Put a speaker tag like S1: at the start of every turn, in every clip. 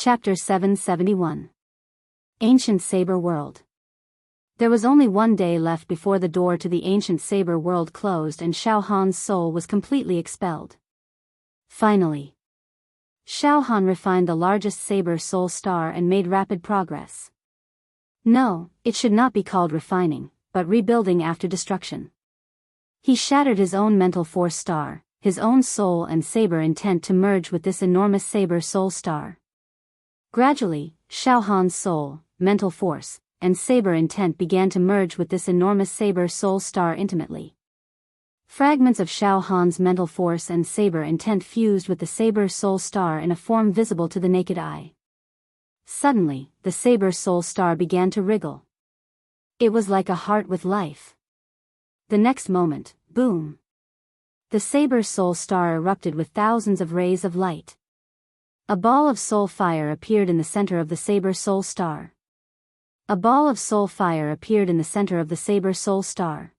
S1: Chapter 771. Ancient Saber World. There was only one day left before the door to the ancient saber world closed and Xiao Han's soul was completely expelled. Finally, Xiao Han refined the largest saber soul star and made rapid progress. No, it should not be called refining, but rebuilding after destruction. He shattered his own mental force star, his own soul and saber intent to merge with this enormous saber soul star. Gradually, Xiao Han's soul, mental force, and saber intent began to merge with this enormous saber soul star intimately. Fragments of Xiao Han's mental force and saber intent fused with the saber soul star in a form visible to the naked eye. Suddenly, the saber soul star began to wriggle. It was like a heart with life. The next moment, boom! The saber soul star erupted with thousands of rays of light. A ball of soul fire appeared in the center of the saber soul star. A ball of soul fire appeared in the center of the saber soul star.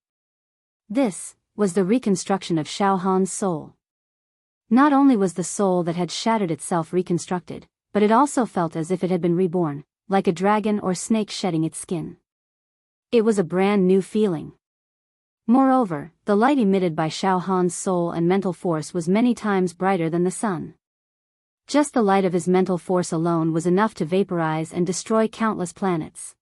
S1: This was the reconstruction of Xiao Han's soul. Not only was the soul that had shattered itself reconstructed, but it also felt as if it had been reborn, like a dragon or snake shedding its skin. It was a brand new feeling. Moreover, the light emitted by Xiao Han's soul and mental force was many times brighter than the sun. Just the light of his mental force alone was enough to vaporize and destroy countless planets.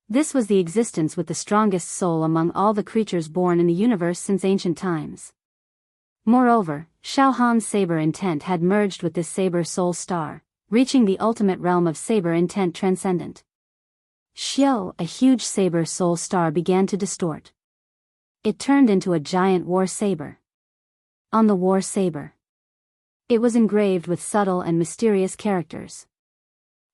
S1: This was the existence with the strongest soul among all the creatures born in the universe since ancient times. Moreover, Xiao Han's saber intent had merged with this saber soul star, reaching the ultimate realm of saber intent transcendent. Xiao, a huge saber soul star, began to distort. It turned into a giant war saber. On the war saber, it was engraved with subtle and mysterious characters.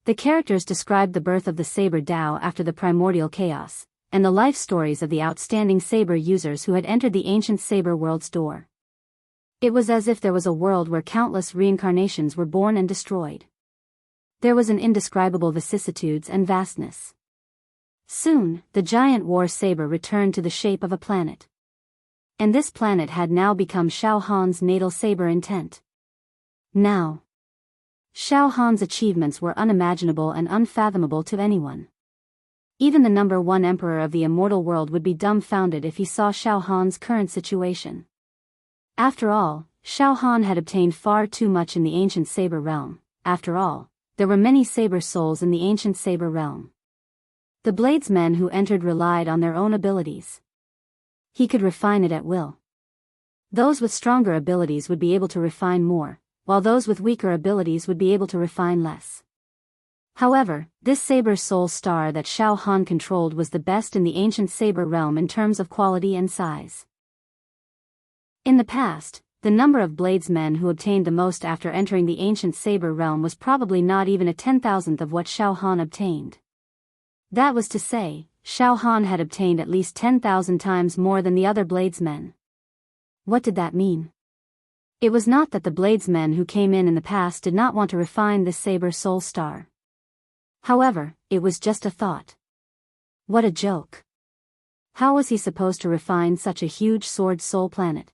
S1: The characters described the birth of the saber Tao after the primordial chaos, and the life stories of the outstanding saber users who had entered the ancient saber world's door. It was as if there was a world where countless reincarnations were born and destroyed. There was an indescribable vicissitudes and vastness. Soon, the giant war saber returned to the shape of a planet. And this planet had now become Xiao Han's natal saber intent. Now, Xiao Han's achievements were unimaginable and unfathomable to anyone. Even the number one emperor of the immortal world would be dumbfounded if he saw Xiao Han's current situation. After all, Xiao Han had obtained far too much in the ancient saber realm. After all, there were many saber souls in the ancient saber realm. The bladesmen who entered relied on their own abilities. He could refine it at will. Those with stronger abilities would be able to refine more, while those with weaker abilities would be able to refine less. However, this saber soul star that Xiao Han controlled was the best in the ancient saber realm in terms of quality and size. In the past, the number of bladesmen who obtained the most after entering the ancient saber realm was probably not even a 10,000th of what Xiao Han obtained. That was to say, Xiao Han had obtained at least 10,000 times more than the other bladesmen. What did that mean? It was not that the bladesmen who came in the past did not want to refine this saber soul star. However, it was just a thought. What a joke. How was he supposed to refine such a huge sword soul planet?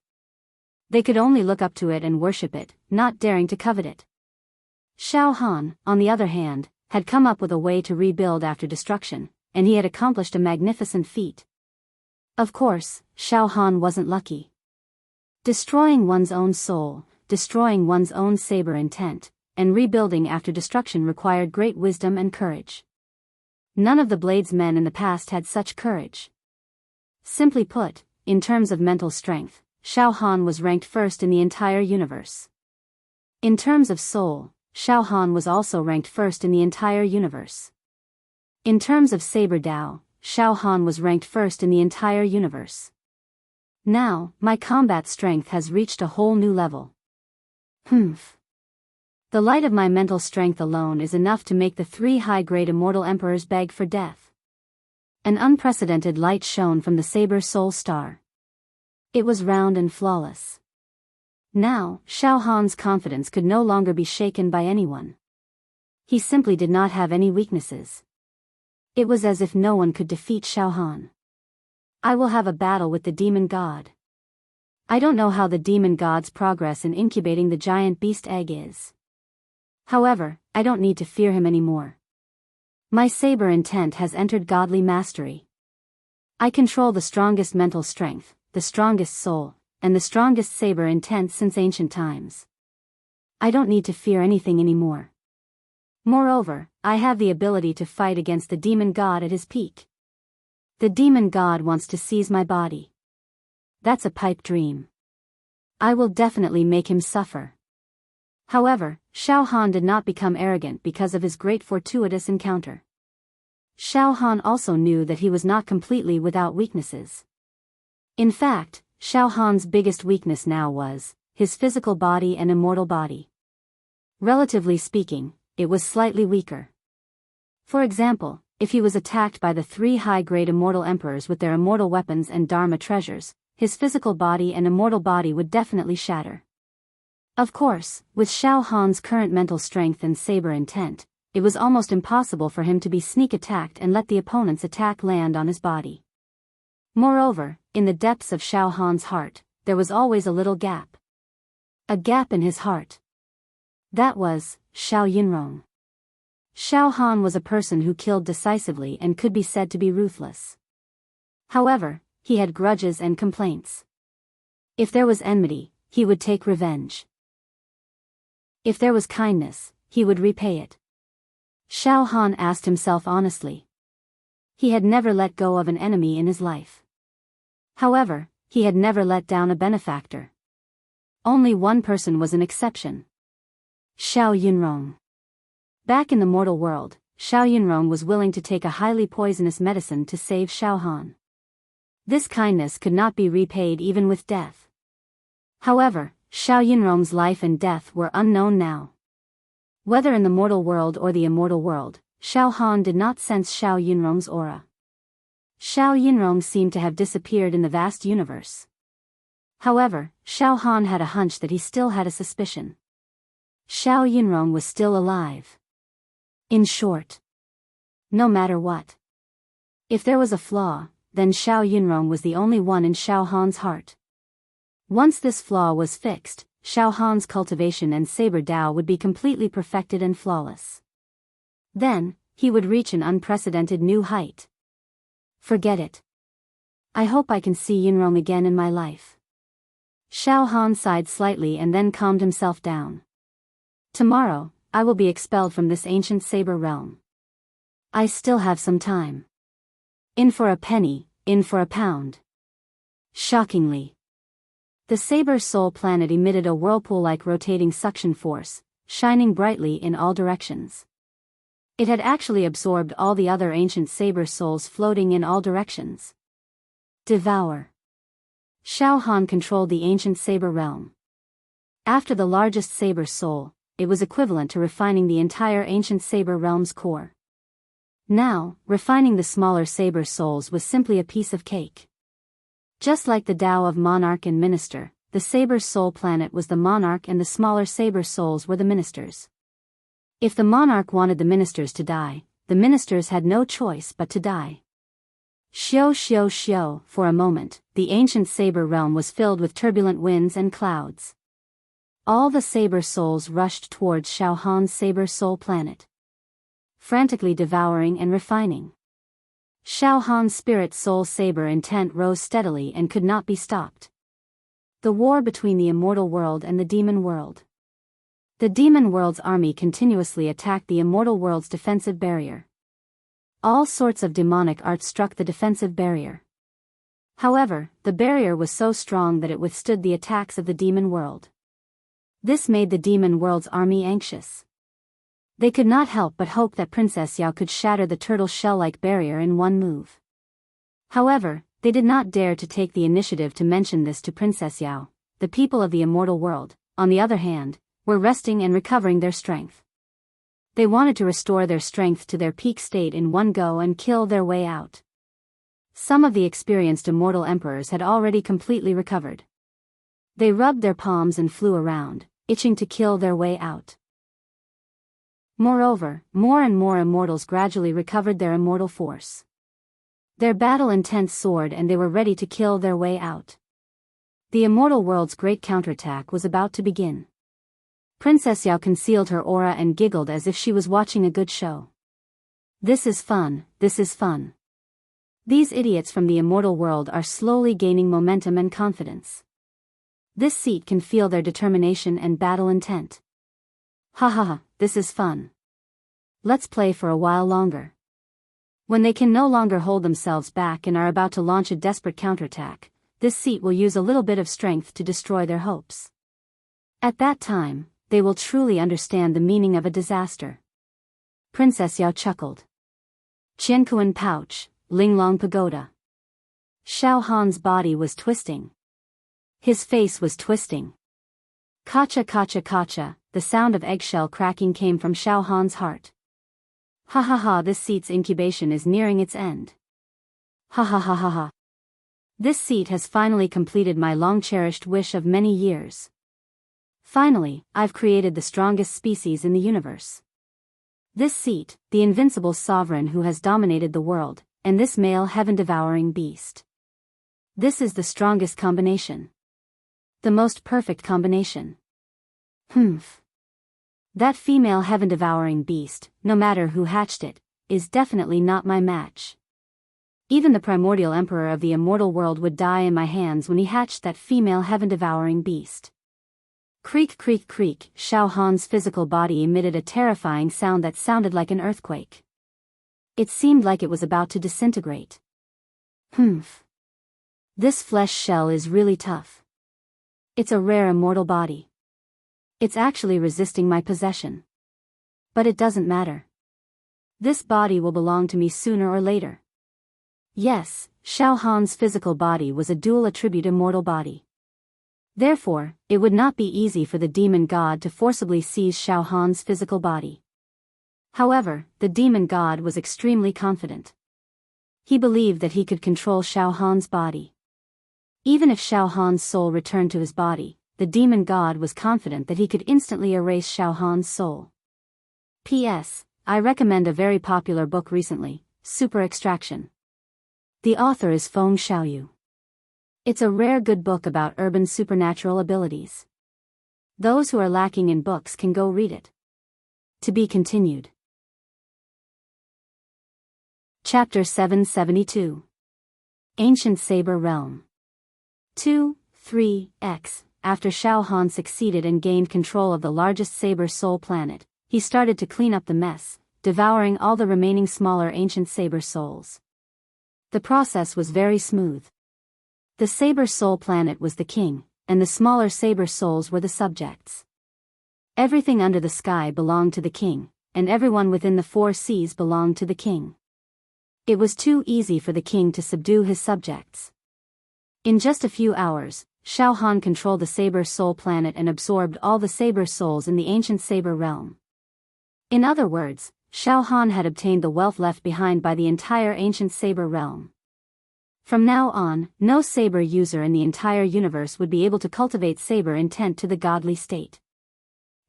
S1: They could only look up to it and worship it, not daring to covet it. Xiao Han, on the other hand, had come up with a way to rebuild after destruction, and he had accomplished a magnificent feat. Of course, Xiao Han wasn't lucky. Destroying one's own soul, destroying one's own saber intent, and rebuilding after destruction required great wisdom and courage. None of the bladesmen in the past had such courage. Simply put, in terms of mental strength, Xiao Han was ranked first in the entire universe. In terms of soul, Xiao Han was also ranked first in the entire universe. In terms of saber Tao, Xiao Han was ranked first in the entire universe. Now, my combat strength has reached a whole new level. The light of my mental strength alone is enough to make the 3 high-grade immortal emperors beg for death. An unprecedented light shone from the saber soul star. It was round and flawless. Now, Xiao Han's confidence could no longer be shaken by anyone. He simply did not have any weaknesses. It was as if no one could defeat Xiao Han. I will have a battle with the demon god. I don't know how the demon god's progress in incubating the giant beast egg is. However, I don't need to fear him anymore. My saber intent has entered godly mastery. I control the strongest mental strength, the strongest soul, and the strongest saber intent since ancient times. I don't need to fear anything anymore. Moreover, I have the ability to fight against the demon god at his peak. The demon god wants to seize my body. That's a pipe dream. I will definitely make him suffer. However, Xiao Han did not become arrogant because of his great fortuitous encounter. Xiao Han also knew that he was not completely without weaknesses. In fact, Xiao Han's biggest weakness now was his physical body and immortal body. Relatively speaking, it was slightly weaker. For example, if he was attacked by the 3 high-grade immortal emperors with their immortal weapons and dharma treasures, his physical body and immortal body would definitely shatter. Of course, with Xiao Han's current mental strength and saber intent, it was almost impossible for him to be sneak attacked and let the opponent's attack land on his body. Moreover, in the depths of Xiao Han's heart, there was always a little gap. A gap in his heart. That was Xiao Yunrong. Xiao Han was a person who killed decisively and could be said to be ruthless. However, he had grudges and complaints. If there was enmity, he would take revenge. If there was kindness, he would repay it. Xiao Han asked himself honestly. He had never let go of an enemy in his life. However, he had never let down a benefactor. Only one person was an exception. Xiao Yunrong. Back in the mortal world, Xiao Yunrong was willing to take a highly poisonous medicine to save Xiao Han. This kindness could not be repaid even with death. However, Xiao Yunrong's life and death were unknown now. Whether in the mortal world or the immortal world, Xiao Han did not sense Xiao Yunrong's aura. Xiao Yunrong seemed to have disappeared in the vast universe. However, Xiao Han had a hunch that he still had a suspicion. Xiao Yunrong was still alive. In short, no matter what. If there was a flaw, then Xiao Yunrong was the only one in Xiao Han's heart. Once this flaw was fixed, Xiao Han's cultivation and saber Dao would be completely perfected and flawless. Then, he would reach an unprecedented new height. Forget it. I hope I can see Yunrong again in my life. Xiao Han sighed slightly and then calmed himself down. Tomorrow, I will be expelled from this ancient saber realm. I still have some time. In for a penny, in for a pound. Shockingly, the Saber Soul planet emitted a whirlpool-like rotating suction force, shining brightly in all directions. It had actually absorbed all the other ancient Saber Souls floating in all directions. Devour. Xiao Han controlled the ancient Saber realm. After the largest Saber Soul, it was equivalent to refining the entire ancient Saber realm's core. Now, refining the smaller Saber Souls was simply a piece of cake. Just like the Tao of monarch and minister, the Saber Soul planet was the monarch and the smaller Saber Souls were the ministers. If the monarch wanted the ministers to die, the ministers had no choice but to die. Xiao xiao xiao, for a moment, the ancient Saber realm was filled with turbulent winds and clouds. All the Saber Souls rushed towards Xiao Han's Saber Soul planet, frantically devouring and refining. Xiao Han's spirit soul saber intent rose steadily and could not be stopped. The war between the immortal world and the demon world. The demon world's army continuously attacked the immortal world's defensive barrier. All sorts of demonic art struck the defensive barrier. However, the barrier was so strong that it withstood the attacks of the demon world. This made the demon world's army anxious. They could not help but hope that Princess Yao could shatter the turtle shell-like barrier in one move. However, they did not dare to take the initiative to mention this to Princess Yao. The people of the immortal world, on the other hand, were resting and recovering their strength. They wanted to restore their strength to their peak state in one go and kill their way out. Some of the experienced immortal emperors had already completely recovered. They rubbed their palms and flew around, itching to kill their way out. Moreover, more and more immortals gradually recovered their immortal force. Their battle intent soared and they were ready to kill their way out. The immortal world's great counterattack was about to begin. Princess Yao concealed her aura and giggled as if she was watching a good show. This is fun, this is fun. These idiots from the immortal world are slowly gaining momentum and confidence. This seat can feel their determination and battle intent. Ha ha ha, this is fun. Let's play for a while longer. When they can no longer hold themselves back and are about to launch a desperate counterattack, this seat will use a little bit of strength to destroy their hopes. At that time, they will truly understand the meaning of a disaster. Princess Yao chuckled. Qiankuan pouch, Linglong pagoda. Xiao Han's body was twisting. His face was twisting. Kacha kacha kacha, the sound of eggshell cracking came from Xiao Han's heart. Ha ha ha, this seat's incubation is nearing its end. Ha ha ha ha ha. This seat has finally completed my long-cherished wish of many years. Finally, I've created the strongest species in the universe. This seat, the invincible sovereign who has dominated the world, and this male heaven-devouring beast. This is the strongest combination. The most perfect combination. Humph. That female heaven-devouring beast, no matter who hatched it, is definitely not my match. Even the primordial emperor of the immortal world would die in my hands when he hatched that female heaven-devouring beast. Creak creak creak, Xiao Han's physical body emitted a terrifying sound that sounded like an earthquake. It seemed like it was about to disintegrate. Humph. This flesh shell is really tough. It's a rare immortal body. It's actually resisting my possession. But it doesn't matter. This body will belong to me sooner or later. Yes, Xiao Han's physical body was a dual-attribute immortal body. Therefore, it would not be easy for the demon god to forcibly seize Xiao Han's physical body. However, the demon god was extremely confident. He believed that he could control Xiao Han's body. Even if Xiao Han's soul returned to his body, the demon god was confident that he could instantly erase Xiao Han's soul. P.S. I recommend a very popular book recently, Super Extraction. The author is Feng Xiaoyu. It's a rare good book about urban supernatural abilities. Those who are lacking in books can go read it. To be continued. Chapter 772. Ancient Saber Realm. 2-3x. After Xiao Han succeeded and gained control of the largest Saber Soul planet, he started to clean up the mess, devouring all the remaining smaller ancient Saber Souls. The process was very smooth. The Saber Soul planet was the king, and the smaller Saber Souls were the subjects. Everything under the sky belonged to the king, and everyone within the 4 seas belonged to the king. It was too easy for the king to subdue his subjects. In just a few hours, Xiao Han controlled the Saber Soul planet and absorbed all the Saber Souls in the ancient Saber realm. In other words, Xiao Han had obtained the wealth left behind by the entire ancient Saber realm. From now on, no Saber user in the entire universe would be able to cultivate Saber intent to the godly state.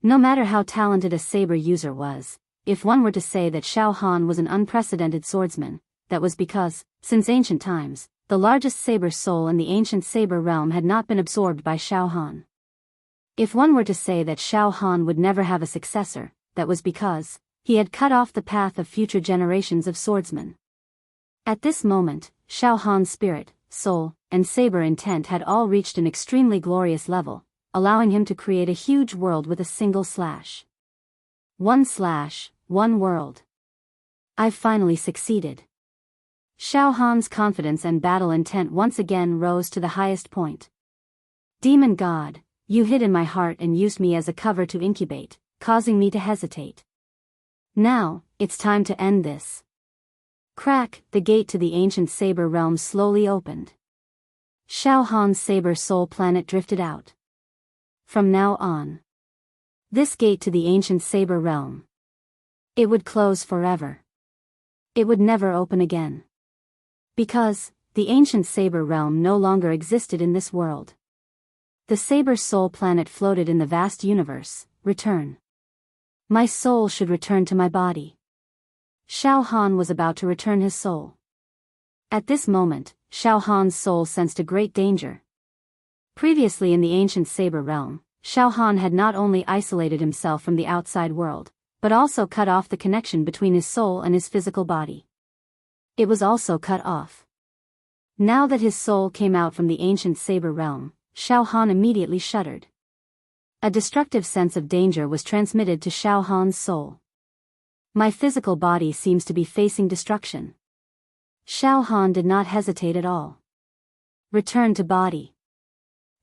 S1: No matter how talented a Saber user was, if one were to say that Xiao Han was an unprecedented swordsman, that was because, since ancient times, the largest Saber Soul in the ancient Saber realm had not been absorbed by Xiao Han. If one were to say that Xiao Han would never have a successor, that was because he had cut off the path of future generations of swordsmen. At this moment, Xiao Han's spirit, soul, and Saber intent had all reached an extremely glorious level, allowing him to create a huge world with a single slash. 1 world. I've finally succeeded. Xiao Han's confidence and battle intent once again rose to the highest point. Demon God, you hid in my heart and used me as a cover to incubate, causing me to hesitate. Now, it's time to end this. Crack, the gate to the ancient Saber realm slowly opened. Xiao Han's Saber Soul planet drifted out. From now on, this gate to the ancient Saber realm, it would close forever. It would never open again. Because, the ancient Saber realm no longer existed in this world. The Saber Soul planet floated in the vast universe. Return. My soul should return to my body. Xiao Han was about to return his soul. At this moment, Xiao Han's soul sensed a great danger. Previously in the ancient Saber realm, Xiao Han had not only isolated himself from the outside world, but also cut off the connection between his soul and his physical body. It was also cut off. Now that his soul came out from the ancient saber realm, Xiao Han immediately shuddered. A destructive sense of danger was transmitted to Xiao Han's soul. My physical body seems to be facing destruction. Xiao Han did not hesitate at all. Return to body.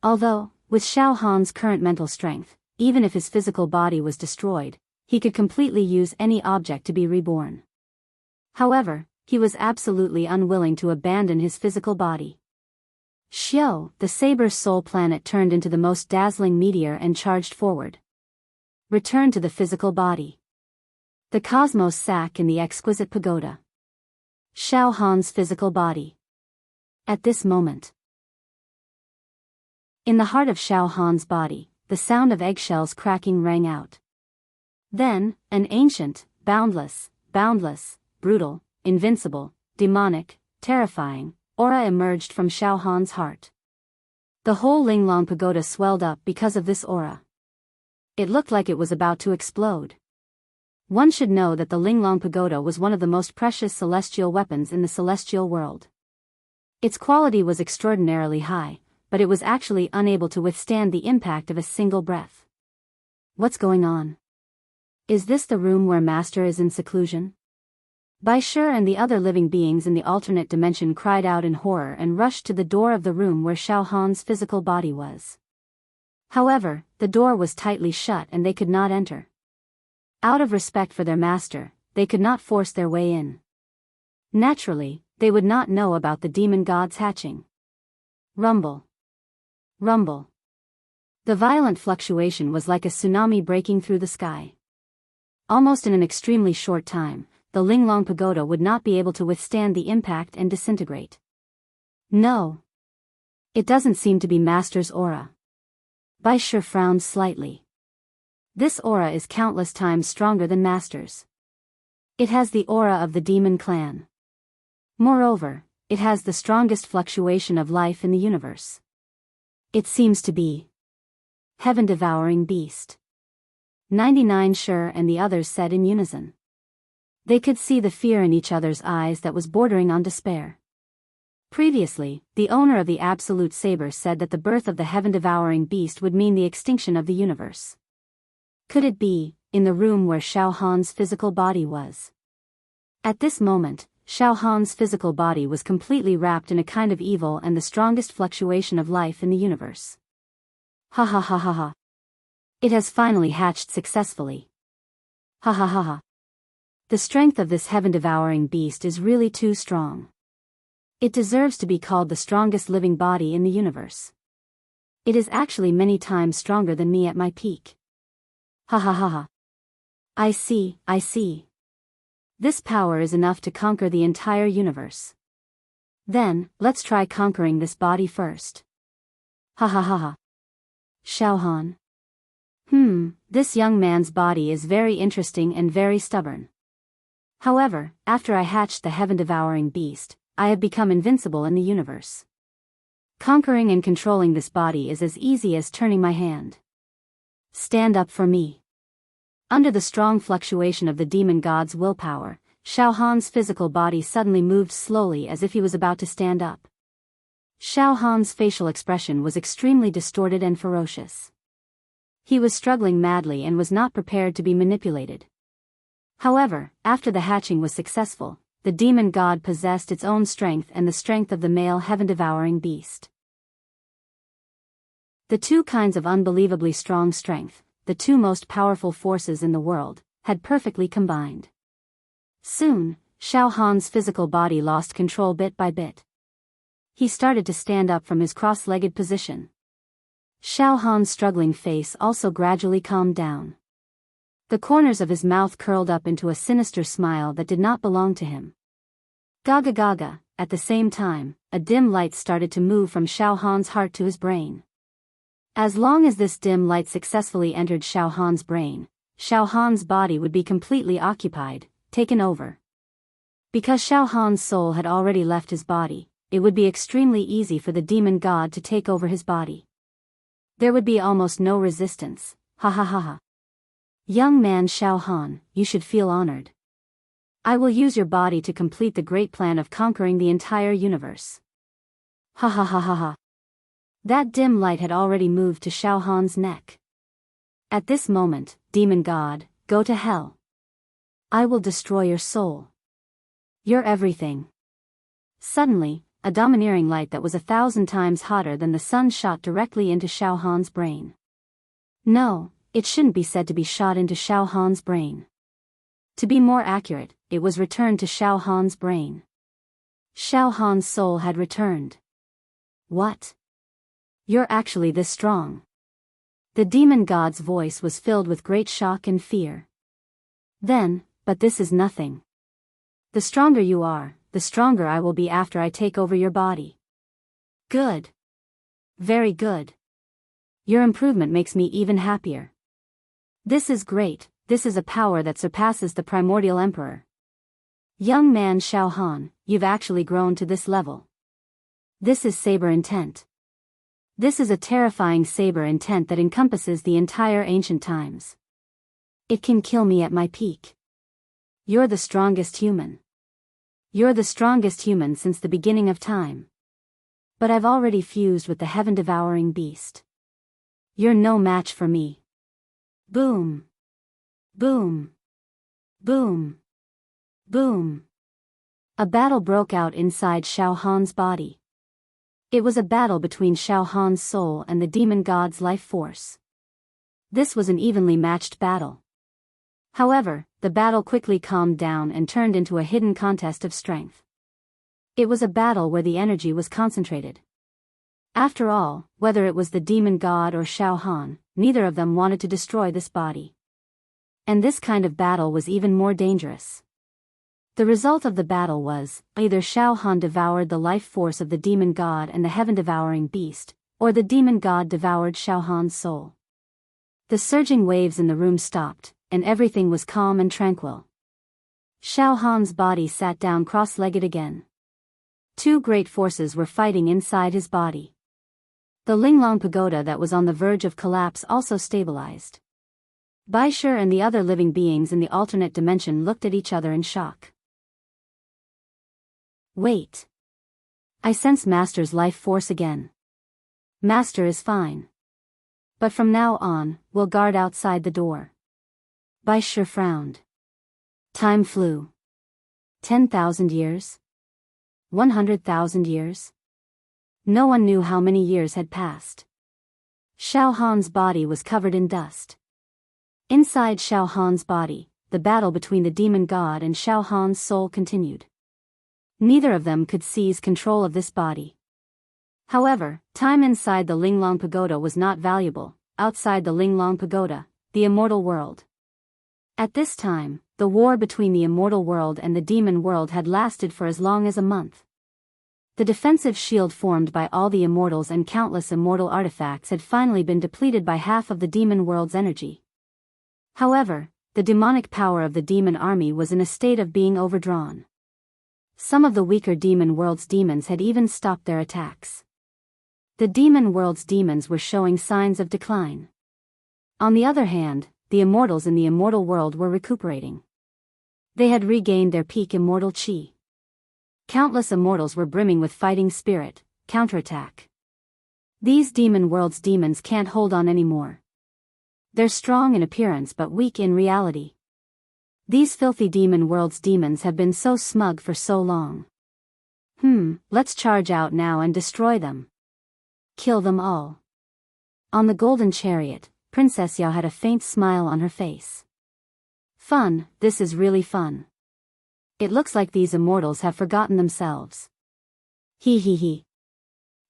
S1: Although, with Xiao Han's current mental strength, even if his physical body was destroyed, he could completely use any object to be reborn. However, he was absolutely unwilling to abandon his physical body. Xiao, the saber soul planet, turned into the most dazzling meteor and charged forward. Return to the physical body. The cosmos sack in the exquisite pagoda. Xiao Han's physical body. At this moment, in the heart of Xiao Han's body, the sound of eggshells cracking rang out. Then, an ancient, boundless, brutal, invincible, demonic, terrifying aura emerged from Xiao Han's heart. The whole Linglong pagoda swelled up because of this aura. It looked like it was about to explode. One should know that the Linglong pagoda was one of the most precious celestial weapons in the celestial world. Its quality was extraordinarily high, but it was actually unable to withstand the impact of a single breath. What's going on? Is this the room where Master is in seclusion? Bai Shi and the other living beings in the alternate dimension cried out in horror and rushed to the door of the room where Xiao Han's physical body was. However, the door was tightly shut and they could not enter. Out of respect for their master, they could not force their way in. Naturally, they would not know about the demon gods hatching. Rumble. Rumble. The violent fluctuation was like a tsunami breaking through the sky. Almost in an extremely short time, the Linglong pagoda would not be able to withstand the impact and disintegrate. No. It doesn't seem to be Master's aura. Bai Shi frowned slightly. This aura is countless times stronger than Master's. It has the aura of the demon clan. Moreover, it has the strongest fluctuation of life in the universe. It seems to be heaven-devouring beast. 99 Sure and the others said in unison. They could see the fear in each other's eyes that was bordering on despair. Previously, the owner of the Absolute Saber said that the birth of the heaven-devouring beast would mean the extinction of the universe. Could it be, in the room where Xiao Han's physical body was? At this moment, Xiao Han's physical body was completely wrapped in a kind of evil and the strongest fluctuation of life in the universe. Ha ha ha ha ha. It has finally hatched successfully. Ha ha ha ha. The strength of this heaven-devouring beast is really too strong. It deserves to be called the strongest living body in the universe. It is actually many times stronger than me at my peak. Ha ha ha ha. I see. This power is enough to conquer the entire universe. Then, let's try conquering this body first. Ha ha ha ha. Xiao Han. This young man's body is very interesting and very stubborn. However, after I hatched the heaven-devouring beast, I have become invincible in the universe. Conquering and controlling this body is as easy as turning my hand. Stand up for me. Under the strong fluctuation of the demon god's willpower, Xiao Han's physical body suddenly moved slowly as if he was about to stand up. Xiao Han's facial expression was extremely distorted and ferocious. He was struggling madly and was not prepared to be manipulated. However, after the hatching was successful, the demon god possessed its own strength and the strength of the male heaven-devouring beast. The two kinds of unbelievably strong strength, the two most powerful forces in the world, had perfectly combined. Soon, Xiao Han's physical body lost control bit by bit. He started to stand up from his cross-legged position. Xiao Han's struggling face also gradually calmed down. The corners of his mouth curled up into a sinister smile that did not belong to him. Gaga gaga, at the same time, a dim light started to move from Xiao Han's heart to his brain. As long as this dim light successfully entered Xiao Han's brain, Xiao Han's body would be completely occupied, taken over. Because Xiao Han's soul had already left his body, it would be extremely easy for the demon god to take over his body. There would be almost no resistance, ha ha ha ha. Young man Xiao Han, you should feel honored. I will use your body to complete the great plan of conquering the entire universe. Ha ha ha ha ha. That dim light had already moved to Xiao Han's neck. At this moment, demon god, go to hell. I will destroy your soul. You're everything. Suddenly, a domineering light that was 1,000 times hotter than the sun shot directly into Xiao Han's brain. No, it shouldn't be said to be shot into Xiao Han's brain. To be more accurate, it was returned to Xiao Han's brain. Xiao Han's soul had returned. What? You're actually this strong. The demon god's voice was filled with great shock and fear. Then, but this is nothing. The stronger you are, the stronger I will be after I take over your body. Good. Very good. Your improvement makes me even happier. This is great, this is a power that surpasses the primordial emperor. Young man Xiao Han, you've actually grown to this level. This is saber intent. This is a terrifying saber intent that encompasses the entire ancient times. It can kill me at my peak. You're the strongest human. You're the strongest human since the beginning of time. But I've already fused with the heaven-devouring beast. You're no match for me. Boom. Boom. Boom. Boom. A battle broke out inside Xiao Han's body. It was a battle between Xiao Han's soul and the demon god's life force. This was an evenly matched battle. However, the battle quickly calmed down and turned into a hidden contest of strength. It was a battle where the energy was concentrated. After all, whether it was the demon god or Xiao Han, neither of them wanted to destroy this body. And this kind of battle was even more dangerous. The result of the battle was, either Xiao Han devoured the life force of the demon god and the heaven-devouring beast, or the demon god devoured Xiao Han's soul. The surging waves in the room stopped, and everything was calm and tranquil. Xiao Han's body sat down cross-legged again. Two great forces were fighting inside his body. The Linglong pagoda that was on the verge of collapse also stabilized. Baisher and the other living beings in the alternate dimension looked at each other in shock. Wait. I sense Master's life force again. Master is fine. But from now on, we'll guard outside the door. Baisher frowned. Time flew. 10,000 years? 100,000 years? No one knew how many years had passed. Xiao Han's body was covered in dust. Inside Xiao Han's body, the battle between the demon god and Xiao Han's soul continued. Neither of them could seize control of this body. However, time inside the Linglong pagoda was not valuable. Outside the Linglong pagoda, the immortal world. At this time, the war between the immortal world and the demon world had lasted for as long as a month. The defensive shield formed by all the immortals and countless immortal artifacts had finally been depleted by half of the demon world's energy. However, the demonic power of the demon army was in a state of being overdrawn. Some of the weaker demon world's demons had even stopped their attacks. The demon world's demons were showing signs of decline. On the other hand, the immortals in the immortal world were recuperating. They had regained their peak immortal chi. Countless immortals were brimming with fighting spirit, counterattack. These demon world's demons can't hold on anymore. They're strong in appearance but weak in reality. These filthy demon world's demons have been so smug for so long. Let's charge out now and destroy them. Kill them all. On the golden chariot, Princess Yao had a faint smile on her face. Fun, this is really fun. It looks like these immortals have forgotten themselves. Hee hee hee.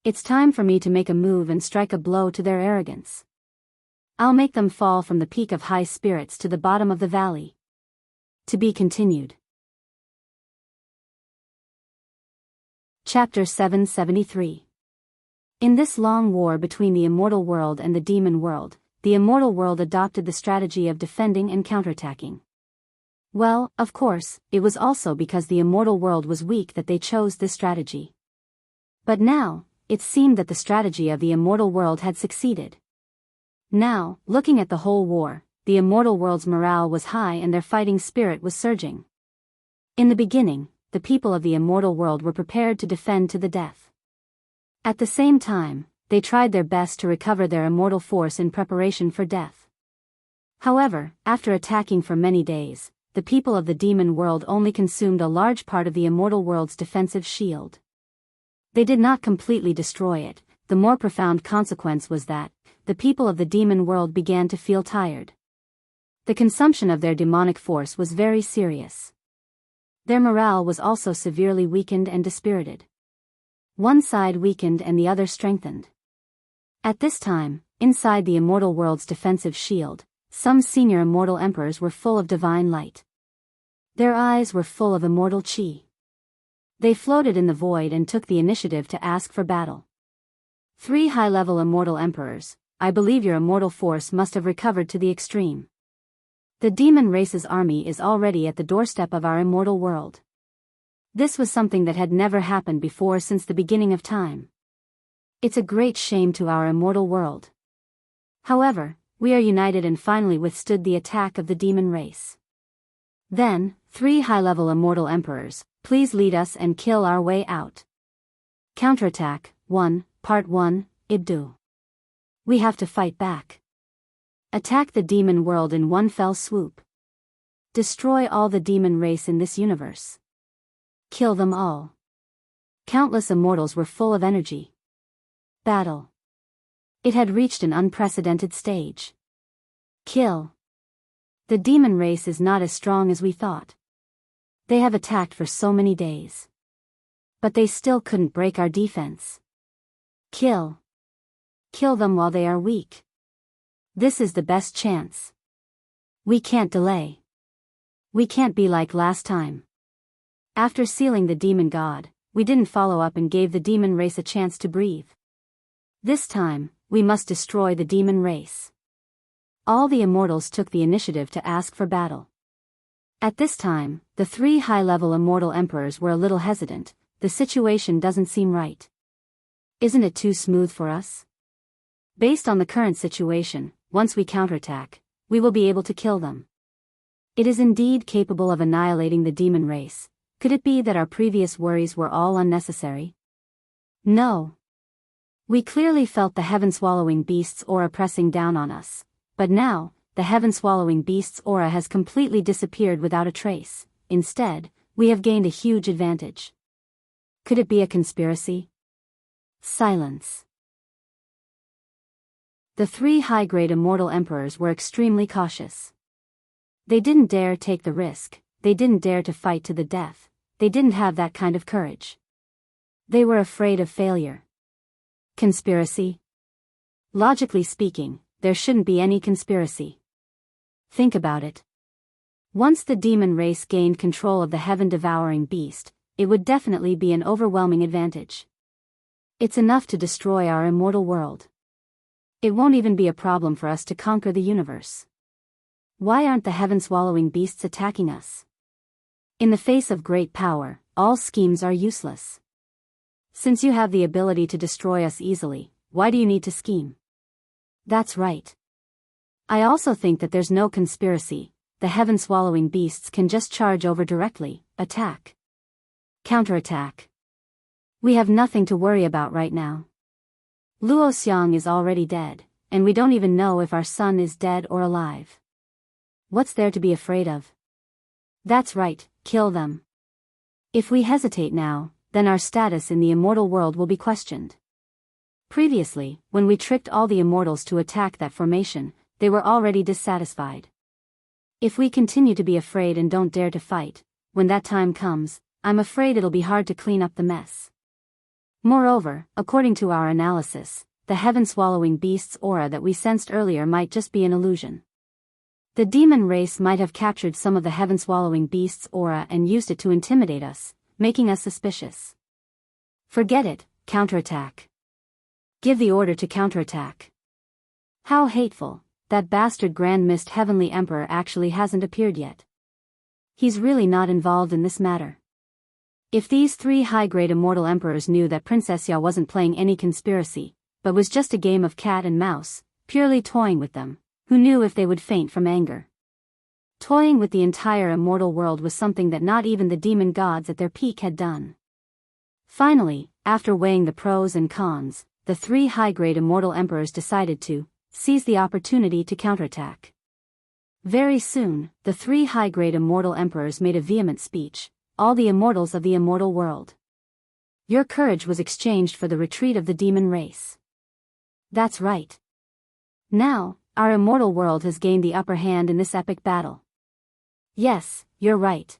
S1: It's time for me to make a move and strike a blow to their arrogance. I'll make them fall from the peak of high spirits to the bottom of the valley. To be continued. Chapter 773. In this long war between the immortal world and the demon world, the immortal world adopted the strategy of defending and counterattacking. Well, of course, it was also because the immortal world was weak that they chose this strategy. But now, it seemed that the strategy of the immortal world had succeeded. Now, looking at the whole war, the immortal world's morale was high and their fighting spirit was surging. In the beginning, the people of the immortal world were prepared to defend to the death. At the same time, they tried their best to recover their immortal force in preparation for death. However, after attacking for many days, the people of the demon world only consumed a large part of the immortal world's defensive shield. They did not completely destroy it. The more profound consequence was that the people of the demon world began to feel tired. The consumption of their demonic force was very serious. Their morale was also severely weakened and dispirited. One side weakened and the other strengthened. At this time, inside the immortal world's defensive shield, some senior immortal emperors were full of divine light. Their eyes were full of immortal chi. They floated in the void and took the initiative to ask for battle. 3 high-level immortal emperors, I believe your immortal force must have recovered to the extreme. The demon race's army is already at the doorstep of our immortal world. This was something that had never happened before since the beginning of time. It's a great shame to our immortal world. However, we are united and finally withstood the attack of the demon race. Then, 3 high-level immortal emperors, please lead us and kill our way out. Counterattack, 1, Part 1, Ibdu. We have to fight back. Attack the demon world in one fell swoop. Destroy all the demon race in this universe. Kill them all. Countless immortals were full of energy. Battle. It had reached an unprecedented stage. Kill. The demon race is not as strong as we thought. They have attacked for so many days. But they still couldn't break our defense. Kill. Kill them while they are weak. This is the best chance. We can't delay. We can't be like last time. After sealing the demon god, we didn't follow up and gave the demon race a chance to breathe. This time, we must destroy the demon race. All the immortals took the initiative to ask for battle. At this time, the 3 high-level immortal emperors were a little hesitant. The situation doesn't seem right. Isn't it too smooth for us? Based on the current situation, once we counterattack, we will be able to kill them. It is indeed capable of annihilating the demon race. Could it be that our previous worries were all unnecessary? No. We clearly felt the heaven-swallowing beast's aura pressing down on us, but now, the heaven-swallowing beast's aura has completely disappeared without a trace. Instead, we have gained a huge advantage. Could it be a conspiracy? Silence. The 3 high-grade immortal emperors were extremely cautious. They didn't dare take the risk, they didn't dare to fight to the death, they didn't have that kind of courage. They were afraid of failure. Conspiracy? Logically speaking, there shouldn't be any conspiracy. Think about it. Once the demon race gained control of the heaven-devouring beast, it would definitely be an overwhelming advantage. It's enough to destroy our immortal world. It won't even be a problem for us to conquer the universe. Why aren't the heaven-swallowing beasts attacking us? In the face of great power, all schemes are useless. Since you have the ability to destroy us easily, why do you need to scheme? That's right. I also think that there's no conspiracy. The heaven-swallowing beasts can just charge over directly, attack. Counterattack. We have nothing to worry about right now. Luo Xiang is already dead, and we don't even know if our son is dead or alive. What's there to be afraid of? That's right, kill them. If we hesitate now, then our status in the immortal world will be questioned. Previously, when we tricked all the immortals to attack that formation, they were already dissatisfied. If we continue to be afraid and don't dare to fight, when that time comes, I'm afraid it'll be hard to clean up the mess. Moreover, according to our analysis, the heaven-swallowing beast's aura that we sensed earlier might just be an illusion. The demon race might have captured some of the heaven-swallowing beast's aura and used it to intimidate us, making us suspicious. Forget it, counterattack. Give the order to counterattack. How hateful, that bastard Grand Mist Heavenly Emperor actually hasn't appeared yet. He's really not involved in this matter. If these 3 high-grade immortal emperors knew that Princess Ya wasn't playing any conspiracy, but was just a game of cat and mouse, purely toying with them. Who knew if they would faint from anger? Toying with the entire immortal world was something that not even the demon gods at their peak had done. Finally, after weighing the pros and cons, the three high-grade immortal emperors decided to seize the opportunity to counterattack. Very soon, the three high-grade immortal emperors made a vehement speech. All the immortals of the immortal world. Your courage was exchanged for the retreat of the demon race. That's right. Now, our immortal world has gained the upper hand in this epic battle. Yes, you're right.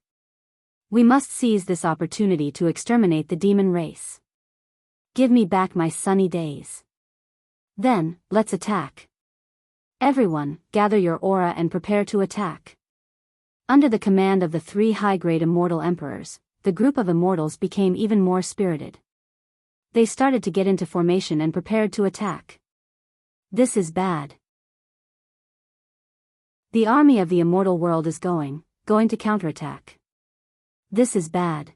S1: We must seize this opportunity to exterminate the demon race. Give me back my sunny days. Then, let's attack. Everyone, gather your aura and prepare to attack. Under the command of the three high-grade immortal emperors, the group of immortals became even more spirited. They started to get into formation and prepared to attack. This is bad. The army of the immortal world is going to counterattack. This is bad.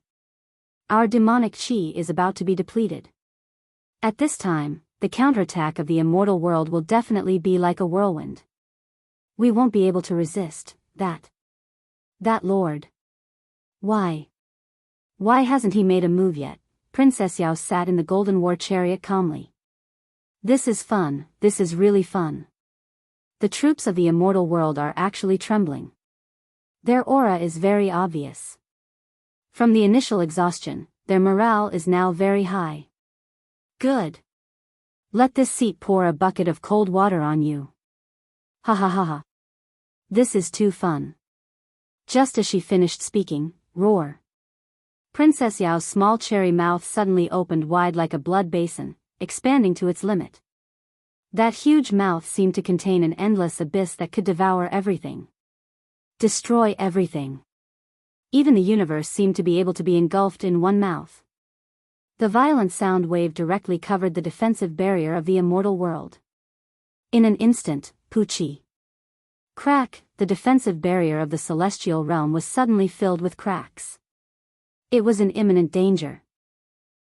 S1: Our demonic chi is about to be depleted. At this time, the counterattack of the immortal world will definitely be like a whirlwind. We won't be able to resist that lord. Why hasn't he made a move yet? Princess Yao sat in the golden war chariot calmly. This is fun, this is really fun. The troops of the immortal world are actually trembling. Their aura is very obvious. From the initial exhaustion, their morale is now very high. Good. Let this seat pour a bucket of cold water on you. Ha ha ha ha. This is too fun. Just as she finished speaking, roar. Princess Yao's small cherry mouth suddenly opened wide like a blood basin, expanding to its limit. That huge mouth seemed to contain an endless abyss that could devour everything. Destroy everything. Even the universe seemed to be able to be engulfed in one mouth. The violent sound wave directly covered the defensive barrier of the immortal world. In an instant, Pucci. Crack, the defensive barrier of the celestial realm was suddenly filled with cracks. It was in imminent danger.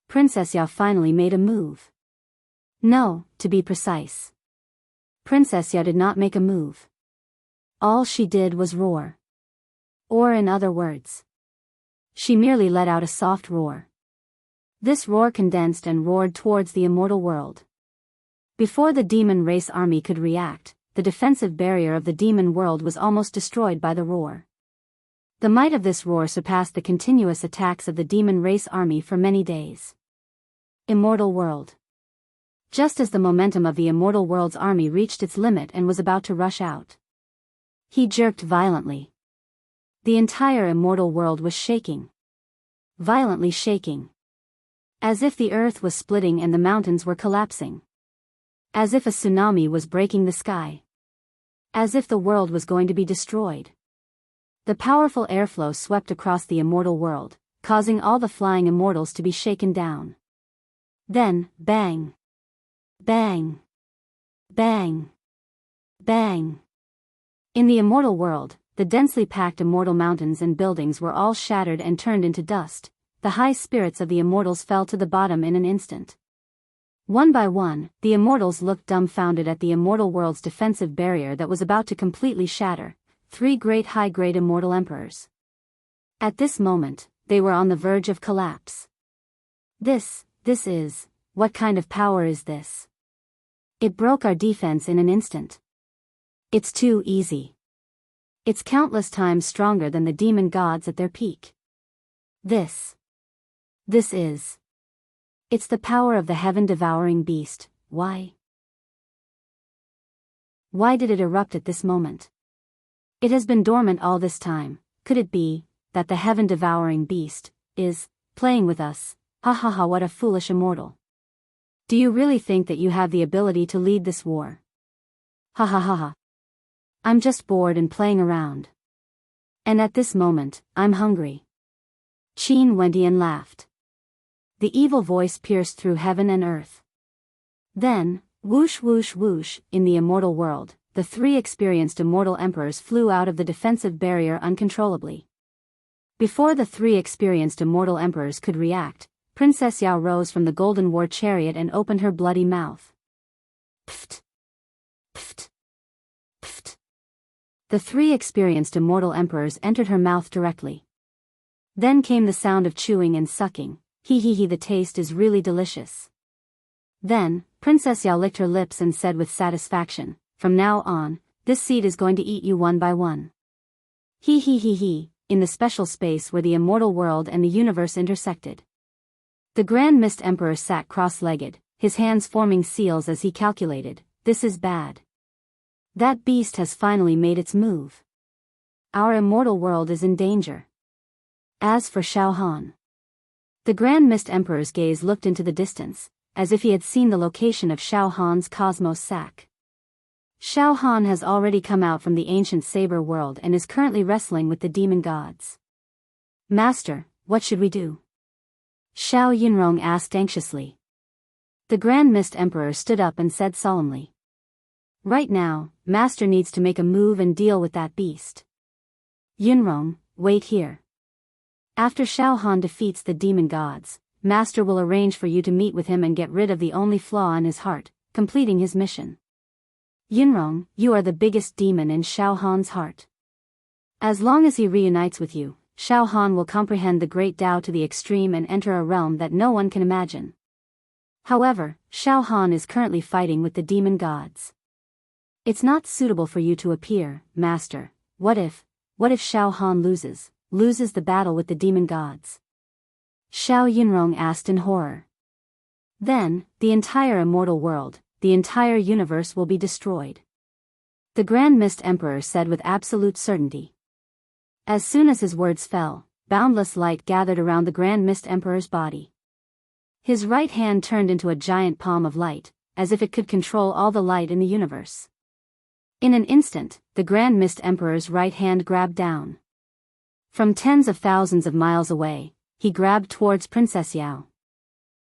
S1: Princess Yao finally made a move. No, to be precise. Princess Yao did not make a move. All she did was roar. Or in other words, she merely let out a soft roar. This roar condensed and roared towards the immortal world. Before the demon race army could react, the defensive barrier of the demon world was almost destroyed by the roar. The might of this roar surpassed the continuous attacks of the demon race army for many days. Immortal world. Just as the momentum of the immortal world's army reached its limit and was about to rush out, he jerked violently. The entire immortal world was shaking. Violently shaking. As if the earth was splitting and the mountains were collapsing. As if a tsunami was breaking the sky. As if the world was going to be destroyed. The powerful airflow swept across the immortal world, causing all the flying immortals to be shaken down. Then, bang. Bang. Bang. Bang. In the immortal world, the densely packed immortal mountains and buildings were all shattered and turned into dust. The high spirits of the immortals fell to the bottom in an instant. One by one, the immortals looked dumbfounded at the immortal world's defensive barrier that was about to completely shatter. Three great high-grade immortal emperors. At this moment, they were on the verge of collapse. This is, what kind of power is this? It broke our defense in an instant. It's too easy. It's countless times stronger than the demon gods at their peak. This is. It's the power of the heaven-devouring beast. Why? Why did it erupt at this moment? It has been dormant all this time. Could it be that the heaven-devouring beast is playing with us? Ha ha ha, what a foolish immortal. Do you really think that you have the ability to lead this war? Ha ha ha ha. I'm just bored and playing around. And at this moment, I'm hungry. Qin Wendian laughed. The evil voice pierced through heaven and earth. Then, whoosh whoosh whoosh, in the immortal world, the three experienced immortal emperors flew out of the defensive barrier uncontrollably. Before the three experienced immortal emperors could react, Princess Yao rose from the golden war chariot and opened her bloody mouth. Pfft! The three experienced immortal emperors entered her mouth directly. Then came the sound of chewing and sucking. He, the taste is really delicious. Then, Princess Yao licked her lips and said with satisfaction, from now on, this seed is going to eat you one by one. He, in the special space where the immortal world and the universe intersected. The Grand Mist Emperor sat cross-legged, his hands forming seals as he calculated, this is bad. That beast has finally made its move. Our immortal world is in danger. As for Xiao Han. The Grand Mist Emperor's gaze looked into the distance, as if he had seen the location of Xiao Han's cosmos sac. Xiao Han has already come out from the ancient saber world and is currently wrestling with the demon gods. Master, what should we do? Xiao Yunrong asked anxiously. The Grand Mist Emperor stood up and said solemnly. Right now, Master needs to make a move and deal with that beast. Yunrong, wait here. After Xiao Han defeats the demon gods, Master will arrange for you to meet with him and get rid of the only flaw in his heart, completing his mission. Yunrong, you are the biggest demon in Xiao Han's heart. As long as he reunites with you, Xiao Han will comprehend the great Tao to the extreme and enter a realm that no one can imagine. However, Xiao Han is currently fighting with the demon gods. It's not suitable for you to appear, Master. What if Xiao Han loses the battle with the demon gods? Xiao Yunrong asked in horror. Then, the entire immortal world, the entire universe will be destroyed. The Grand Mist Emperor said with absolute certainty. As soon as his words fell, boundless light gathered around the Grand Mist Emperor's body. His right hand turned into a giant palm of light, as if it could control all the light in the universe. In an instant, the Grand Mist Emperor's right hand grabbed down. From tens of thousands of miles away, he grabbed towards Princess Yao.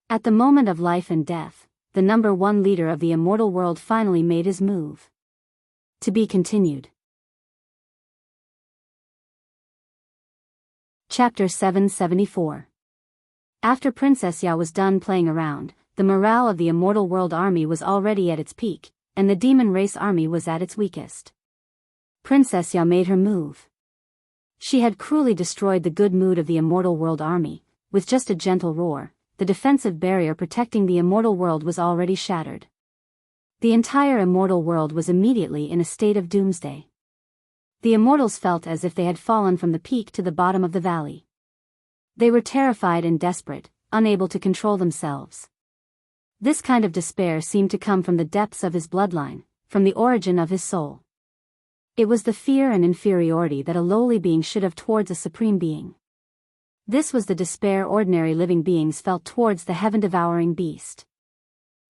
S1: At the moment of life and death, the number one leader of the immortal world finally made his move. To be continued. Chapter 774. After Princess Yao was done playing around, the morale of the immortal world army was already at its peak, and the demon race army was at its weakest. Princess Yao made her move. She had cruelly destroyed the good mood of the immortal world army. With just a gentle roar, the defensive barrier protecting the immortal world was already shattered. The entire immortal world was immediately in a state of doomsday. The immortals felt as if they had fallen from the peak to the bottom of the valley. They were terrified and desperate, unable to control themselves. This kind of despair seemed to come from the depths of his bloodline, from the origin of his soul. It was the fear and inferiority that a lowly being should have towards a supreme being. This was the despair ordinary living beings felt towards the heaven-devouring beast.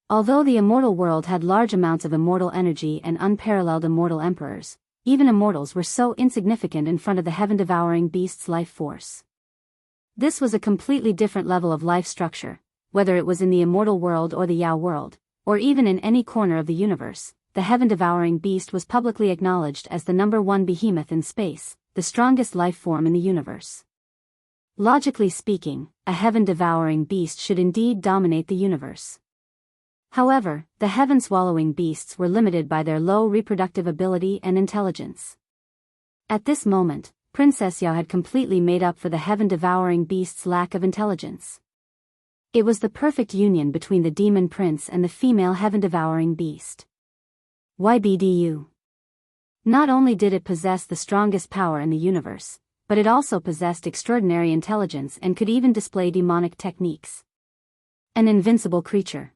S1: Although the immortal world had large amounts of immortal energy and unparalleled immortal emperors, even immortals were so insignificant in front of the heaven-devouring beast's life force. This was a completely different level of life structure, whether it was in the immortal world or the Yao world, or even in any corner of the universe. The heaven-devouring beast was publicly acknowledged as the number one behemoth in space, the strongest life form in the universe. Logically speaking, a heaven-devouring beast should indeed dominate the universe. However, the heaven-swallowing beasts were limited by their low reproductive ability and intelligence. At this moment, Princess Yao had completely made up for the heaven-devouring beast's lack of intelligence. It was the perfect union between the demon prince and the female heaven-devouring beast. YBDU. Not only did it possess the strongest power in the universe, but it also possessed extraordinary intelligence and could even display demonic techniques. An invincible creature.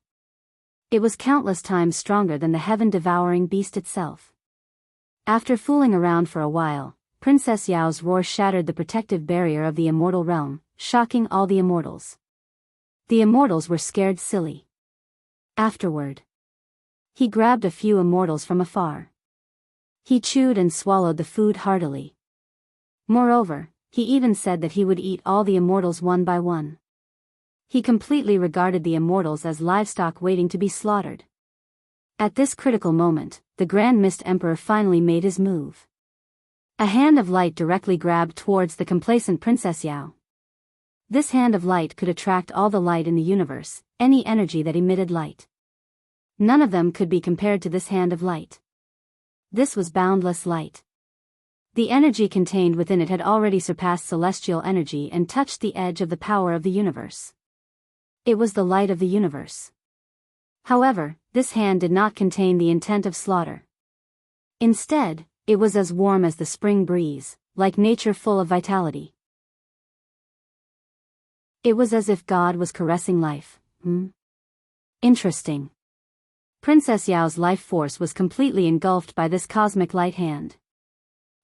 S1: It was countless times stronger than the heaven-devouring beast itself. After fooling around for a while, Princess Yao's roar shattered the protective barrier of the immortal realm, shocking all the immortals. The immortals were scared silly. Afterward, he grabbed a few immortals from afar. He chewed and swallowed the food heartily. Moreover, he even said that he would eat all the immortals one by one. He completely regarded the immortals as livestock waiting to be slaughtered. At this critical moment, the Grand Mist Emperor finally made his move. A hand of light directly grabbed towards the complacent Princess Yao. This hand of light could attract all the light in the universe, any energy that emitted light. None of them could be compared to this hand of light. This was boundless light. The energy contained within it had already surpassed celestial energy and touched the edge of the power of the universe. It was the light of the universe. However, this hand did not contain the intent of slaughter. Instead, it was as warm as the spring breeze, like nature full of vitality. It was as if God was caressing life. Interesting. Princess Yao's life force was completely engulfed by this cosmic light hand.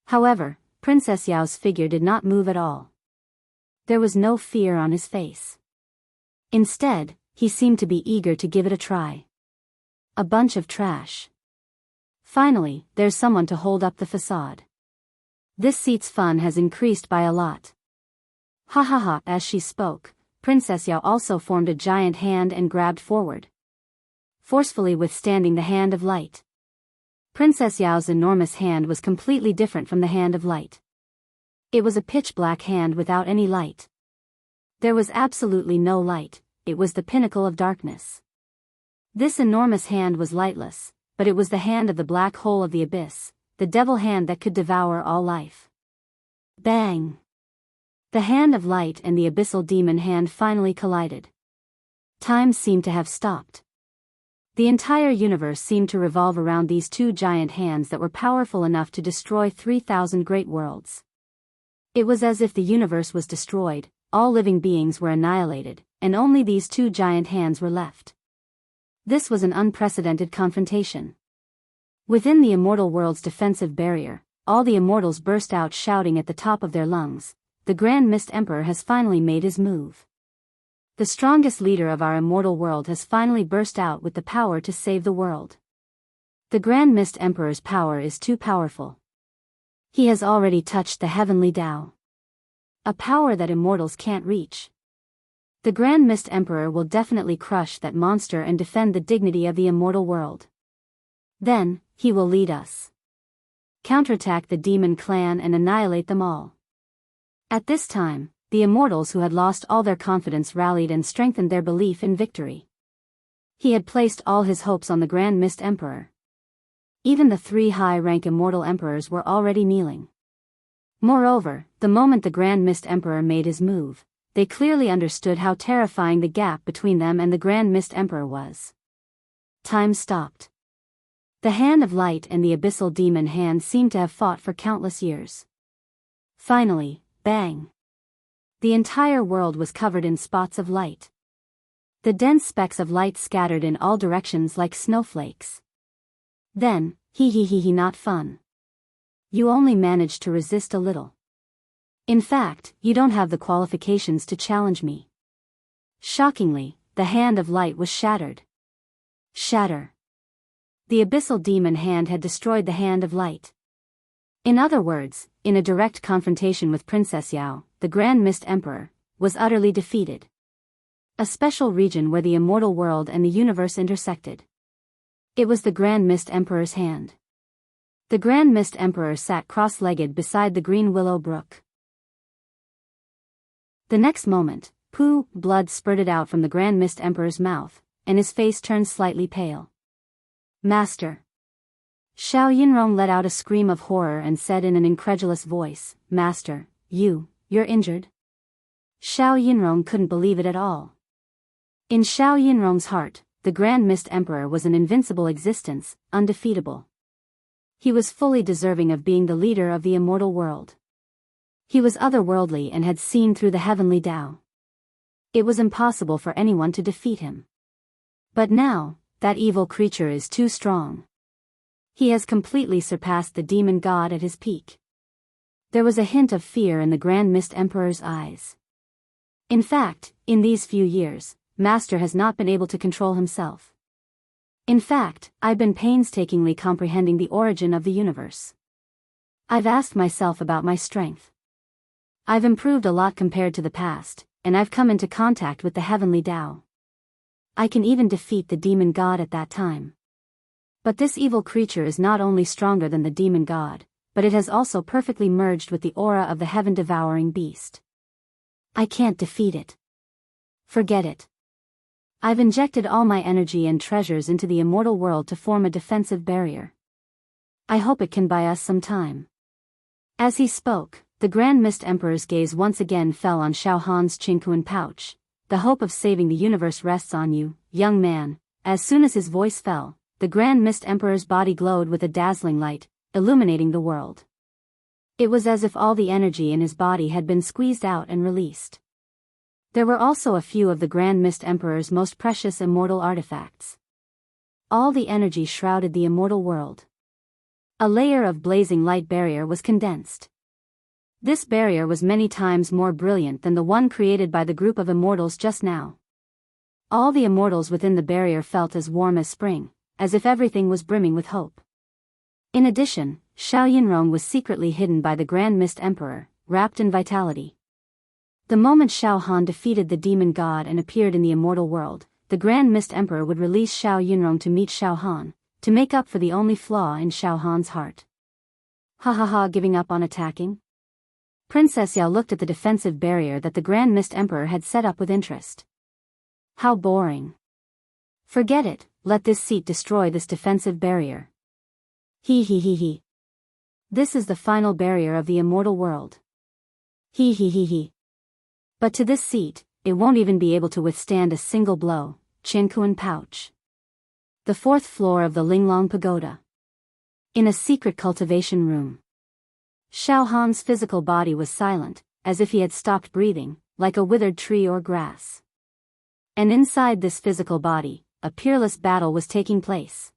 S1: However, Princess Yao's figure did not move at all. There was no fear on his face. Instead, he seemed to be eager to give it a try. A bunch of trash. Finally, there's someone to hold up the facade. This seat's fun has increased by a lot. Ha ha ha. As she spoke, Princess Yao also formed a giant hand and grabbed forward, forcefully withstanding the hand of light. Princess Yao's enormous hand was completely different from the hand of light. It was a pitch-black hand without any light. There was absolutely no light, it was the pinnacle of darkness. This enormous hand was lightless, but it was the hand of the black hole of the abyss, the devil hand that could devour all life. Bang! The hand of light and the abyssal demon hand finally collided. Time seemed to have stopped. The entire universe seemed to revolve around these two giant hands that were powerful enough to destroy 3,000 great worlds. It was as if the universe was destroyed, all living beings were annihilated, and only these two giant hands were left. This was an unprecedented confrontation. Within the immortal world's defensive barrier, all the immortals burst out shouting at the top of their lungs, "The Grand Mist Emperor has finally made his move. The strongest leader of our immortal world has finally burst out with the power to save the world. The Grand Mist Emperor's power is too powerful. He has already touched the heavenly Tao. A power that immortals can't reach. The Grand Mist Emperor will definitely crush that monster and defend the dignity of the immortal world. Then, he will lead us. Counterattack the demon clan and annihilate them all." At this time, the immortals who had lost all their confidence rallied and strengthened their belief in victory. He had placed all his hopes on the Grand Mist Emperor. Even the 3 high-rank immortal emperors were already kneeling. Moreover, the moment the Grand Mist Emperor made his move, they clearly understood how terrifying the gap between them and the Grand Mist Emperor was. Time stopped. The hand of light and the abyssal demon hand seemed to have fought for countless years. Finally, bang! The entire world was covered in spots of light. The dense specks of light scattered in all directions like snowflakes. Then, not fun. You only managed to resist a little. In fact, you don't have the qualifications to challenge me. Shockingly, the hand of light was shattered. Shatter. The abyssal demon hand had destroyed the hand of light. In other words, in a direct confrontation with Princess Yao, the Grand Mist Emperor was utterly defeated. A special region where the immortal world and the universe intersected. It was the Grand Mist Emperor's hand. The Grand Mist Emperor sat cross-legged beside the green willow brook. The next moment, blood spurted out from the Grand Mist Emperor's mouth, and his face turned slightly pale. "Master." Xiao Yinrong let out a scream of horror and said in an incredulous voice, "Master, you're injured?" Xiao Yinrong couldn't believe it at all. In Xiao Yinrong's heart, the Grand Mist Emperor was an invincible existence, undefeatable. He was fully deserving of being the leader of the immortal world. He was otherworldly and had seen through the heavenly Tao. It was impossible for anyone to defeat him. But now, that evil creature is too strong. He has completely surpassed the demon god at his peak. There was a hint of fear in the Grand Mist Emperor's eyes. In fact, in these few years, Master has not been able to control himself. In fact, I've been painstakingly comprehending the origin of the universe. I've asked myself about my strength. I've improved a lot compared to the past, and I've come into contact with the heavenly Tao. I can even defeat the demon god at that time. But this evil creature is not only stronger than the demon god, but it has also perfectly merged with the aura of the heaven-devouring beast. I can't defeat it. Forget it. I've injected all my energy and treasures into the immortal world to form a defensive barrier. I hope it can buy us some time. As he spoke, the Grand Mist Emperor's gaze once again fell on Xiao Han's Qingquan pouch. The hope of saving the universe rests on you, young man. As soon as his voice fell, the Grand Mist Emperor's body glowed with a dazzling light, illuminating the world. It was as if all the energy in his body had been squeezed out and released. There were also a few of the Grand Mist Emperor's most precious immortal artifacts. All the energy shrouded the immortal world. A layer of blazing light barrier was condensed. This barrier was many times more brilliant than the one created by the group of immortals just now. All the immortals within the barrier felt as warm as spring, as if everything was brimming with hope. In addition, Xiao Yinrong was secretly hidden by the Grand Mist Emperor, wrapped in vitality. The moment Xiao Han defeated the demon god and appeared in the immortal world, the Grand Mist Emperor would release Xiao Yinrong to meet Xiao Han, to make up for the only flaw in Xiao Han's heart. Ha ha ha, giving up on attacking? Princess Yao looked at the defensive barrier that the Grand Mist Emperor had set up with interest. How boring. Forget it, let this seat destroy this defensive barrier. He. This is the final barrier of the immortal world. He. But to this seat, it won't even be able to withstand a single blow. Qingquan pouch. The 4th floor of the Linglong Pagoda. In a secret cultivation room. Xiao Han's physical body was silent, as if he had stopped breathing, like a withered tree or grass. And inside this physical body, a peerless battle was taking place.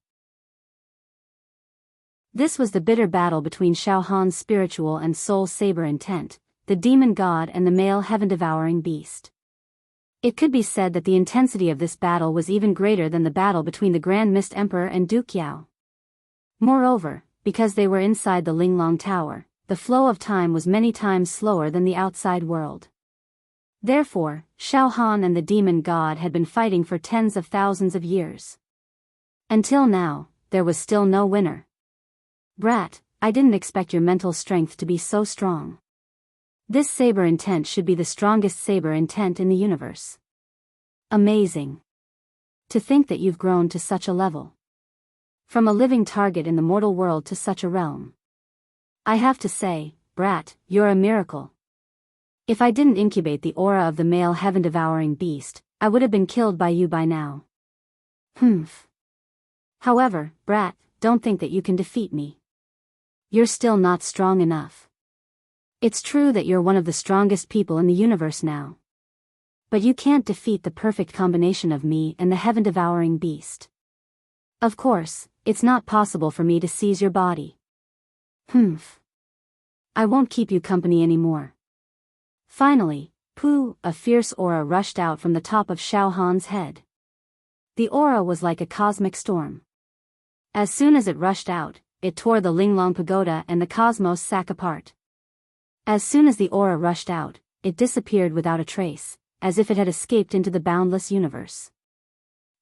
S1: This was the bitter battle between Xiao Han's spiritual and soul saber intent, the demon god and the male heaven-devouring beast. It could be said that the intensity of this battle was even greater than the battle between the Grand Mist Emperor and Duke Yao. Moreover, because they were inside the Linglong Tower, the flow of time was many times slower than the outside world. Therefore, Xiao Han and the demon god had been fighting for tens of thousands of years. Until now, there was still no winner. Brat, I didn't expect your mental strength to be so strong. This saber intent should be the strongest saber intent in the universe. Amazing. To think that you've grown to such a level. From a living target in the mortal world to such a realm. I have to say, Brat, you're a miracle. If I didn't incubate the aura of the male heaven-devouring beast, I would have been killed by you by now. Humph. However, Brat, don't think that you can defeat me. You're still not strong enough. It's true that you're one of the strongest people in the universe now. But you can't defeat the perfect combination of me and the heaven-devouring beast. Of course, it's not possible for me to seize your body. Humph. I won't keep you company anymore. Finally, pooh, a fierce aura rushed out from the top of Xiao Han's head. The aura was like a cosmic storm. As soon as it rushed out, it tore the Linglong Pagoda and the cosmos sack apart. As soon as the aura rushed out, it disappeared without a trace, as if it had escaped into the boundless universe.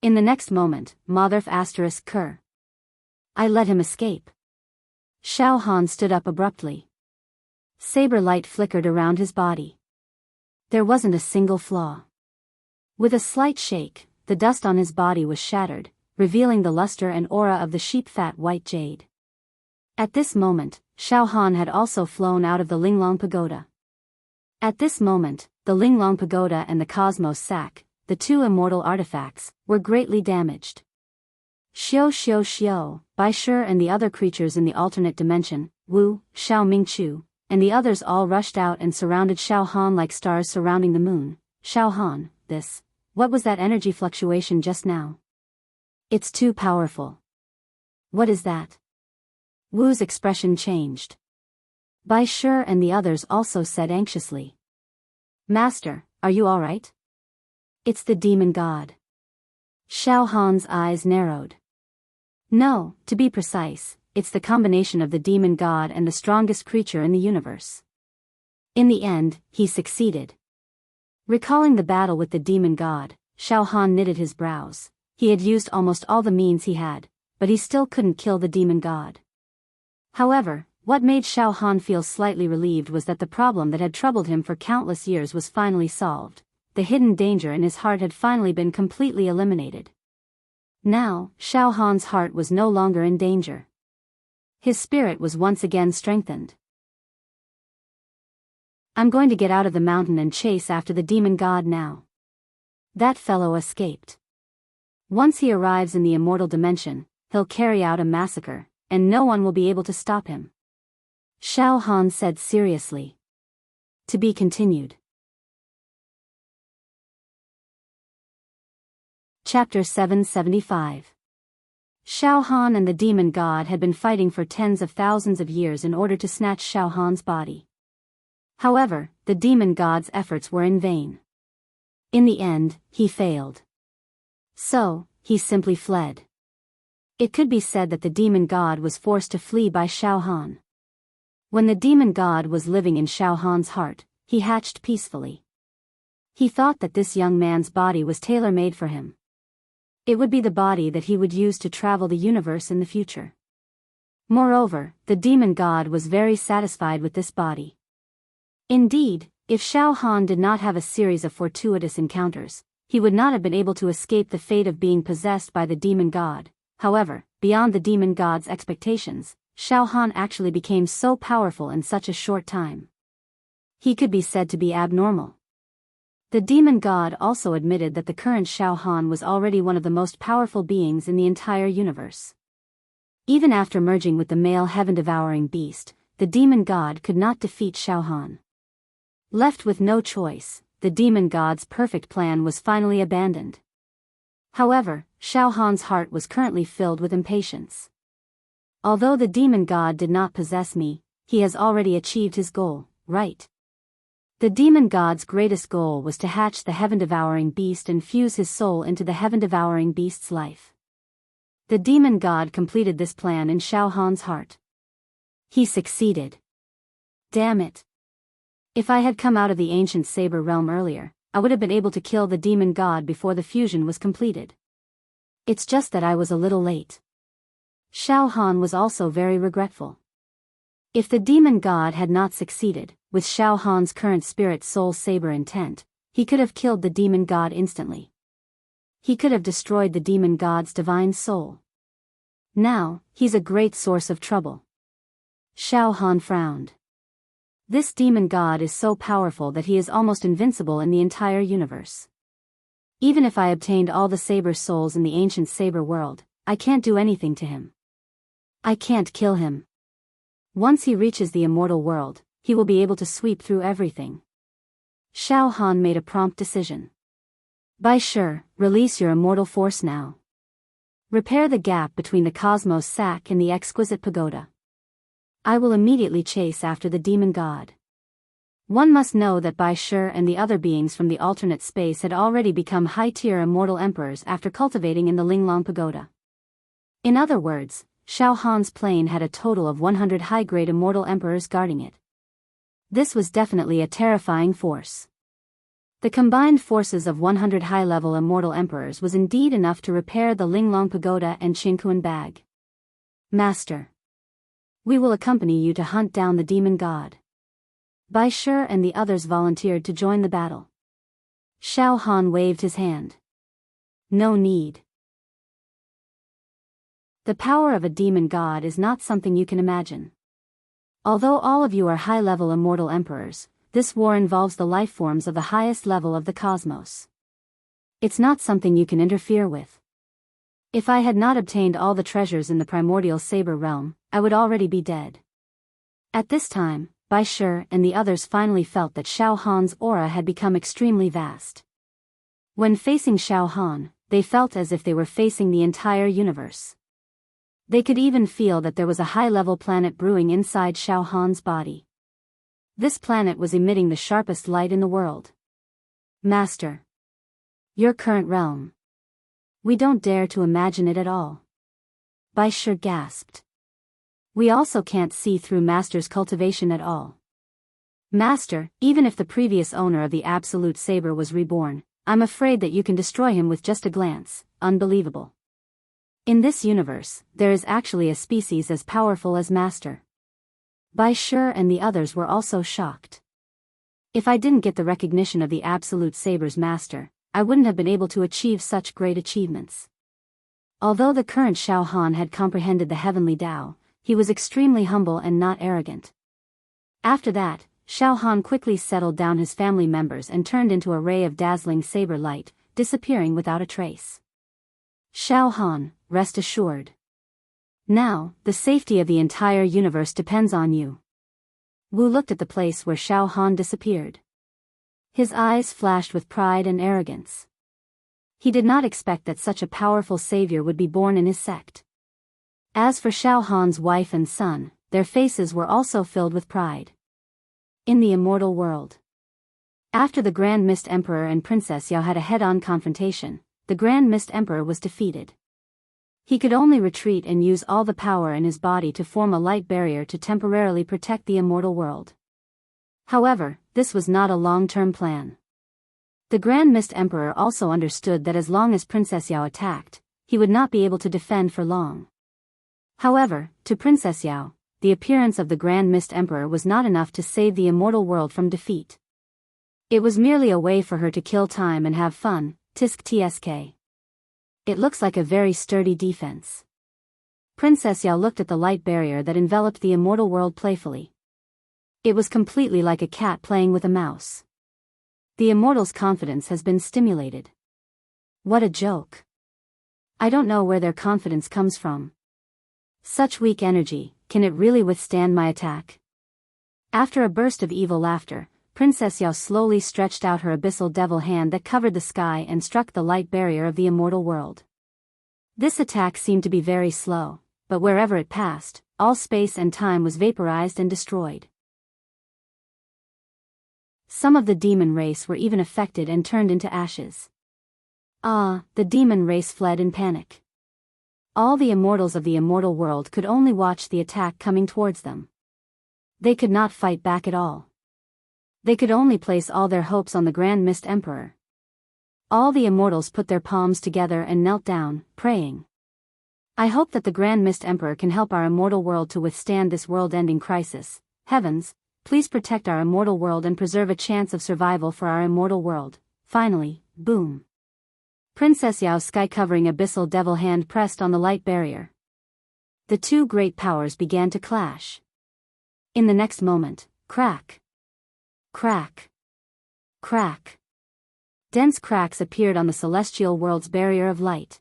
S1: In the next moment, Motherf *****. I let him escape. Xiao Han stood up abruptly. Saber light flickered around his body. There wasn't a single flaw. With a slight shake, the dust on his body was shattered, revealing the luster and aura of the sheep-fat white jade. At this moment, Xiao Han had also flown out of the Linglong Pagoda. At this moment, the Linglong Pagoda and the Cosmos Sack, the 2 immortal artifacts, were greatly damaged. Xiao, Bai Shi and the other creatures in the alternate dimension, Wu, Xiao Mingchu, and the others all rushed out and surrounded Xiao Han like stars surrounding the moon. Xiao Han, what was that energy fluctuation just now? It's too powerful. What is that? Wu's expression changed. Bai Shi and the others also said anxiously. Master, are you alright? It's the demon god. Xiao Han's eyes narrowed. No, to be precise, it's the combination of the demon god and the strongest creature in the universe. In the end, he succeeded. Recalling the battle with the demon god, Xiao Han knitted his brows. He had used almost all the means he had, but he still couldn't kill the demon god. However, what made Xiao Han feel slightly relieved was that the problem that had troubled him for countless years was finally solved. The hidden danger in his heart had finally been completely eliminated. Now, Xiao Han's heart was no longer in danger. His spirit was once again strengthened. I'm going to get out of the mountain and chase after the demon god now. That fellow escaped. Once he arrives in the immortal dimension, he'll carry out a massacre, and no one will be able to stop him. Xiao Han said seriously. To be continued. Chapter 775. Xiao Han and the demon god had been fighting for tens of thousands of years in order to snatch Xiao Han's body. However, the demon god's efforts were in vain. In the end, he failed. So, he simply fled. It could be said that the demon god was forced to flee by Xiao Han. When the demon god was living in Xiao Han's heart, he hatched peacefully. He thought that this young man's body was tailor-made for him. It would be the body that he would use to travel the universe in the future. Moreover, the demon god was very satisfied with this body. Indeed, if Xiao Han did not have a series of fortuitous encounters, he would not have been able to escape the fate of being possessed by the demon god. However, beyond the demon god's expectations, Xiao Han actually became so powerful in such a short time. He could be said to be abnormal. The demon god also admitted that the current Xiao Han was already one of the most powerful beings in the entire universe. Even after merging with the male heaven-devouring beast, the demon god could not defeat Xiao Han. Left with no choice, the demon god's perfect plan was finally abandoned. However, Xiao Han's heart was currently filled with impatience. Although the demon god did not possess me, he has already achieved his goal, right? The demon god's greatest goal was to hatch the heaven-devouring beast and fuse his soul into the heaven-devouring beast's life. The demon god completed this plan in Xiao Han's heart. He succeeded. Damn it. If I had come out of the ancient saber realm earlier, I would have been able to kill the demon god before the fusion was completed. It's just that I was a little late. Xiao Han was also very regretful. If the demon god had not succeeded, with Xiao Han's current spirit soul saber intent, he could have killed the demon god instantly. He could have destroyed the demon god's divine soul. Now, he's a great source of trouble. Xiao Han frowned. This demon god is so powerful that he is almost invincible in the entire universe. Even if I obtained all the saber souls in the ancient saber world, I can't do anything to him. I can't kill him. Once he reaches the immortal world, he will be able to sweep through everything. Xiao Han made a prompt decision. Bai Shi, release your immortal force now. Repair the gap between the cosmos sack and the exquisite pagoda. I will immediately chase after the demon god. One must know that Bai Shi and the other beings from the alternate space had already become high-tier immortal emperors after cultivating in the Linglong pagoda. In other words, Xiao Han's plane had a total of 100 high-grade immortal emperors guarding it. This was definitely a terrifying force. The combined forces of 100 high-level immortal emperors was indeed enough to repair the Linglong pagoda and Qingkuan bag. Master. We will accompany you to hunt down the demon god. Bai Shi and the others volunteered to join the battle. Xiao Han waved his hand. No need. The power of a demon god is not something you can imagine. Although all of you are high-level immortal emperors, this war involves the life forms of the highest level of the cosmos. It's not something you can interfere with. If I had not obtained all the treasures in the primordial saber realm, I would already be dead. At this time, Bai Shi and the others finally felt that Xiao Han's aura had become extremely vast. When facing Xiao Han, they felt as if they were facing the entire universe. They could even feel that there was a high-level planet brewing inside Xiao Han's body. This planet was emitting the sharpest light in the world. Master. Your current realm. We don't dare to imagine it at all. Bai Shi gasped. We also can't see through Master's cultivation at all. Master, even if the previous owner of the Absolute Saber was reborn, I'm afraid that you can destroy him with just a glance. Unbelievable. In this universe, there is actually a species as powerful as Master. Bai Shi and the others were also shocked. If I didn't get the recognition of the Absolute Saber's Master, I wouldn't have been able to achieve such great achievements. Although the current Xiao Han had comprehended the heavenly Tao, he was extremely humble and not arrogant. After that, Xiao Han quickly settled down his family members and turned into a ray of dazzling saber light, disappearing without a trace. Xiao Han, rest assured. Now, the safety of the entire universe depends on you. Wu looked at the place where Xiao Han disappeared. His eyes flashed with pride and arrogance. He did not expect that such a powerful savior would be born in his sect. As for Xiao Han's wife and son, their faces were also filled with pride. In the immortal world. After the Grand Mist Emperor and Princess Yao had a head-on confrontation, the Grand Mist Emperor was defeated. He could only retreat and use all the power in his body to form a light barrier to temporarily protect the immortal world. However, this was not a long-term plan. The Grand Mist Emperor also understood that as long as Princess Yao attacked, he would not be able to defend for long. However, to Princess Yao, the appearance of the Grand Mist Emperor was not enough to save the immortal world from defeat. It was merely a way for her to kill time and have fun, tsk. It looks like a very sturdy defense. Princess Yao looked at the light barrier that enveloped the immortal world playfully. It was completely like a cat playing with a mouse. The immortal's confidence has been stimulated. What a joke. I don't know where their confidence comes from. Such weak energy, can it really withstand my attack? After a burst of evil laughter, Princess Yao slowly stretched out her abyssal devil hand that covered the sky and struck the light barrier of the immortal world. This attack seemed to be very slow, but wherever it passed, all space and time was vaporized and destroyed. Some of the demon race were even affected and turned into ashes. The demon race fled in panic. All the immortals of the immortal world could only watch the attack coming towards them. They could not fight back at all. They could only place all their hopes on the Grand Mist Emperor. All the immortals put their palms together and knelt down, praying. I hope that the Grand Mist Emperor can help our immortal world to withstand this world-ending crisis. Heavens, please protect our immortal world and preserve a chance of survival for our immortal world. Finally, boom. Princess Yao's sky-covering abyssal devil hand pressed on the light barrier. The two great powers began to clash. In the next moment, crack. Crack. Crack. Dense cracks appeared on the celestial world's barrier of light.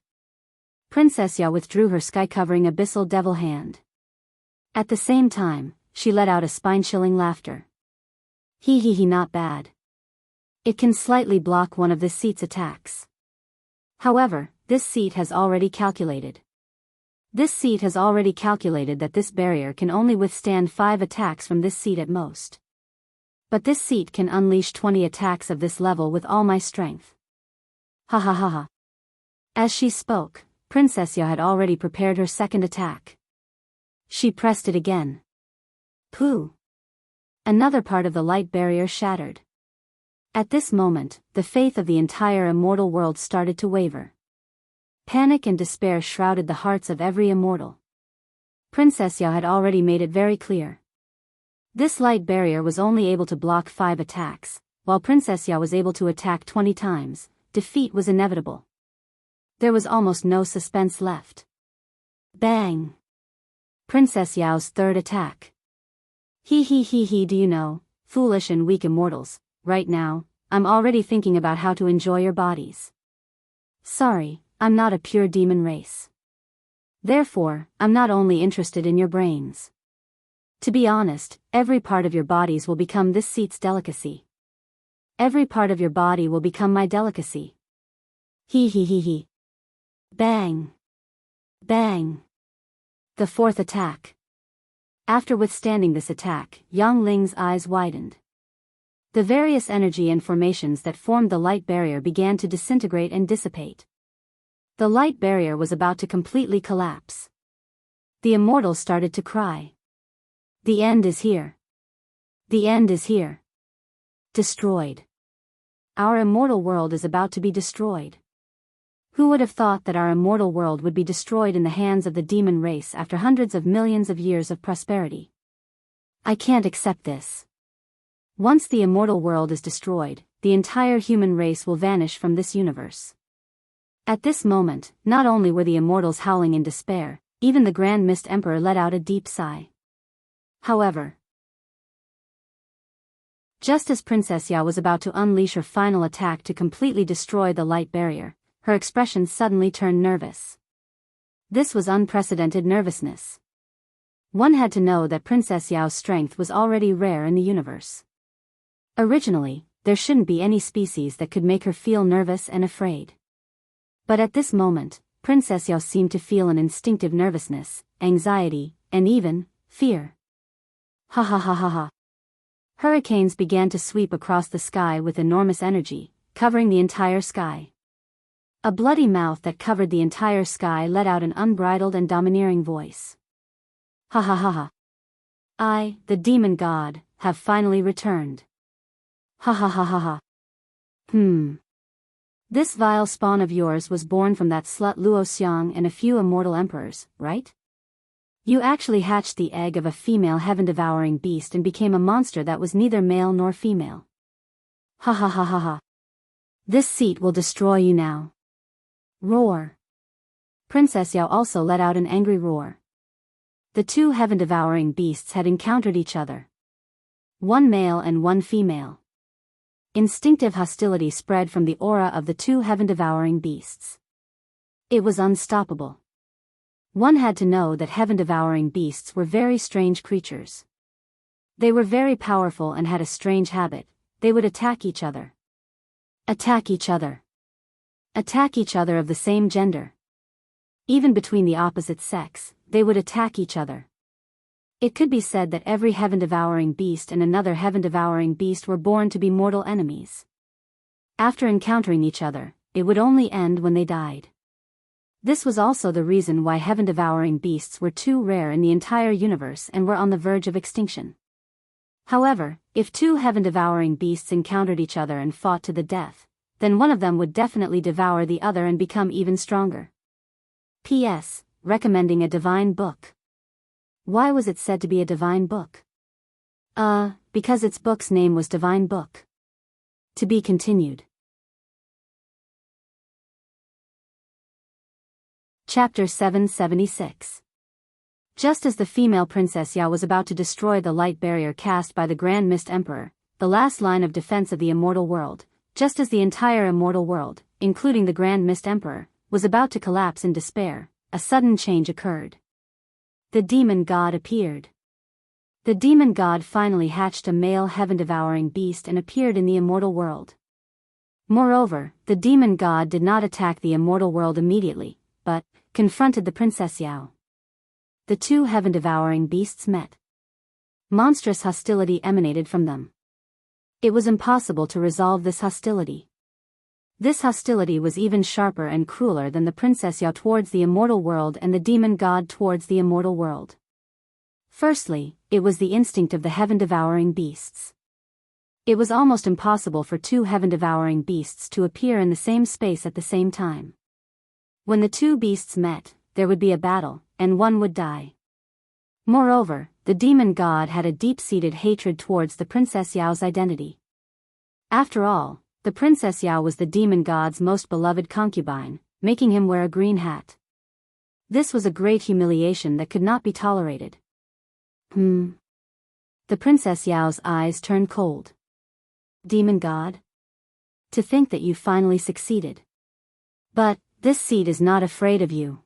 S1: Princess Yao withdrew her sky-covering abyssal devil hand. At the same time, she let out a spine-chilling laughter. He, not bad. It can slightly block one of this seat's attacks. However, this seat has already calculated. This seat has already calculated that this barrier can only withstand 5 attacks from this seat at most. But this seat can unleash 20 attacks of this level with all my strength. Ha ha ha ha. As she spoke, Princess Yao had already prepared her second attack. She pressed it again. Pooh! Another part of the light barrier shattered. At this moment, the faith of the entire immortal world started to waver. Panic and despair shrouded the hearts of every immortal. Princess Yao had already made it very clear. This light barrier was only able to block 5 attacks, while Princess Yao was able to attack 20 times. Defeat was inevitable. There was almost no suspense left. Bang! Princess Yao's third attack. He, do you know, foolish and weak immortals, right now, I'm already thinking about how to enjoy your bodies. Sorry, I'm not a pure demon race. Therefore, I'm not only interested in your brains. To be honest, every part of your bodies will become this seat's delicacy. Every part of your body will become my delicacy. He. Bang. Bang. The fourth attack. After withstanding this attack, Yang Ling's eyes widened. The various energy and formations that formed the light barrier began to disintegrate and dissipate. The light barrier was about to completely collapse. The immortals started to cry. The end is here. The end is here. Destroyed. Our immortal world is about to be destroyed. Who would have thought that our immortal world would be destroyed in the hands of the demon race after hundreds of millions of years of prosperity? I can't accept this. Once the immortal world is destroyed, the entire human race will vanish from this universe. At this moment, not only were the immortals howling in despair, even the Grand Mist Emperor let out a deep sigh. However, Just as Princess Yao was about to unleash her final attack to completely destroy the light barrier, her expression suddenly turned nervous. This was unprecedented nervousness. One had to know that Princess Yao's strength was already rare in the universe. Originally, there shouldn't be any species that could make her feel nervous and afraid. But at this moment, Princess Yao seemed to feel an instinctive nervousness, anxiety, and even fear. Ha ha ha ha ha. Hurricanes began to sweep across the sky with enormous energy, covering the entire sky. A bloody mouth that covered the entire sky let out an unbridled and domineering voice. Ha ha ha ha. I, the demon god, have finally returned. Ha ha ha ha ha. This vile spawn of yours was born from that slut Luo Xiang and a few immortal emperors, right? You actually hatched the egg of a female heaven-devouring beast and became a monster that was neither male nor female. Ha ha ha ha ha. This seat will destroy you now. Roar. Princess Yao also let out an angry roar. The two heaven-devouring beasts had encountered each other. One male and one female. Instinctive hostility spread from the aura of the two heaven-devouring beasts. It was unstoppable. One had to know that heaven-devouring beasts were very strange creatures. They were very powerful and had a strange habit: they would attack each other. Attack each other. Attack each other of the same gender. Even between the opposite sex, they would attack each other. It could be said that every heaven-devouring beast and another heaven-devouring beast were born to be mortal enemies. After encountering each other, it would only end when they died. This was also the reason why heaven-devouring beasts were too rare in the entire universe and were on the verge of extinction. However, if two heaven-devouring beasts encountered each other and fought to the death, then one of them would definitely devour the other and become even stronger. P.S. Recommending a divine book. Why was it said to be a divine book? Because its book's name was Divine Book. To be continued. Chapter 776. Just as the female Princess Yao was about to destroy the light barrier cast by the Grand Mist Emperor, the last line of defense of the immortal world, just as the entire immortal world, including the Grand Mist Emperor, was about to collapse in despair, a sudden change occurred. The demon god appeared. The demon god finally hatched a male heaven-devouring beast and appeared in the immortal world. Moreover, the demon god did not attack the immortal world immediately, but confronted the Princess Yao. The two heaven-devouring beasts met. Monstrous hostility emanated from them. It was impossible to resolve this hostility. This hostility was even sharper and crueler than the Princess Yao towards the immortal world and the demon god towards the immortal world. Firstly, it was the instinct of the heaven-devouring beasts. It was almost impossible for two heaven-devouring beasts to appear in the same space at the same time. When the two beasts met, there would be a battle, and one would die. Moreover, the demon god had a deep-seated hatred towards the Princess Yao's identity. After all, the Princess Yao was the demon god's most beloved concubine, making him wear a green hat. This was a great humiliation that could not be tolerated. The Princess Yao's eyes turned cold. Demon god? To think that you finally succeeded. But this seat is not afraid of you.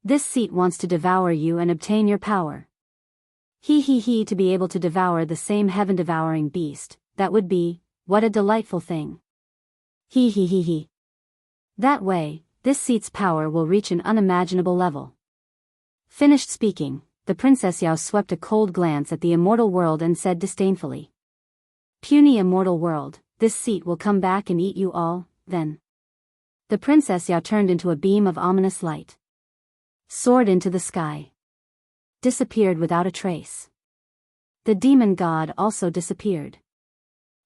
S1: This seat wants to devour you and obtain your power. He, to be able to devour the same heaven-devouring beast, that would be, what a delightful thing. He. That way, this seat's power will reach an unimaginable level. Finished speaking, the Princess Yao swept a cold glance at the immortal world and said disdainfully. Puny immortal world, this seat will come back and eat you all, then. The Princess Yao turned into a beam of ominous light. Soared into the sky. Disappeared without a trace. The demon god also disappeared.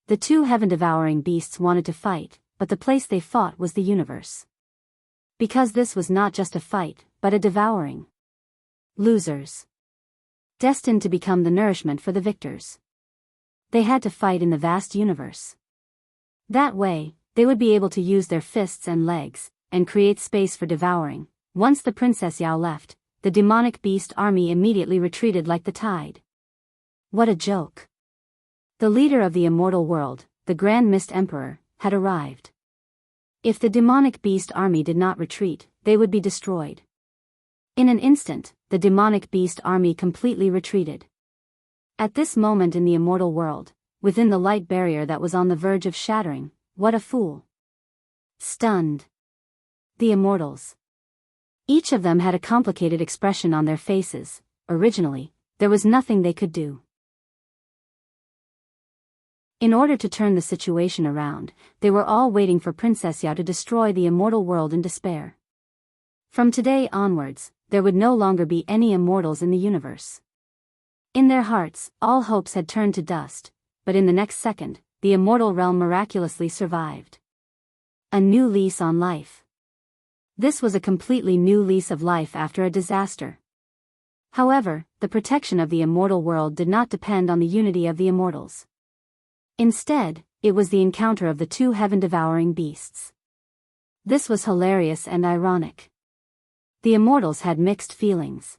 S1: The two heaven-devouring beasts wanted to fight, but the place they fought was the universe. Because this was not just a fight, but a devouring. Losers. Destined to become the nourishment for the victors. They had to fight in the vast universe. That way, they would be able to use their fists and legs, and create space for devouring. Once the Princess Yao left, the demonic beast army immediately retreated like the tide. What a joke. The leader of the immortal world, the Grand Mist Emperor, had arrived. If the demonic beast army did not retreat, they would be destroyed. In an instant, the demonic beast army completely retreated. At this moment in the immortal world, within the light barrier that was on the verge of shattering, what a fool! Stunned. The immortals. Each of them had a complicated expression on their faces. Originally, there was nothing they could do. In order to turn the situation around, they were all waiting for Princess Yao to destroy the immortal world in despair. From today onwards, there would no longer be any immortals in the universe. In their hearts, all hopes had turned to dust, but in the next second, the immortal realm miraculously survived. A new lease on life. This was a completely new lease of life after a disaster. However, the protection of the immortal world did not depend on the unity of the immortals. Instead, it was the encounter of the two heaven-devouring beasts. This was hilarious and ironic. The immortals had mixed feelings.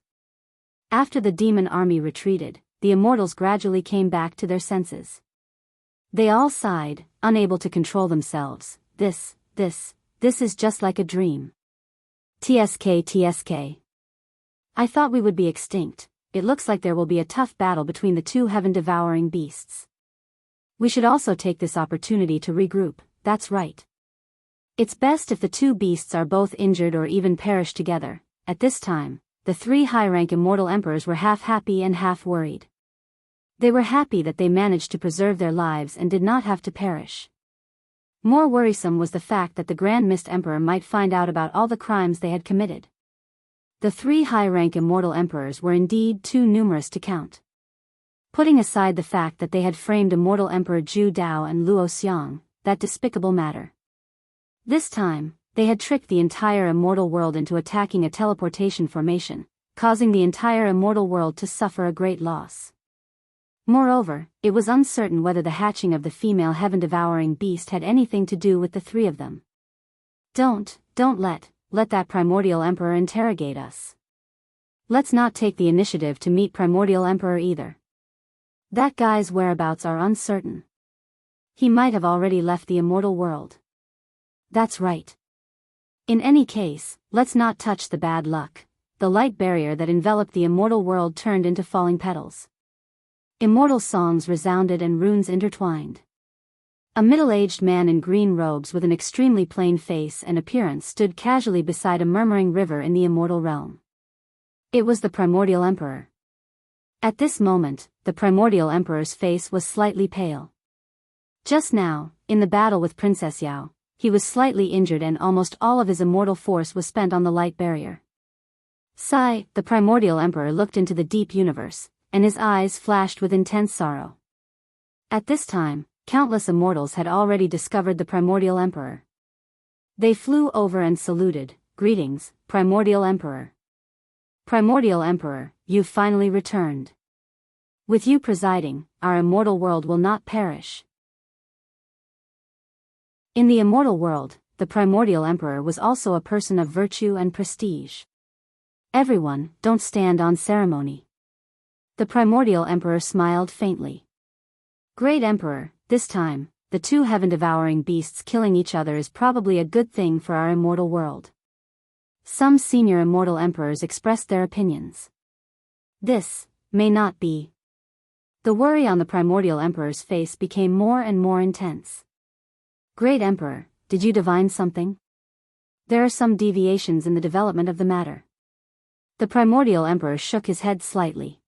S1: After the demon army retreated, the immortals gradually came back to their senses. They all sighed, unable to control themselves. This is just like a dream. TSK. I thought we would be extinct. It looks like there will be a tough battle between the two heaven-devouring beasts. We should also take this opportunity to regroup, that's right. It's best if the two beasts are both injured or even perish together. At this time, the three high-rank immortal emperors were half happy and half worried. They were happy that they managed to preserve their lives and did not have to perish. More worrisome was the fact that the Grand Mist Emperor might find out about all the crimes they had committed. The three high-rank immortal emperors were indeed too numerous to count. Putting aside the fact that they had framed immortal Emperor Zhu Dao and Luo Xiang, that despicable matter. This time, they had tricked the entire immortal world into attacking a teleportation formation, causing the entire immortal world to suffer a great loss. Moreover, it was uncertain whether the hatching of the female heaven-devouring beast had anything to do with the three of them. Don't let that primordial emperor interrogate us. Let's not take the initiative to meet primordial emperor either. That guy's whereabouts are uncertain. He might have already left the immortal world. That's right. In any case, let's not touch the bad luck. The light barrier that enveloped the immortal world turned into falling petals. Immortal songs resounded and runes intertwined. A middle-aged man in green robes with an extremely plain face and appearance stood casually beside a murmuring river in the immortal realm. It was the primordial emperor. At this moment, the primordial emperor's face was slightly pale. Just now, in the battle with Princess Yao, he was slightly injured and almost all of his immortal force was spent on the light barrier. Sigh, the primordial emperor looked into the deep universe, and his eyes flashed with intense sorrow. At this time, countless immortals had already discovered the primordial emperor. They flew over and saluted. Greetings, primordial emperor. Primordial emperor, you've finally returned. With you presiding, our immortal world will not perish. In the immortal world, the primordial emperor was also a person of virtue and prestige. Everyone, don't stand on ceremony. The primordial emperor smiled faintly. Great emperor, this time, the two heaven-devouring beasts killing each other is probably a good thing for our immortal world. Some senior immortal emperors expressed their opinions. This may not be. The worry on the primordial emperor's face became more and more intense. Great emperor, did you divine something? There are some deviations in the development of the matter. The primordial emperor shook his head slightly.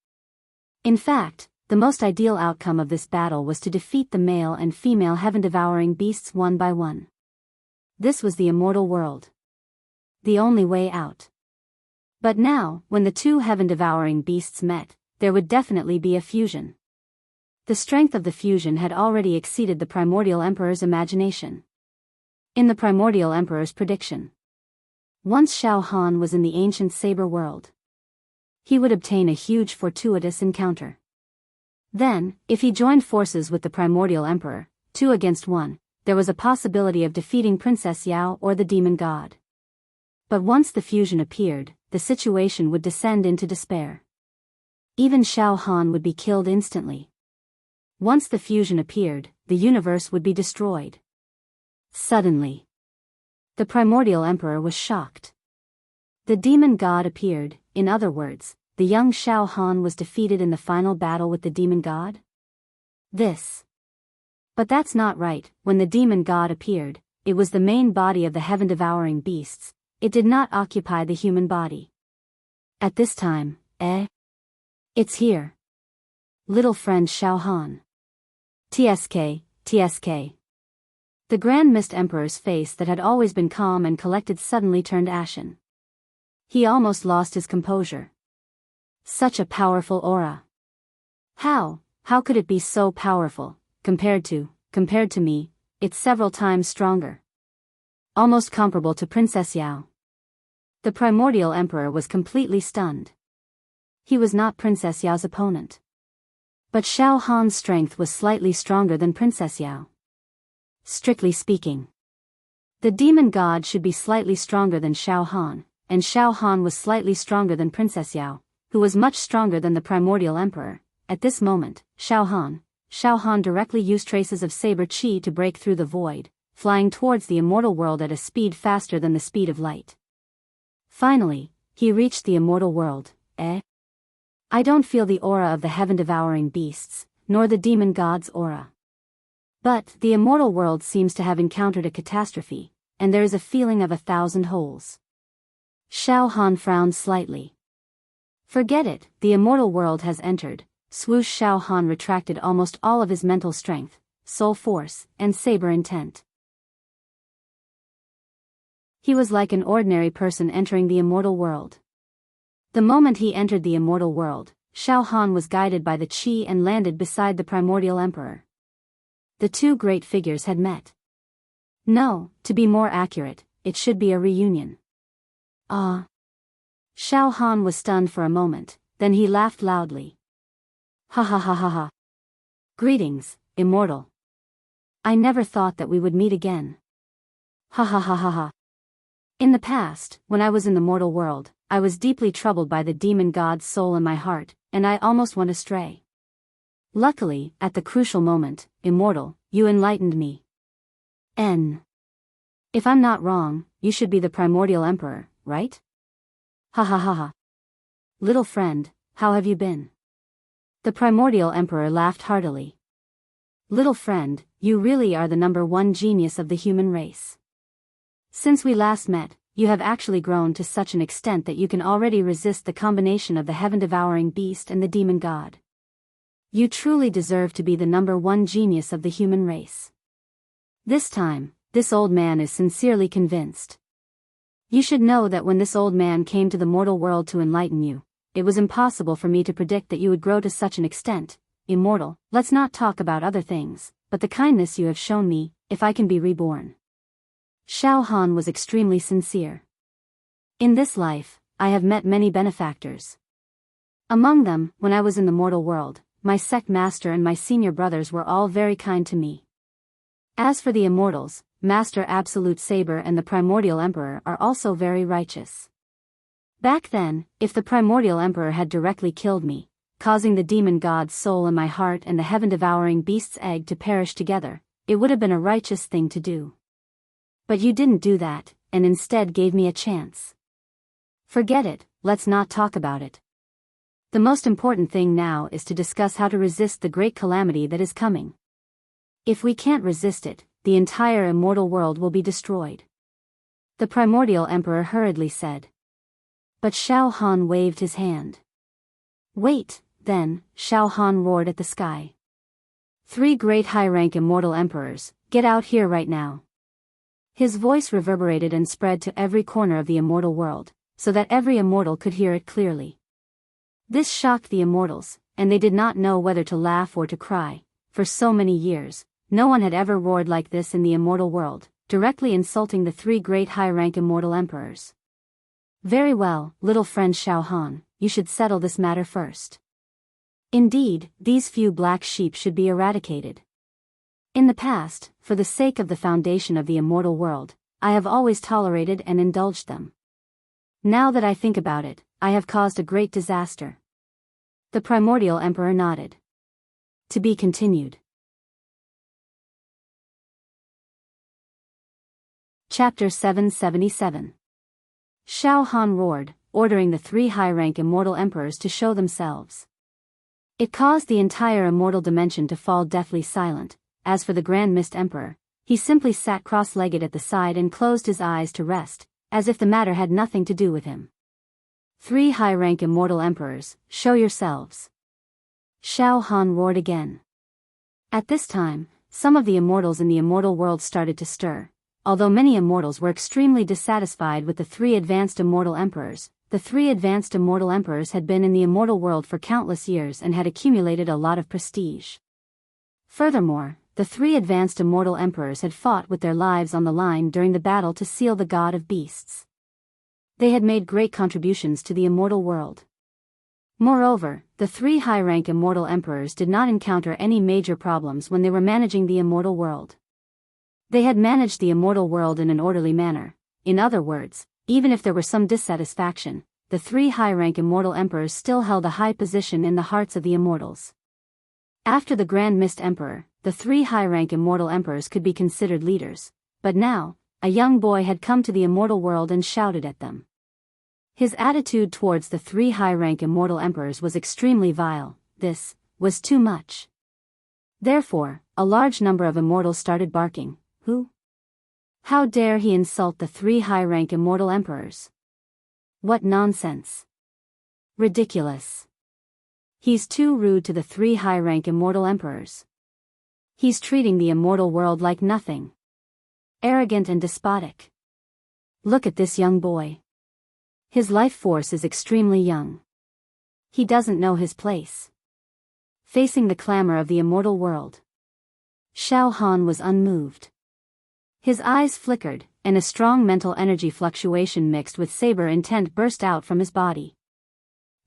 S1: In fact, the most ideal outcome of this battle was to defeat the male and female heaven-devouring beasts one by one. This was the immortal world. The only way out. But now, when the two heaven-devouring beasts met, there would definitely be a fusion. The strength of the fusion had already exceeded the primordial emperor's imagination. In the primordial emperor's prediction, once Xiao Han was in the ancient saber world, he would obtain a huge fortuitous encounter. Then, if he joined forces with the primordial emperor, 2 against 1, there was a possibility of defeating Princess Yao or the demon god. But once the fusion appeared, the situation would descend into despair. Even Xiao Han would be killed instantly. Once the fusion appeared, the universe would be destroyed. Suddenly, the primordial emperor was shocked. The demon god appeared, in other words, the young Shao Han was defeated in the final battle with the demon god? But that's not right. When the demon god appeared, it was the main body of the heaven-devouring beasts. It did not occupy the human body. At this time, it's here. Little friend Shao Han. TSK. The Grand Mist Emperor's face that had always been calm and collected suddenly turned ashen. He almost lost his composure. Such a powerful aura. How could it be so powerful? Compared to me, it's several times stronger. Almost comparable to Princess Yao. The primordial emperor was completely stunned. He was not Princess Yao's opponent. But Shao Han's strength was slightly stronger than Princess Yao. Strictly speaking, the demon god should be slightly stronger than Shao Han, and Shao Han was slightly stronger than Princess Yao, who was much stronger than the primordial emperor. At this moment, Shao Han directly used traces of saber chi to break through the void, flying towards the immortal world at a speed faster than the speed of light. Finally, he reached the immortal world. I don't feel the aura of the heaven-devouring beasts, nor the demon god's aura. But the immortal world seems to have encountered a catastrophe, and there is a feeling of 1,000 holes. Shao Han frowned slightly. Forget it, the immortal world has entered. Swoosh. Shao Han retracted almost all of his mental strength, soul force, and saber intent. He was like an ordinary person entering the immortal world. The moment he entered the immortal world, Shao Han was guided by the chi and landed beside the primordial emperor. The two great figures had met. No, to be more accurate, it should be a reunion. Shao Han was stunned for a moment, then he laughed loudly. Ha ha ha ha ha. Greetings, immortal. I never thought that we would meet again. Ha ha ha ha ha. In the past, when I was in the mortal world, I was deeply troubled by the demon god's soul in my heart, and I almost went astray. Luckily, at the crucial moment, immortal, you enlightened me. If I'm not wrong, you should be the primordial emperor, right? Ha ha ha ha. Little friend, how have you been? The primordial emperor laughed heartily. Little friend, you really are the #1 genius of the human race. Since we last met, you have actually grown to such an extent that you can already resist the combination of the heaven-devouring beast and the demon god. You truly deserve to be the #1 genius of the human race. This time, this old man is sincerely convinced. You should know that when this old man came to the mortal world to enlighten you, it was impossible for me to predict that you would grow to such an extent. Immortal, let's not talk about other things, but the kindness you have shown me, if I can be reborn. Shao Han was extremely sincere. In this life, I have met many benefactors. Among them, when I was in the mortal world, my sect master and my senior brothers were all very kind to me. As for the immortals, Master Absolute Saber and the Primordial Emperor are also very righteous. Back then, if the Primordial Emperor had directly killed me, causing the demon god's soul in my heart and the heaven-devouring beast's egg to perish together, it would have been a righteous thing to do. But you didn't do that, and instead gave me a chance. Forget it, let's not talk about it. The most important thing now is to discuss how to resist the great calamity that is coming. If we can't resist it, the entire immortal world will be destroyed. The Primordial Emperor hurriedly said. But Shao Han waved his hand. Wait, then, Shao Han roared at the sky. 3 great high-rank immortal emperors, get out here right now. His voice reverberated and spread to every corner of the immortal world, so that every immortal could hear it clearly. This shocked the immortals, and they did not know whether to laugh or to cry. For so many years, no one had ever roared like this in the immortal world, directly insulting the 3 great high-rank immortal emperors. Very well, little friend Shao Han, you should settle this matter first. Indeed, these few black sheep should be eradicated. In the past, for the sake of the foundation of the immortal world, I have always tolerated and indulged them. Now that I think about it, I have caused a great disaster. The Primordial Emperor nodded. To be continued. Chapter 777. Shao Han roared, ordering the 3 high-rank immortal emperors to show themselves. It caused the entire immortal dimension to fall deathly silent. As for the Grand Mist Emperor, he simply sat cross-legged at the side and closed his eyes to rest, as if the matter had nothing to do with him. 3 high-rank immortal emperors, show yourselves. Shao Han roared again. At this time, some of the immortals in the immortal world started to stir. Although many immortals were extremely dissatisfied with the 3 advanced immortal emperors, the 3 advanced immortal emperors had been in the immortal world for countless years and had accumulated a lot of prestige. Furthermore, the 3 advanced immortal emperors had fought with their lives on the line during the battle to seal the god of beasts. They had made great contributions to the immortal world. Moreover, the 3 high-rank immortal emperors did not encounter any major problems when they were managing the immortal world. They had managed the immortal world in an orderly manner. In other words, even if there were some dissatisfaction, the 3 high-rank immortal emperors still held a high position in the hearts of the immortals. After the Grand Mist Emperor, the 3 high-rank immortal emperors could be considered leaders, but now, a young boy had come to the immortal world and shouted at them. His attitude towards the 3 high-rank immortal emperors was extremely vile. This was too much. Therefore, a large number of immortals started barking. Who? How dare he insult the 3 high-rank immortal emperors? What nonsense! Ridiculous! He's too rude to the 3 high-rank immortal emperors. He's treating the immortal world like nothing. Arrogant and despotic. Look at this young boy. His life force is extremely young. He doesn't know his place. Facing the clamor of the immortal world, Shao Han was unmoved. His eyes flickered, and a strong mental energy fluctuation mixed with saber intent burst out from his body.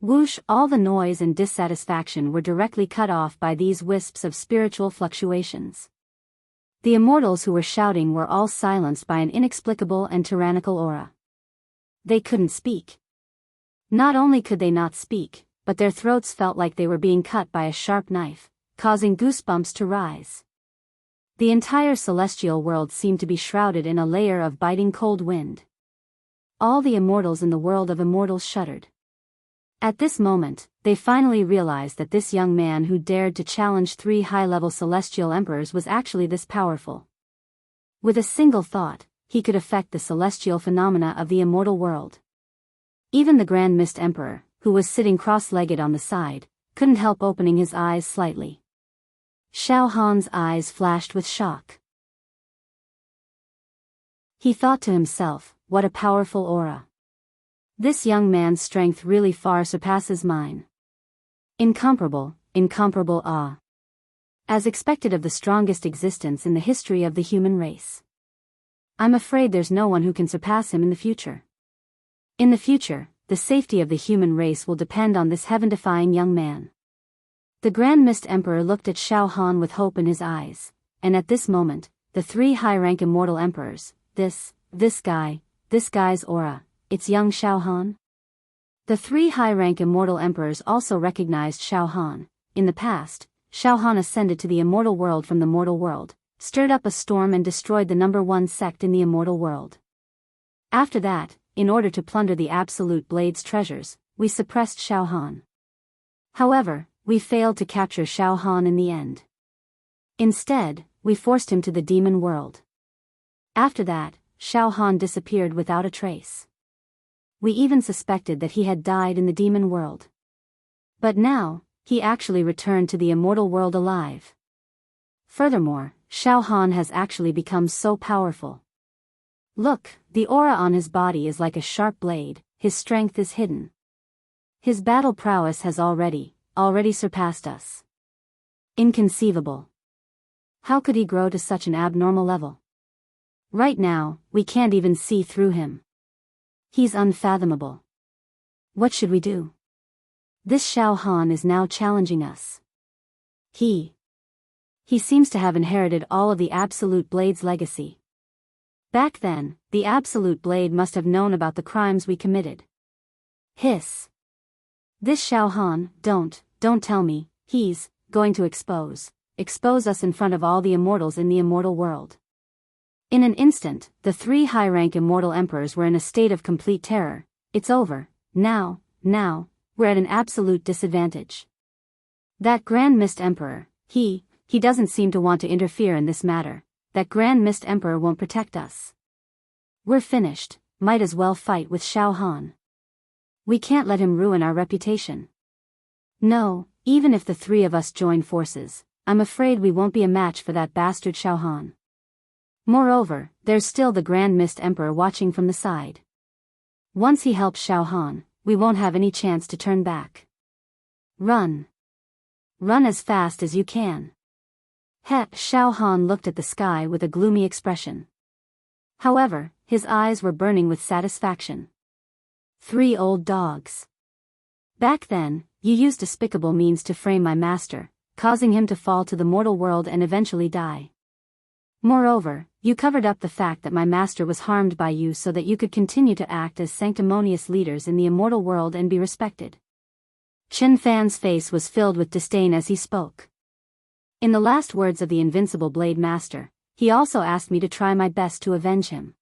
S1: Whoosh! All the noise and dissatisfaction were directly cut off by these wisps of spiritual fluctuations. The immortals who were shouting were all silenced by an inexplicable and tyrannical aura. They couldn't speak. Not only could they not speak, but their throats felt like they were being cut by a sharp knife, causing goosebumps to rise. The entire celestial world seemed to be shrouded in a layer of biting cold wind. All the immortals in the world of immortals shuddered. At this moment, they finally realized that this young man who dared to challenge 3 high-level celestial emperors was actually this powerful. With a single thought, he could affect the celestial phenomena of the immortal world. Even the Grand Mist Emperor, who was sitting cross-legged on the side, couldn't help opening his eyes slightly. Shao Han's eyes flashed with shock. He thought to himself, what a powerful aura. This young man's strength really far surpasses mine. Incomparable, incomparable awe. As expected of the strongest existence in the history of the human race. I'm afraid there's no one who can surpass him in the future. In the future, the safety of the human race will depend on this heaven-defying young man. The Grand Mist Emperor looked at Shao Han with hope in his eyes, and at this moment, the 3 high-rank immortal emperors, this guy's aura, it's young Shao Han? The 3 high-rank immortal emperors also recognized Shao Han. In the past, Shao Han ascended to the immortal world from the mortal world, stirred up a storm and destroyed the #1 sect in the immortal world. After that, in order to plunder the Absolute Blade's treasures, we suppressed Shao Han. However, we failed to capture Shao Han in the end. Instead, we forced him to the demon world. After that, Shao Han disappeared without a trace. We even suspected that he had died in the demon world. But now, he actually returned to the immortal world alive. Furthermore, Shao Han has actually become so powerful. Look, the aura on his body is like a sharp blade, his strength is hidden. His battle prowess has already surpassed us. Inconceivable. How could he grow to such an abnormal level? Right now, we can't even see through him. He's unfathomable. What should we do? This Shao Han is now challenging us. He seems to have inherited all of the Absolute Blade's legacy. Back then, the Absolute Blade must have known about the crimes we committed. Hiss. This Shao Han, don't tell me, he's going to expose us in front of all the immortals in the immortal world. In an instant, the 3 high-rank immortal emperors were in a state of complete terror. It's over, now, we're at an absolute disadvantage. That Grand Mist Emperor, he doesn't seem to want to interfere in this matter. That Grand Mist Emperor won't protect us. We're finished, might as well fight with Xiao Han. We can't let him ruin our reputation. No, even if the 3 of us join forces, I'm afraid we won't be a match for that bastard Xiao Han. Moreover, there's still the Grand Mist Emperor watching from the side. Once he helps Xiao Han, we won't have any chance to turn back. Run. Run as fast as you can. Xiao Han looked at the sky with a gloomy expression. However, his eyes were burning with satisfaction. 3 old dogs. Back then, you used despicable means to frame my master, causing him to fall to the mortal world and eventually die. Moreover, you covered up the fact that my master was harmed by you so that you could continue to act as sanctimonious leaders in the immortal world and be respected. Chen Fan's face was filled with disdain as he spoke. In the last words of the invincible Blade Master, he also asked me to try my best to avenge him.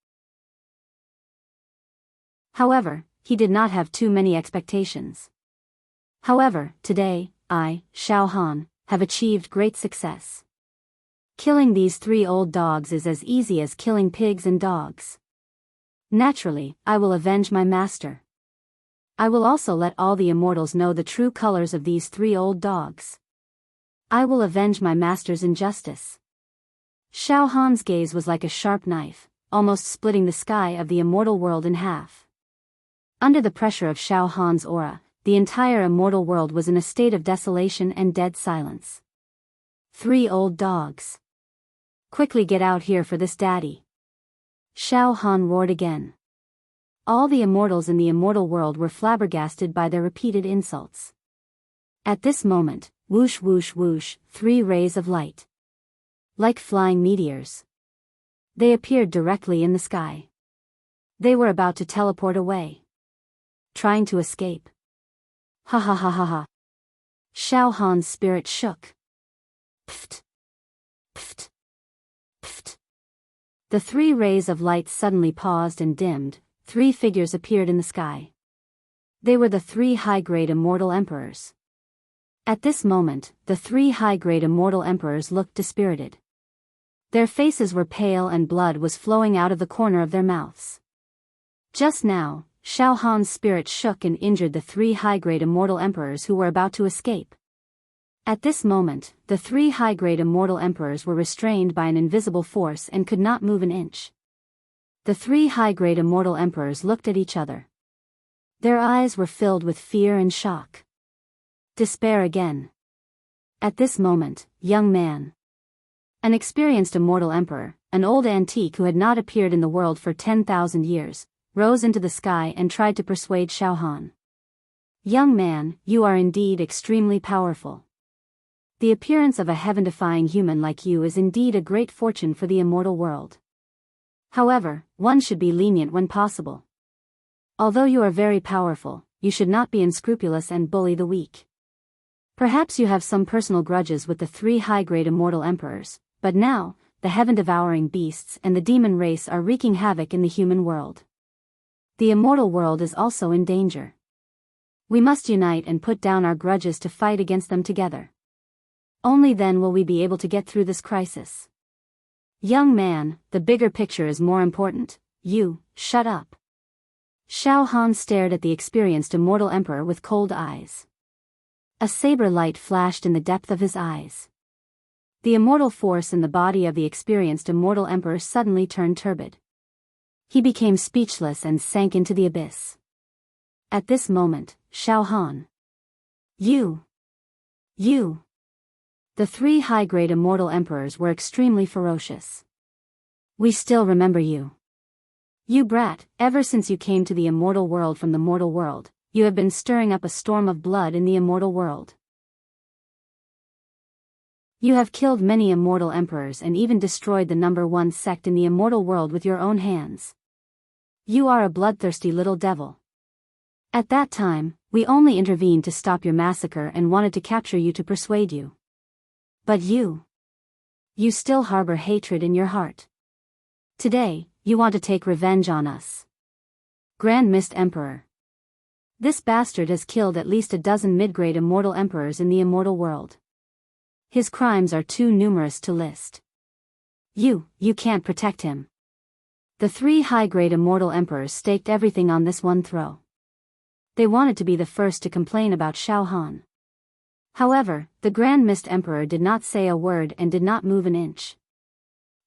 S1: However, he did not have too many expectations. However, today, I, Xiao Han, have achieved great success. Killing these 3 old dogs is as easy as killing pigs and dogs. Naturally, I will avenge my master. I will also let all the immortals know the true colors of these 3 old dogs. I will avenge my master's injustice. Xiao Han's gaze was like a sharp knife, almost splitting the sky of the immortal world in half. Under the pressure of Xiao Han's aura, the entire immortal world was in a state of desolation and dead silence. 3 old dogs. Quickly get out here for this, daddy. Xiao Han roared again. All the immortals in the immortal world were flabbergasted by their repeated insults. At this moment, whoosh whoosh whoosh, 3 rays of light. Like flying meteors. They appeared directly in the sky. They were about to teleport away. Trying to escape. Ha ha ha ha ha. Xiao Han's spirit shook. Pft. Pft. Pft. The 3 rays of light suddenly paused and dimmed. 3 figures appeared in the sky. They were the 3 high-grade immortal emperors. At this moment, the 3 high-grade immortal emperors looked dispirited. Their faces were pale and blood was flowing out of the corner of their mouths. Just now, Xiao Han's spirit shook and injured the 3 high-grade immortal emperors who were about to escape. At this moment, the 3 high-grade immortal emperors were restrained by an invisible force and could not move an inch. The 3 high-grade immortal emperors looked at each other. Their eyes were filled with fear and shock. Despair again. At this moment, young man. An experienced immortal emperor, an old antique who had not appeared in the world for 10,000 years, rose into the sky and tried to persuade Xiao Han. Young man, you are indeed extremely powerful. The appearance of a heaven-defying human like you is indeed a great fortune for the immortal world. However, one should be lenient when possible. Although you are very powerful, you should not be unscrupulous and bully the weak. Perhaps you have some personal grudges with the 3 high-grade immortal emperors, but now, the heaven-devouring beasts and the demon race are wreaking havoc in the human world. The immortal world is also in danger. We must unite and put down our grudges to fight against them together. Only then will we be able to get through this crisis. Young man, the bigger picture is more important. You, shut up. Xiao Han stared at the experienced immortal emperor with cold eyes. A saber light flashed in the depth of his eyes. The immortal force in the body of the experienced immortal emperor suddenly turned turbid. He became speechless and sank into the abyss. At this moment, Xiao Han. You. The 3 high-grade immortal emperors were extremely ferocious. We still remember you. You brat, ever since you came to the immortal world from the mortal world, you have been stirring up a storm of blood in the immortal world. You have killed many immortal emperors and even destroyed the number 1 sect in the immortal world with your own hands. You are a bloodthirsty little devil. At that time, we only intervened to stop your massacre and wanted to capture you to persuade you. But you still harbor hatred in your heart. Today, you want to take revenge on us. Grand Mist Emperor. This bastard has killed at least a dozen mid-grade immortal emperors in the immortal world. His crimes are too numerous to list. You can't protect him. The 3 high-grade immortal emperors staked everything on this one throw. They wanted to be the first to complain about Shao Han. However, the Grand Mist Emperor did not say a word and did not move an inch.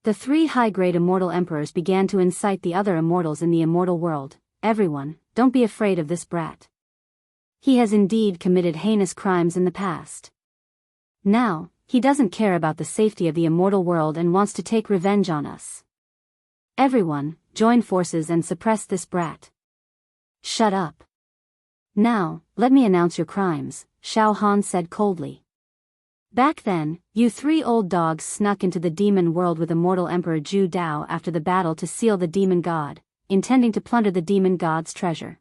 S1: The 3 high-grade immortal emperors began to incite the other immortals in the immortal world. Everyone, don't be afraid of this brat. He has indeed committed heinous crimes in the past. Now, he doesn't care about the safety of the immortal world and wants to take revenge on us. Everyone, join forces and suppress this brat. Shut up. Now, let me announce your crimes, Shao Han said coldly. Back then, you 3 old dogs snuck into the demon world with immortal Emperor Zhu Dao after the battle to seal the demon god, intending to plunder the demon god's treasure.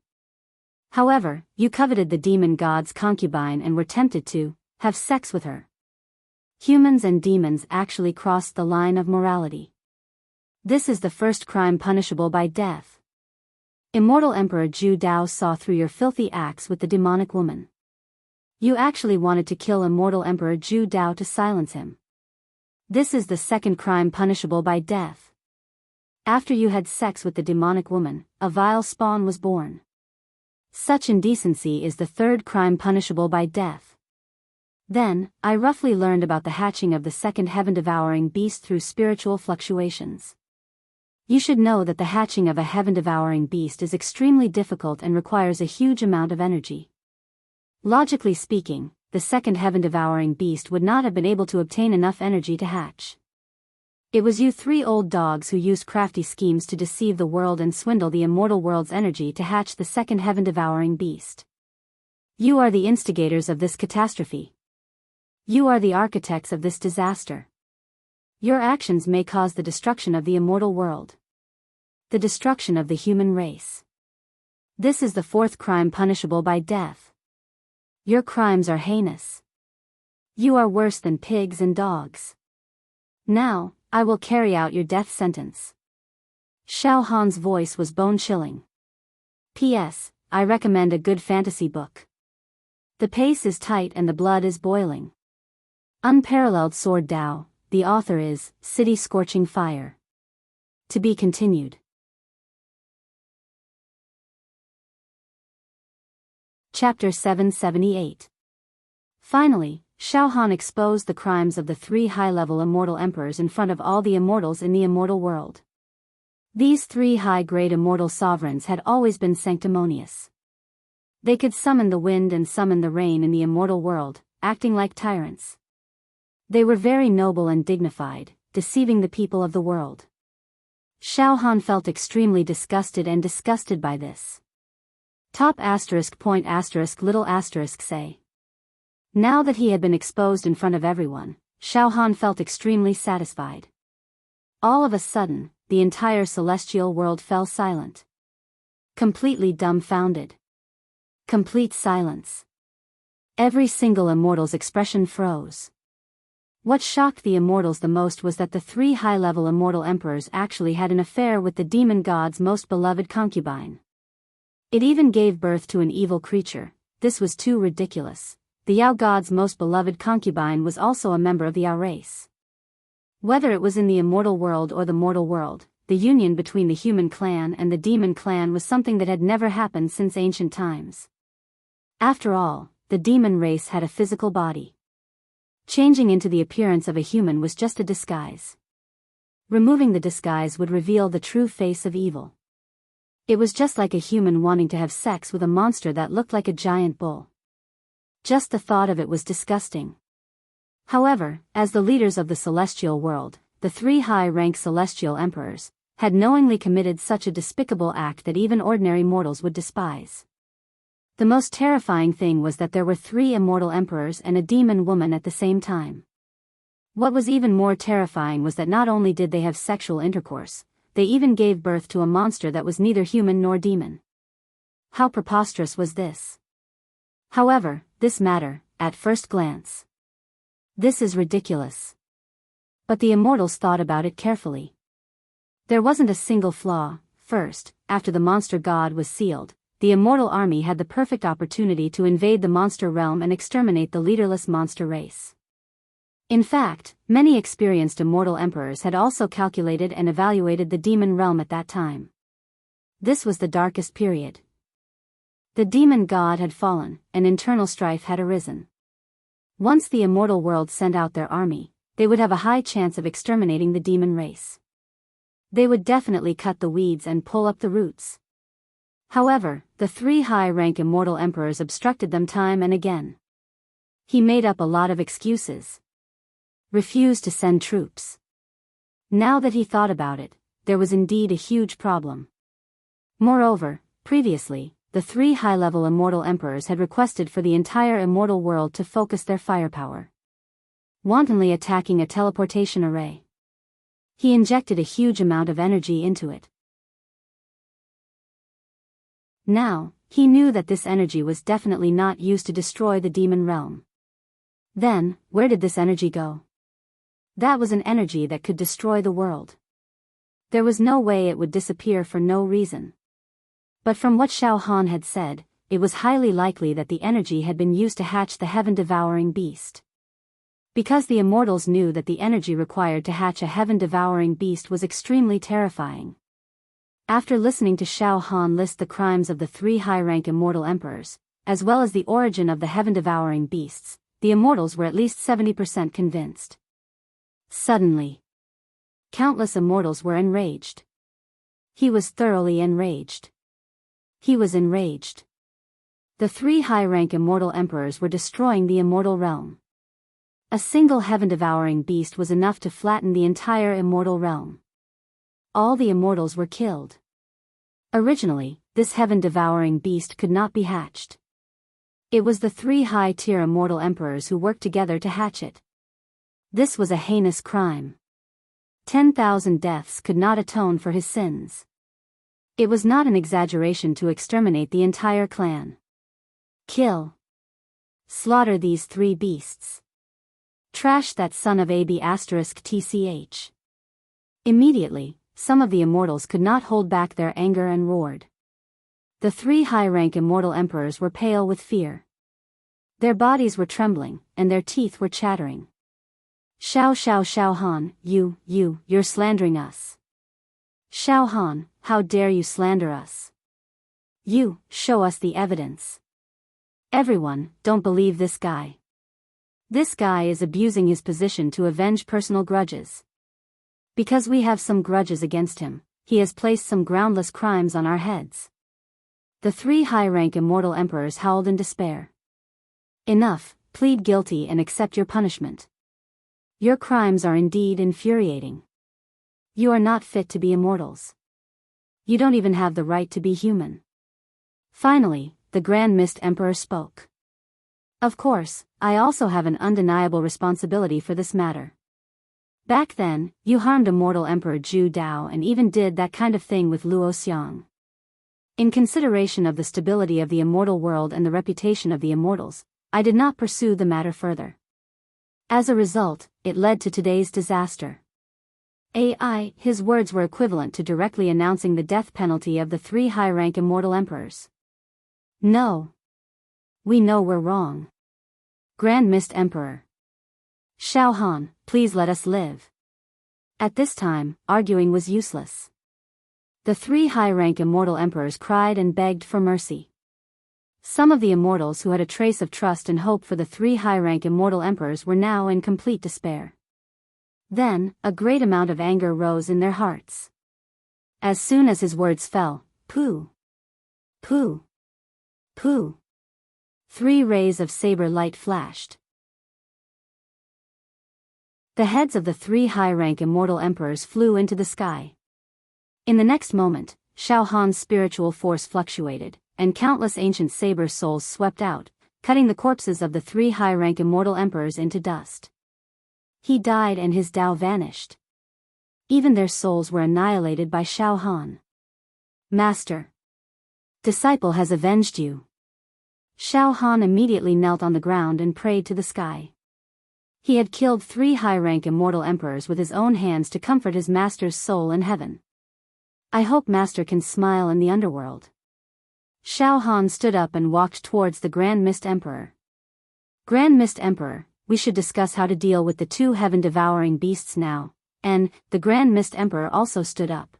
S1: However, you coveted the demon god's concubine and were tempted to have sex with her. Humans and demons actually crossed the line of morality. This is the first crime punishable by death. Immortal Emperor Zhu Dao saw through your filthy acts with the demonic woman. You actually wanted to kill Immortal Emperor Zhu Dao to silence him. This is the second crime punishable by death. After you had sex with the demonic woman, a vile spawn was born. Such indecency is the third crime punishable by death. Then, I roughly learned about the hatching of the second heaven-devouring beast through spiritual fluctuations. You should know that the hatching of a heaven-devouring beast is extremely difficult and requires a huge amount of energy. Logically speaking, the second heaven-devouring beast would not have been able to obtain enough energy to hatch. It was you 3 old dogs who used crafty schemes to deceive the world and swindle the immortal world's energy to hatch the second heaven-devouring beast. You are the instigators of this catastrophe. You are the architects of this disaster. Your actions may cause the destruction of the immortal world. The destruction of the human race. This is the 4th crime punishable by death. Your crimes are heinous. You are worse than pigs and dogs. Now, I will carry out your death sentence. Shao Han's voice was bone-chilling. P.S. I recommend a good fantasy book. The pace is tight and the blood is boiling. Unparalleled Sword Dao, the author is City Scorching Fire. To be continued. Chapter 778. Finally, Shao Han exposed the crimes of the 3 high-level immortal emperors in front of all the immortals in the immortal world. These 3 high-grade immortal sovereigns had always been sanctimonious. They could summon the wind and summon the rain in the immortal world, acting like tyrants. They were very noble and dignified, deceiving the people of the world. Shao Han felt extremely disgusted by this. Top asterisk point asterisk little asterisk say. Now that he had been exposed in front of everyone, Shao Han felt extremely satisfied. All of a sudden, the entire celestial world fell silent. Completely dumbfounded. Complete silence. Every single immortal's expression froze. What shocked the immortals the most was that the 3 high-level immortal emperors actually had an affair with the demon god's most beloved concubine. It even gave birth to an evil creature. This was too ridiculous. The Yao god's most beloved concubine was also a member of the Yao race. Whether it was in the immortal world or the mortal world, the union between the human clan and the demon clan was something that had never happened since ancient times. After all, the demon race had a physical body. Changing into the appearance of a human was just a disguise. Removing the disguise would reveal the true face of evil. It was just like a human wanting to have sex with a monster that looked like a giant bull. Just the thought of it was disgusting. However, as the leaders of the celestial world, the 3 high-rank celestial emperors had knowingly committed such a despicable act that even ordinary mortals would despise. The most terrifying thing was that there were 3 immortal emperors and a demon woman at the same time. What was even more terrifying was that not only did they have sexual intercourse, they even gave birth to a monster that was neither human nor demon. How preposterous was this? However, this matter, at first glance, This is ridiculous. But the immortals thought about it carefully. There wasn't a single flaw. First, after the monster god was sealed, the immortal army had the perfect opportunity to invade the monster realm and exterminate the leaderless monster race. In fact, many experienced immortal emperors had also calculated and evaluated the demon realm at that time. This was the darkest period. The demon god had fallen, and internal strife had arisen. Once the immortal world sent out their army, they would have a high chance of exterminating the demon race. They would definitely cut the weeds and pull up the roots. However, the 3 high-rank immortal emperors obstructed them time and again. He made up a lot of excuses. Refused to send troops. Now that he thought about it, there was indeed a huge problem. Moreover, previously, the 3 high-level immortal emperors had requested for the entire immortal world to focus their firepower. Wantonly attacking a teleportation array. He injected a huge amount of energy into it. Now, he knew that this energy was definitely not used to destroy the demon realm. Then, where did this energy go? That was an energy that could destroy the world. There was no way it would disappear for no reason. But from what Xiao Han had said, it was highly likely that the energy had been used to hatch the heaven-devouring beast. Because the immortals knew that the energy required to hatch a heaven-devouring beast was extremely terrifying. After listening to Xiao Han list the crimes of the 3 high-rank immortal emperors, as well as the origin of the heaven-devouring beasts, the immortals were at least 70% convinced. Suddenly, countless immortals were enraged. He was thoroughly enraged. He was enraged. The 3 high-rank immortal emperors were destroying the immortal realm. A single heaven-devouring beast was enough to flatten the entire immortal realm. All the immortals were killed. Originally, this heaven-devouring beast could not be hatched. It was the 3 high-tier immortal emperors who worked together to hatch it. This was a heinous crime. 10,000 deaths could not atone for his sins. It was not an exaggeration to exterminate the entire clan. Kill. Slaughter these 3 beasts. Trash that son of AB*TCH. Immediately, some of the immortals could not hold back their anger and roared. The 3 high-rank immortal emperors were pale with fear. Their bodies were trembling, and their teeth were chattering. Xiao Han, you're slandering us. Xiao Han, how dare you slander us? You, show us the evidence. Everyone, don't believe this guy. This guy is abusing his position to avenge personal grudges. Because we have some grudges against him, he has placed some groundless crimes on our heads. The 3 high-rank immortal emperors howled in despair. Enough, plead guilty and accept your punishment. Your crimes are indeed infuriating. You are not fit to be immortals. You don't even have the right to be human. Finally, the Grand Mist Emperor spoke. Of course, I also have an undeniable responsibility for this matter. Back then, you harmed immortal Emperor Zhu Dao and even did that kind of thing with Luo Xiang. In consideration of the stability of the immortal world and the reputation of the immortals, I did not pursue the matter further. As a result, it led to today's disaster. His words were equivalent to directly announcing the death penalty of the 3 high-rank immortal emperors. No. We know we're wrong. Grand Mist Emperor. Xiao Han, please let us live. At this time, arguing was useless. The 3 high-rank immortal emperors cried and begged for mercy. Some of the immortals who had a trace of trust and hope for the 3 high-rank immortal emperors were now in complete despair. Then, a great amount of anger rose in their hearts. As soon as his words fell, pooh! Pooh! Pooh! 3 rays of saber light flashed. The heads of the 3 high-rank immortal emperors flew into the sky. In the next moment, Xiao Han's spiritual force fluctuated, and countless ancient saber souls swept out, cutting the corpses of the 3 high-rank immortal emperors into dust. He died and his Tao vanished. Even their souls were annihilated by Xiao Han. Master. Disciple has avenged you. Xiao Han immediately knelt on the ground and prayed to the sky. He had killed 3 high-rank immortal emperors with his own hands to comfort his master's soul in heaven. I hope master can smile in the underworld. Shao Han stood up and walked towards the Grand Mist Emperor. Grand Mist Emperor, we should discuss how to deal with the 2 heaven-devouring beasts now, and the Grand Mist Emperor also stood up.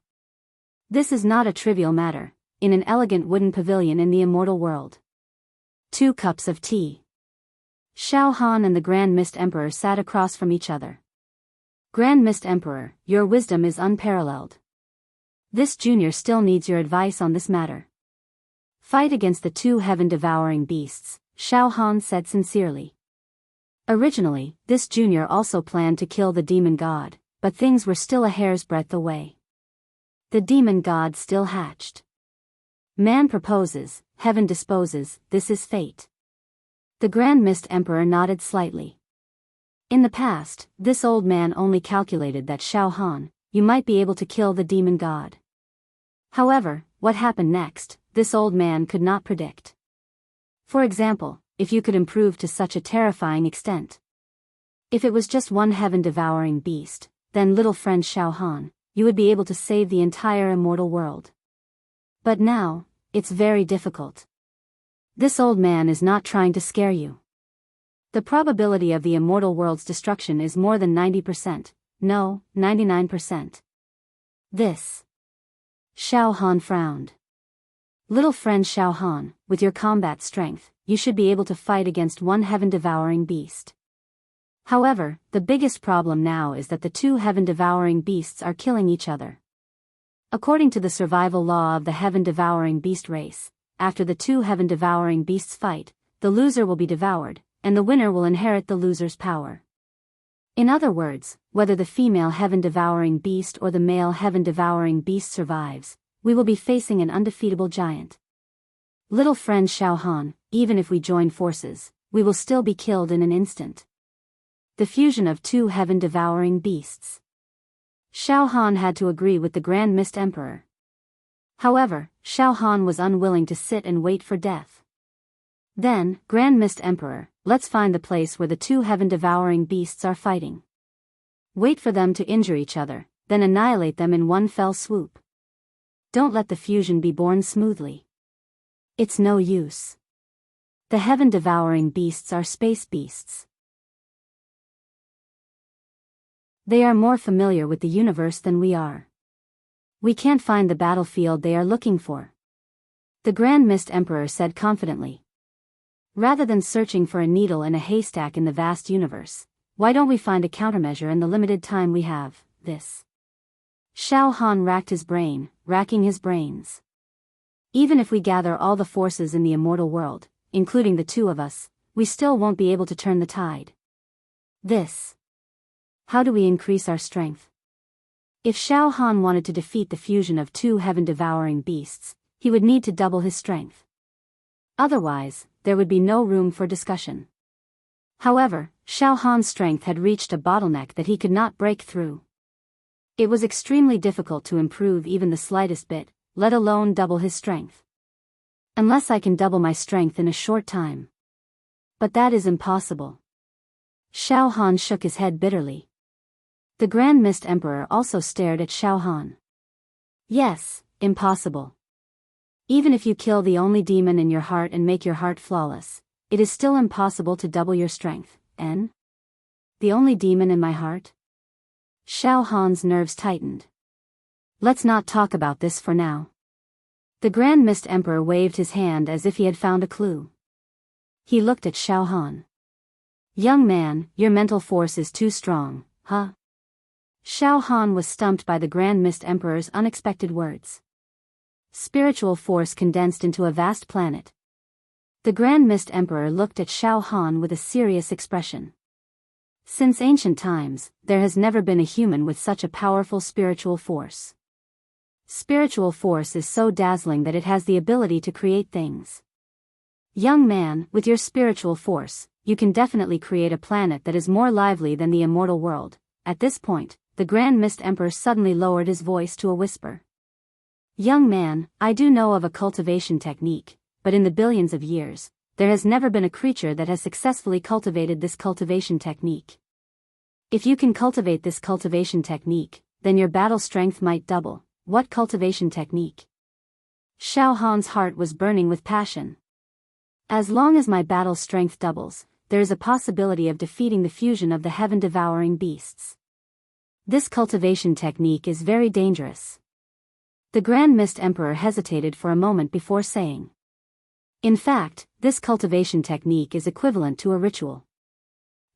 S1: This is not a trivial matter, in an elegant wooden pavilion in the immortal world. 2 cups of tea. Shao Han and the Grand Mist Emperor sat across from each other. Grand Mist Emperor, your wisdom is unparalleled. This junior still needs your advice on this matter. Fight against the 2 heaven-devouring beasts, Shao Han said sincerely. Originally, this junior also planned to kill the demon god, but things were still a hair's breadth away. The demon god still hatched. Man proposes, heaven disposes, this is fate. The Grand Mist Emperor nodded slightly. In the past, this old man only calculated that Shao Han, you might be able to kill the demon god. However, what happened next, this old man could not predict. For example, if you could improve to such a terrifying extent. If it was just one heaven-devouring beast, then little friend Shao Han, you would be able to save the entire immortal world. But now, it's very difficult. This old man is not trying to scare you. The probability of the immortal world's destruction is more than 90%, no, 99%. This. Shao Han frowned. Little friend Shao Han, with your combat strength, you should be able to fight against one heaven-devouring beast. However, the biggest problem now is that the 2 heaven-devouring beasts are killing each other. According to the survival law of the heaven-devouring beast race, after the 2 heaven-devouring beasts fight, the loser will be devoured, and the winner will inherit the loser's power. In other words, whether the female heaven-devouring beast or the male heaven-devouring beast survives, we will be facing an undefeatable giant. Little friend Shao Han, even if we join forces, we will still be killed in an instant. The fusion of 2 heaven-devouring beasts. Shao Han had to agree with the Grand Mist Emperor. However, Shao Han was unwilling to sit and wait for death. Then, Grand Mist Emperor, let's find the place where the 2 heaven-devouring beasts are fighting. Wait for them to injure each other, then annihilate them in one fell swoop. Don't let the fusion be born smoothly. It's no use. The heaven-devouring beasts are space beasts. They are more familiar with the universe than we are. We can't find the battlefield they are looking for. The Grand Mist Emperor said confidently. Rather than searching for a needle in a haystack in the vast universe, why don't we find a countermeasure in the limited time we have, this? Shao Han racking his brains. Even if we gather all the forces in the immortal world, including the 2 of us, we still won't be able to turn the tide. This. How do we increase our strength? If Shao Han wanted to defeat the fusion of 2 heaven-devouring beasts, he would need to double his strength. Otherwise, there would be no room for discussion. However, Shao Han's strength had reached a bottleneck that he could not break through. It was extremely difficult to improve even the slightest bit, let alone double his strength. Unless I can double my strength in a short time. But that is impossible. Shao Han shook his head bitterly. The Grand Mist Emperor also stared at Shao Han. Yes, impossible. Even if you kill the only demon in your heart and make your heart flawless, it is still impossible to double your strength, The only demon in my heart? Shao Han's nerves tightened. Let's not talk about this for now. The Grand Mist Emperor waved his hand as if he had found a clue. He looked at Shao Han. Young man, your mental force is too strong, huh? Shao Han was stumped by the Grand Mist Emperor's unexpected words. Spiritual force condensed into a vast planet. The Grand Mist Emperor looked at Shao Han with a serious expression. Since ancient times, there has never been a human with such a powerful spiritual force. Spiritual force is so dazzling that it has the ability to create things. Young man, with your spiritual force, you can definitely create a planet that is more lively than the immortal world. At this point, the Grand Mist Emperor suddenly lowered his voice to a whisper. Young man, I do know of a cultivation technique, but in the billions of years, there has never been a creature that has successfully cultivated this cultivation technique. If you can cultivate this cultivation technique, then your battle strength might double. What cultivation technique? Xiao Han's heart was burning with passion. As long as my battle strength doubles, there is a possibility of defeating the fusion of the heaven-devouring beasts. This cultivation technique is very dangerous. The Grand Mist Emperor hesitated for a moment before saying. In fact, this cultivation technique is equivalent to a ritual.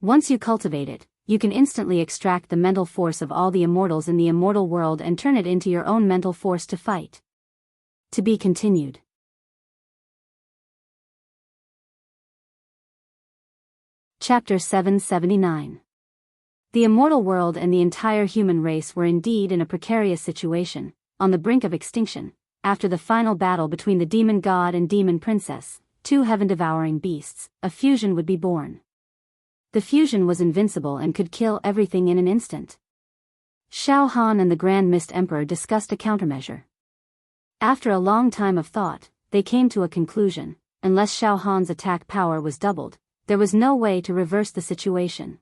S1: Once you cultivate it, you can instantly extract the mental force of all the immortals in the immortal world and turn it into your own mental force to fight. To be continued. Chapter 779. The immortal world and the entire human race were indeed in a precarious situation, on the brink of extinction, after the final battle between the demon god and demon princess, two heaven-devouring beasts. A fusion would be born. The fusion was invincible and could kill everything in an instant. Xiao Han and the Grand Mist Emperor discussed a countermeasure. After a long time of thought, they came to a conclusion: unless Xiao Han's attack power was doubled, there was no way to reverse the situation.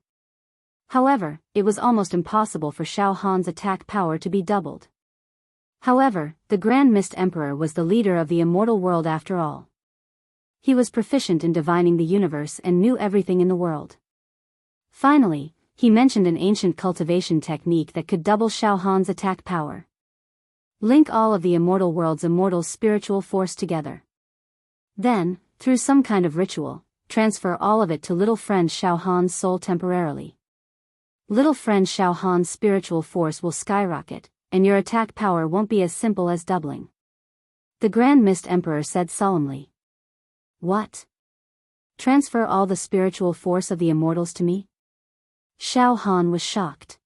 S1: However, it was almost impossible for Xiao Han's attack power to be doubled. However, the Grand Mist Emperor was the leader of the immortal world after all. He was proficient in divining the universe and knew everything in the world. Finally, he mentioned an ancient cultivation technique that could double Xiao Han's attack power. Link all of the immortal world's immortal spiritual force together. Then, through some kind of ritual, transfer all of it to little friend Xiao Han's soul temporarily. Little friend Xiao Han's spiritual force will skyrocket, and your attack power won't be as simple as doubling. The Grand Mist Emperor said solemnly. What? Transfer all the spiritual force of the immortals to me? Xiao Han was shocked.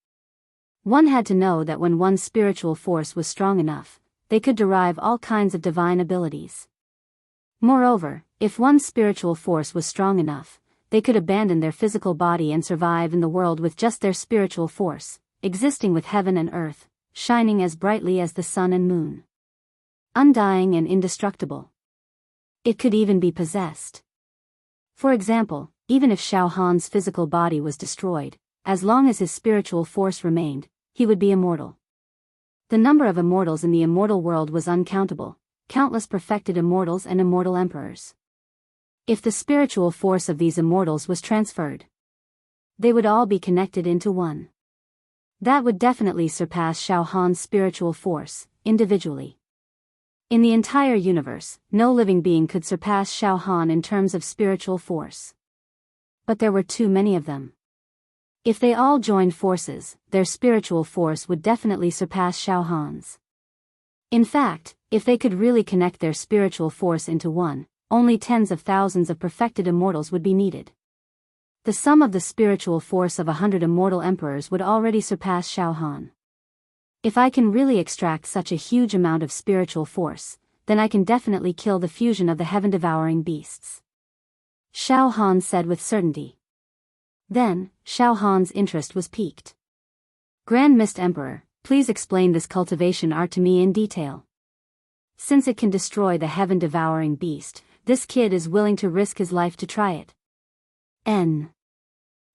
S1: One had to know that when one's spiritual force was strong enough, they could derive all kinds of divine abilities. Moreover, if one's spiritual force was strong enough, they could abandon their physical body and survive in the world with just their spiritual force, existing with heaven and earth, shining as brightly as the sun and moon. Undying and indestructible. It could even be possessed. For example, even if Xiao Han's physical body was destroyed, as long as his spiritual force remained, he would be immortal. The number of immortals in the immortal world was uncountable, countless perfected immortals and immortal emperors. If the spiritual force of these immortals was transferred, they would all be connected into one. That would definitely surpass Xiao Han's spiritual force, individually. In the entire universe, no living being could surpass Xiao Han in terms of spiritual force. But there were too many of them. If they all joined forces, their spiritual force would definitely surpass Xiao Han's. In fact, if they could really connect their spiritual force into one, only tens of thousands of perfected immortals would be needed. The sum of the spiritual force of 100 immortal emperors would already surpass Xiao Han. If I can really extract such a huge amount of spiritual force, then I can definitely kill the fusion of the heaven-devouring beasts. Xiao Han said with certainty. Then, Xiao Han's interest was piqued. Grand Mist Emperor, please explain this cultivation art to me in detail. Since it can destroy the heaven-devouring beast, this kid is willing to risk his life to try it.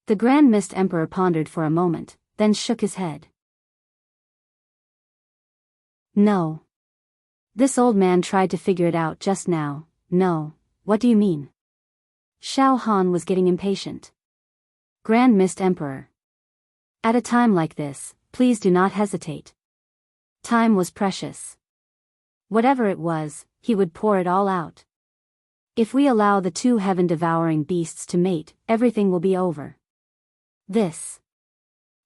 S1: The Grand Mist Emperor pondered for a moment, then shook his head. No. This old man tried to figure it out just now. No, what do you mean? Xiao Han was getting impatient. Grand Mist Emperor. At a time like this, please do not hesitate. Time was precious. Whatever it was, he would pour it all out. If we allow the two heaven-devouring beasts to mate, everything will be over. This.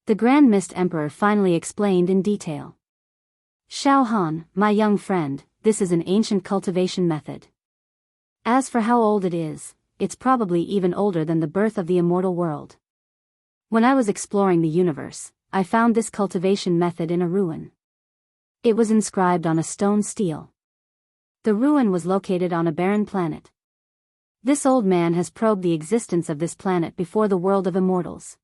S1: The Grand Mist Emperor finally explained in detail. Xiao Han, my young friend, this is an ancient cultivation method. As for how old it is, it's probably even older than the birth of the immortal world. When I was exploring the universe, I found this cultivation method in a ruin. It was inscribed on a stone stele. The ruin was located on a barren planet. This old man has probed the existence of this planet before the world of immortals.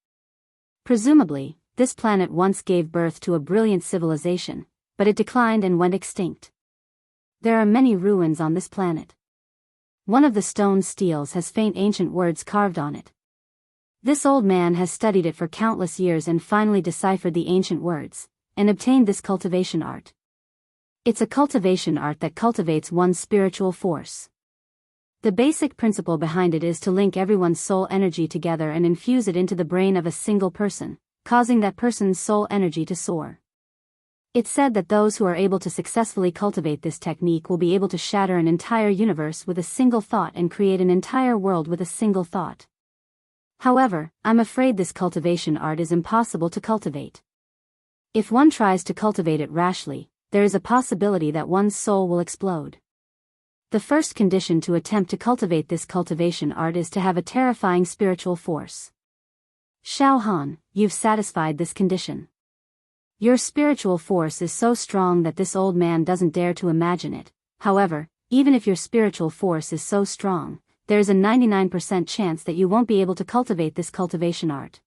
S1: Presumably, this planet once gave birth to a brilliant civilization, but it declined and went extinct. There are many ruins on this planet. One of the stone steles has faint ancient words carved on it. This old man has studied it for countless years and finally deciphered the ancient words, and obtained this cultivation art. It's a cultivation art that cultivates one's spiritual force. The basic principle behind it is to link everyone's soul energy together and infuse it into the brain of a single person, causing that person's soul energy to soar. It's said that those who are able to successfully cultivate this technique will be able to shatter an entire universe with a single thought and create an entire world with a single thought. However, I'm afraid this cultivation art is impossible to cultivate. If one tries to cultivate it rashly, there is a possibility that one's soul will explode. The first condition to attempt to cultivate this cultivation art is to have a terrifying spiritual force. Xiao Han, you've satisfied this condition. Your spiritual force is so strong that this old man doesn't dare to imagine it. However, even if your spiritual force is so strong, there is a 99% chance that you won't be able to cultivate this cultivation art.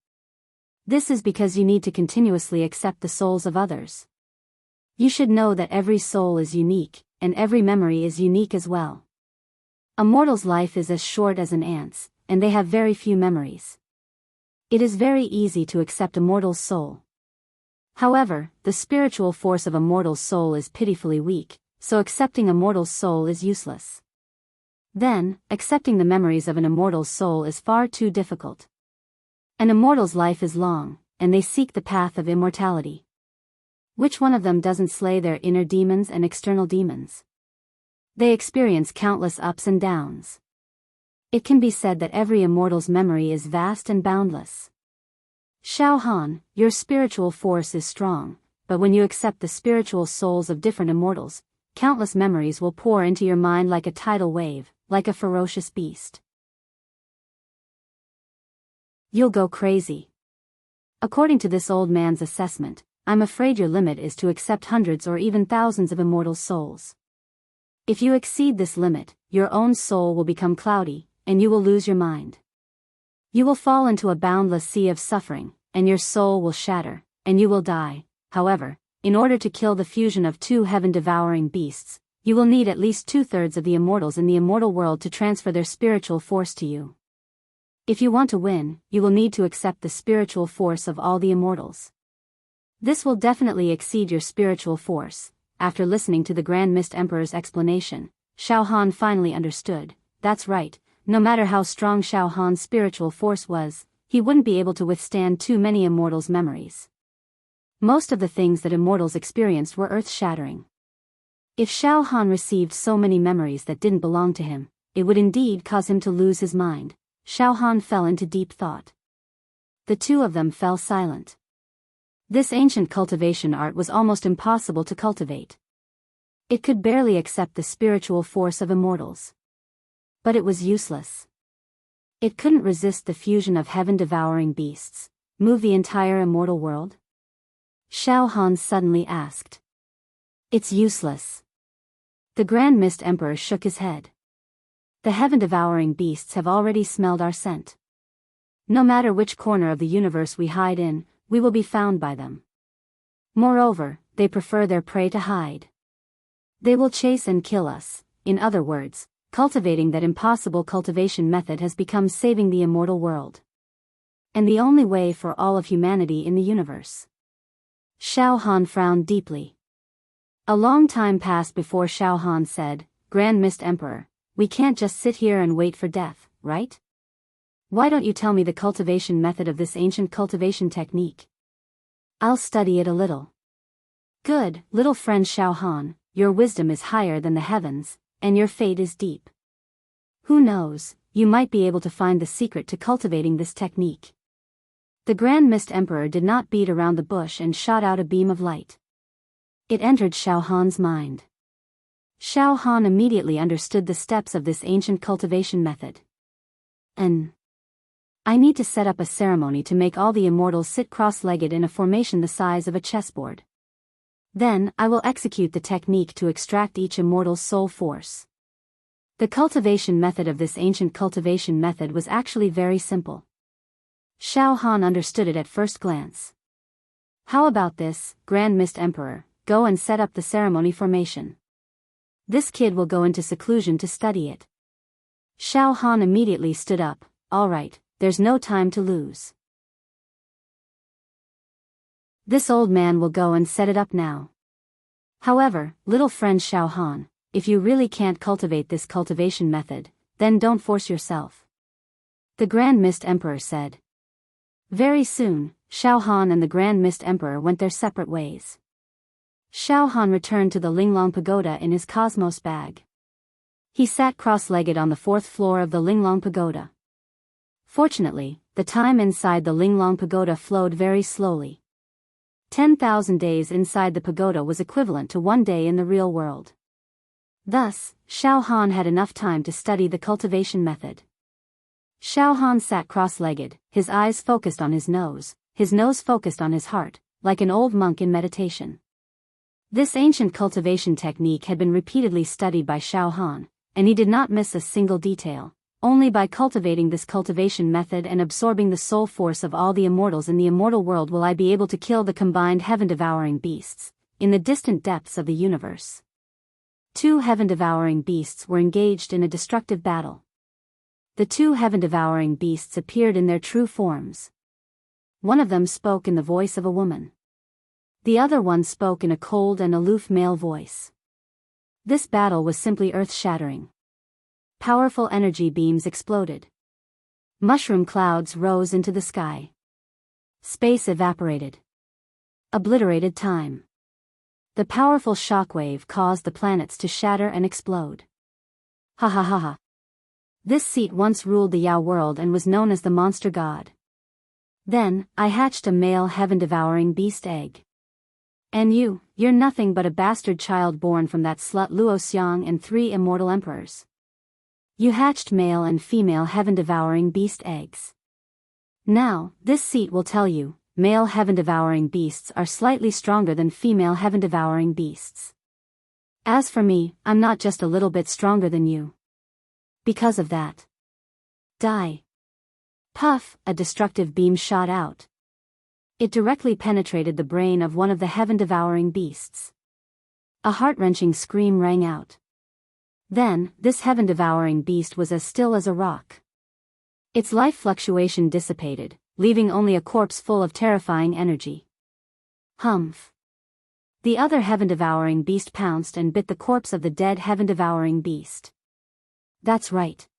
S1: This is because you need to continuously accept the souls of others. You should know that every soul is unique, and every memory is unique as well. A mortal's life is as short as an ant's, and they have very few memories. It is very easy to accept a mortal's soul. However, the spiritual force of a mortal's soul is pitifully weak, so accepting a mortal's soul is useless. Then, accepting the memories of an immortal's soul is far too difficult. An immortal's life is long, and they seek the path of immortality. Which one of them doesn't slay their inner demons and external demons? They experience countless ups and downs. It can be said that every immortal's memory is vast and boundless. Xiao Han, your spiritual force is strong, but when you accept the spiritual souls of different immortals, countless memories will pour into your mind like a tidal wave, like a ferocious beast. You'll go crazy. According to this old man's assessment, I'm afraid your limit is to accept hundreds or even thousands of immortal souls. If you exceed this limit, your own soul will become cloudy, and you will lose your mind. You will fall into a boundless sea of suffering, and your soul will shatter, and you will die. However, in order to kill the fusion of two heaven-devouring beasts, you will need at least 2/3 of the immortals in the immortal world to transfer their spiritual force to you. If you want to win, you will need to accept the spiritual force of all the immortals. This will definitely exceed your spiritual force. After listening to the Grand Mist Emperor's explanation, Xiao Han finally understood. That's right. No matter how strong Xiao Han's spiritual force was, he wouldn't be able to withstand too many immortals' memories. Most of the things that immortals experienced were earth-shattering. If Xiao Han received so many memories that didn't belong to him, it would indeed cause him to lose his mind. Xiao Han fell into deep thought. The two of them fell silent. This ancient cultivation art was almost impossible to cultivate. It could barely accept the spiritual force of immortals. But it was useless. It couldn't resist the fusion of heaven-devouring beasts, move the entire immortal world? Xiao Han suddenly asked. It's useless. The Grand Mist Emperor shook his head. The heaven-devouring beasts have already smelled our scent. No matter which corner of the universe we hide in, we will be found by them. Moreover, they prefer their prey to hide. They will chase and kill us. In other words, cultivating that impossible cultivation method has become saving the immortal world. And the only way for all of humanity in the universe. Xiao Han frowned deeply. A long time passed before Xiao Han said, Grand Mist Emperor, we can't just sit here and wait for death, right? Why don't you tell me the cultivation method of this ancient cultivation technique? I'll study it a little. Good, little friend Xiao Han, your wisdom is higher than the heavens, and your fate is deep. Who knows, you might be able to find the secret to cultivating this technique. The Grand Mist Emperor did not beat around the bush and shot out a beam of light. It entered Xiao Han's mind. Xiao Han immediately understood the steps of this ancient cultivation method. I need to set up a ceremony to make all the immortals sit cross-legged in a formation the size of a chessboard. Then, I will execute the technique to extract each immortal's soul force. The cultivation method of this ancient cultivation method was actually very simple. Xiao Han understood it at first glance. How about this, Grand Mist Emperor, go and set up the ceremony formation. This kid will go into seclusion to study it. Xiao Han immediately stood up. All right, there's no time to lose. This old man will go and set it up now. However, little friend Xiao Han, if you really can't cultivate this cultivation method, then don't force yourself. The Grand Mist Emperor said. Very soon, Xiao Han and the Grand Mist Emperor went their separate ways. Xiao Han returned to the Linglong Pagoda in his cosmos bag. He sat cross-legged on the 4th floor of the Linglong Pagoda. Fortunately, the time inside the Linglong Pagoda flowed very slowly. 10,000 days inside the pagoda was equivalent to 1 day in the real world. Thus, Xiao Han had enough time to study the cultivation method. Xiao Han sat cross-legged, his eyes focused on his nose focused on his heart, like an old monk in meditation. This ancient cultivation technique had been repeatedly studied by Xiao Han, and he did not miss a single detail. Only by cultivating this cultivation method and absorbing the soul force of all the immortals in the immortal world will I be able to kill the combined heaven-devouring beasts, in the distant depths of the universe. 2 heaven-devouring beasts were engaged in a destructive battle. The 2 heaven-devouring beasts appeared in their true forms. One of them spoke in the voice of a woman. The other one spoke in a cold and aloof male voice. This battle was simply earth-shattering. Powerful energy beams exploded. Mushroom clouds rose into the sky. Space evaporated. Obliterated time. The powerful shockwave caused the planets to shatter and explode. Ha ha ha ha. This seat once ruled the Yao world and was known as the monster god. Then, I hatched a male heaven-devouring beast egg. And you're nothing but a bastard child born from that slut Luo Xiang and 3 immortal emperors. You hatched male and female heaven-devouring beast eggs. Now, this seat will tell you, male heaven-devouring beasts are slightly stronger than female heaven-devouring beasts. As for me, I'm not just a little bit stronger than you. Because of that. Die. Puff, a destructive beam shot out. It directly penetrated the brain of one of the heaven-devouring beasts. A heart-wrenching scream rang out. Then, this heaven-devouring beast was as still as a rock. Its life fluctuation dissipated, leaving only a corpse full of terrifying energy. Humph. The other heaven-devouring beast pounced and bit the corpse of the dead heaven-devouring beast. That's right.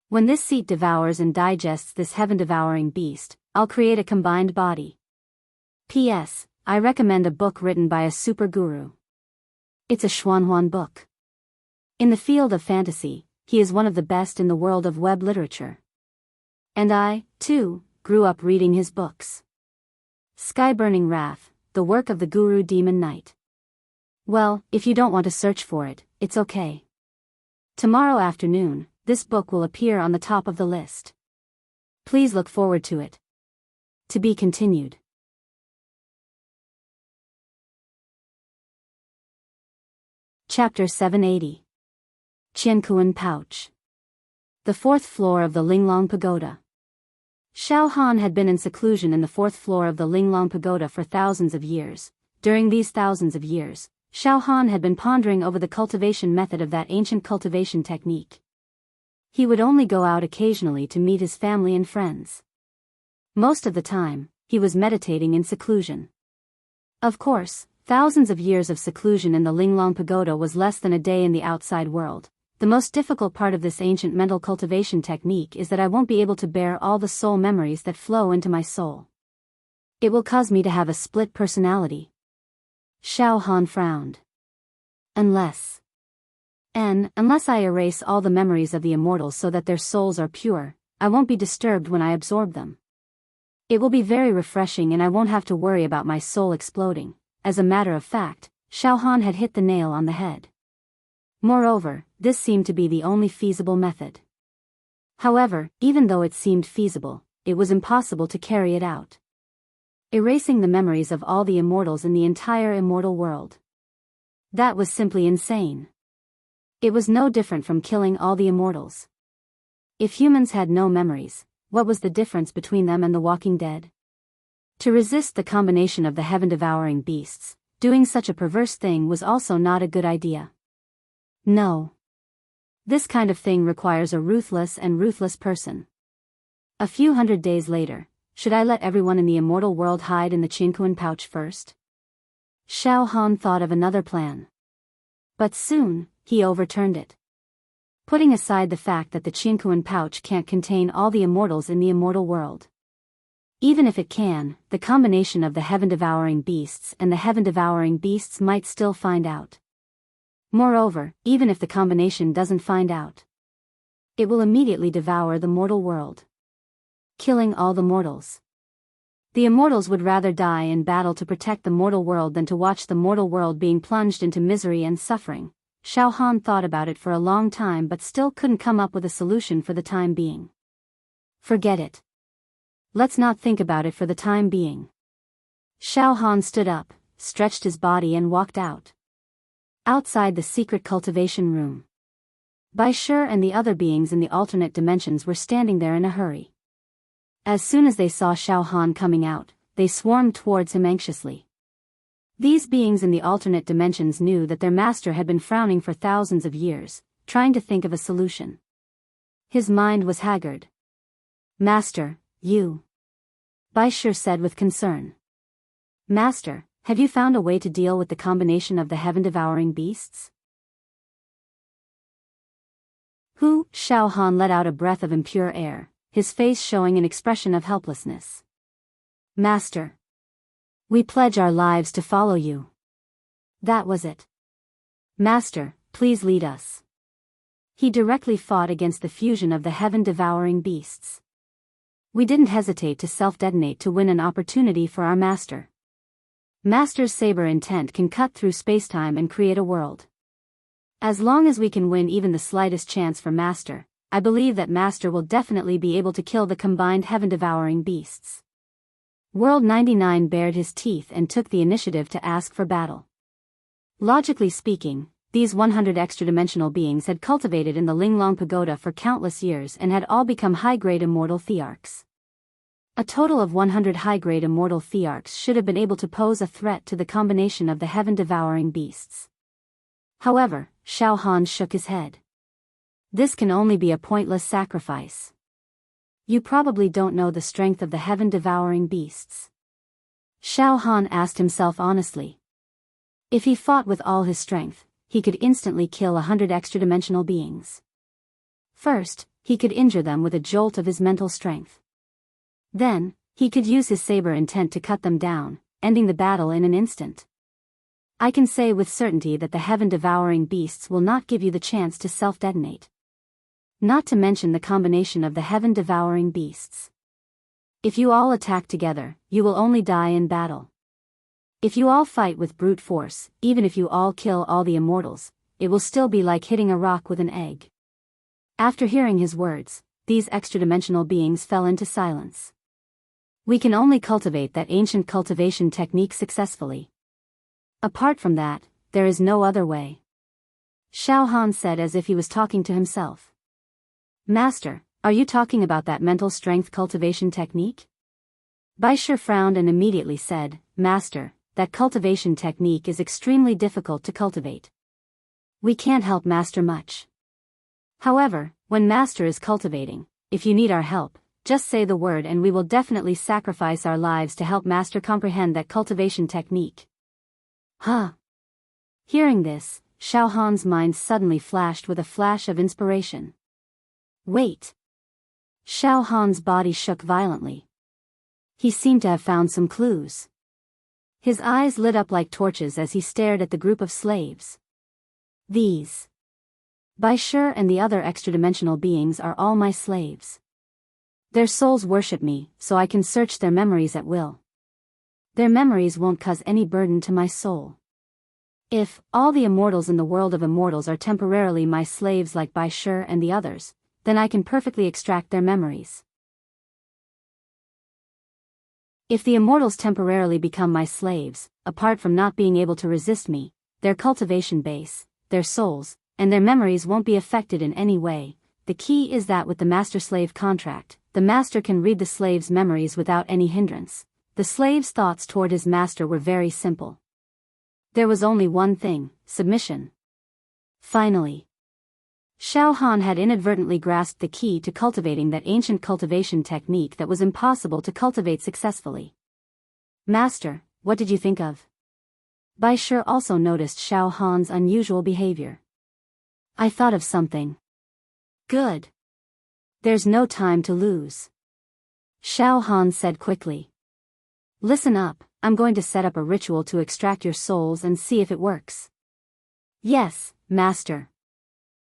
S1: When this seat devours and digests this heaven-devouring beast, I'll create a combined body. P.S. I recommend a book written by a super guru. It's a Xuanhuan book. In the field of fantasy, he is one of the best in the world of web literature. And I, too, grew up reading his books. Sky-Burning Wrath, the work of the Guru Demon Knight. Well, if you don't want to search for it, it's okay. Tomorrow afternoon, this book will appear on the top of the list. Please look forward to it. To be continued. Chapter 780. Qiankuan Pouch. The 4th floor of the Linglong Pagoda. Xiao Han had been in seclusion in the 4th floor of the Linglong Pagoda for thousands of years. During these thousands of years, Xiao Han had been pondering over the cultivation method of that ancient cultivation technique. He would only go out occasionally to meet his family and friends. Most of the time, he was meditating in seclusion. Of course, thousands of years of seclusion in the Linglong Pagoda was less than a day in the outside world. The most difficult part of this ancient mental cultivation technique is that I won't be able to bear all the soul memories that flow into my soul. It will cause me to have a split personality. Xiao Han frowned. Unless I erase all the memories of the immortals so that their souls are pure, I won't be disturbed when I absorb them. It will be very refreshing and I won't have to worry about my soul exploding. As a matter of fact, Xiao Han had hit the nail on the head. Moreover, this seemed to be the only feasible method. However, even though it seemed feasible, it was impossible to carry it out. Erasing the memories of all the immortals in the entire immortal world. That was simply insane. It was no different from killing all the immortals. If humans had no memories, what was the difference between them and the walking dead? To resist the combination of the heaven-devouring beasts, doing such a perverse thing was also not a good idea. No. This kind of thing requires a ruthless person. A few hundred days later, should I let everyone in the immortal world hide in the Chinkuan pouch first? Xiao Han thought of another plan. But soon, he overturned it. Putting aside the fact that the Chinkuan pouch can't contain all the immortals in the immortal world. Even if it can, the combination of the heaven-devouring beasts and the heaven-devouring beasts might still find out. Moreover, even if the combination doesn't find out, it will immediately devour the mortal world, killing all the mortals. The immortals would rather die in battle to protect the mortal world than to watch the mortal world being plunged into misery and suffering. Xiao Han thought about it for a long time but still couldn't come up with a solution for the time being. Forget it. Let's not think about it for the time being. Xiao Han stood up, stretched his body and walked out. Outside the secret cultivation room, Bai Shi and the other beings in the alternate dimensions were standing there in a hurry. As soon as they saw Xiao Han coming out, they swarmed towards him anxiously. These beings in the alternate dimensions knew that their master had been frowning for thousands of years, trying to think of a solution. His mind was haggard. "Master, you," Bai Shi said with concern. "Master, have you found a way to deal with the combination of the heaven-devouring beasts?" Hu, Xiao Han let out a breath of impure air, his face showing an expression of helplessness. "Master, we pledge our lives to follow you." That was it. "Master, please lead us." He directly fought against the fusion of the heaven-devouring beasts. "We didn't hesitate to self-detonate to win an opportunity for our master. Master's saber intent can cut through spacetime and create a world. As long as we can win even the slightest chance for master, I believe that master will definitely be able to kill the combined heaven-devouring beasts." World 99 bared his teeth and took the initiative to ask for battle. Logically speaking, these 100 extra-dimensional beings had cultivated in the Linglong Pagoda for countless years and had all become high-grade immortal thearchs. A total of 100 high-grade immortal thearchs should have been able to pose a threat to the combination of the heaven-devouring beasts. However, Xiao Han shook his head. "This can only be a pointless sacrifice. You probably don't know the strength of the heaven-devouring beasts." Xiao Han asked himself honestly. If he fought with all his strength, he could instantly kill 100 extra-dimensional beings. First, he could injure them with a jolt of his mental strength. Then, he could use his saber intent to cut them down, ending the battle in an instant. I can say with certainty that the heaven-devouring beasts will not give you the chance to self-detonate. Not to mention the combination of the heaven-devouring beasts. If you all attack together, you will only die in battle. If you all fight with brute force, even if you all kill all the immortals, it will still be like hitting a rock with an egg. After hearing his words, these extra-dimensional beings fell into silence. We can only cultivate that ancient cultivation technique successfully. Apart from that, there is no other way. Xiao Han said as if he was talking to himself. "Master, are you talking about that mental strength cultivation technique?" Bai Shi frowned and immediately said, "Master, that cultivation technique is extremely difficult to cultivate. We can't help Master much. However, when Master is cultivating, if you need our help, just say the word and we will definitely sacrifice our lives to help Master comprehend that cultivation technique." Huh. Hearing this, Xiao Han's mind suddenly flashed with a flash of inspiration. Wait. Xiao Han's body shook violently. He seemed to have found some clues. His eyes lit up like torches as he stared at the group of slaves. These Bai Shi and the other extra-dimensional beings are all my slaves. Their souls worship me, so I can search their memories at will. Their memories won't cause any burden to my soul. If all the immortals in the world of immortals are temporarily my slaves like Bai Shi and the others, then I can perfectly extract their memories. If the immortals temporarily become my slaves, apart from not being able to resist me, their cultivation base, their souls, and their memories won't be affected in any way. The key is that with the master-slave contract, the master can read the slave's memories without any hindrance. The slave's thoughts toward his master were very simple. There was only one thing: submission. Finally, Xiao Han had inadvertently grasped the key to cultivating that ancient cultivation technique that was impossible to cultivate successfully. Master, what did you think of? Bai Shi also noticed Xiao Han's unusual behavior. I thought of something. Good. There's no time to lose. Xiao Han said quickly. Listen up, I'm going to set up a ritual to extract your souls and see if it works. Yes, Master.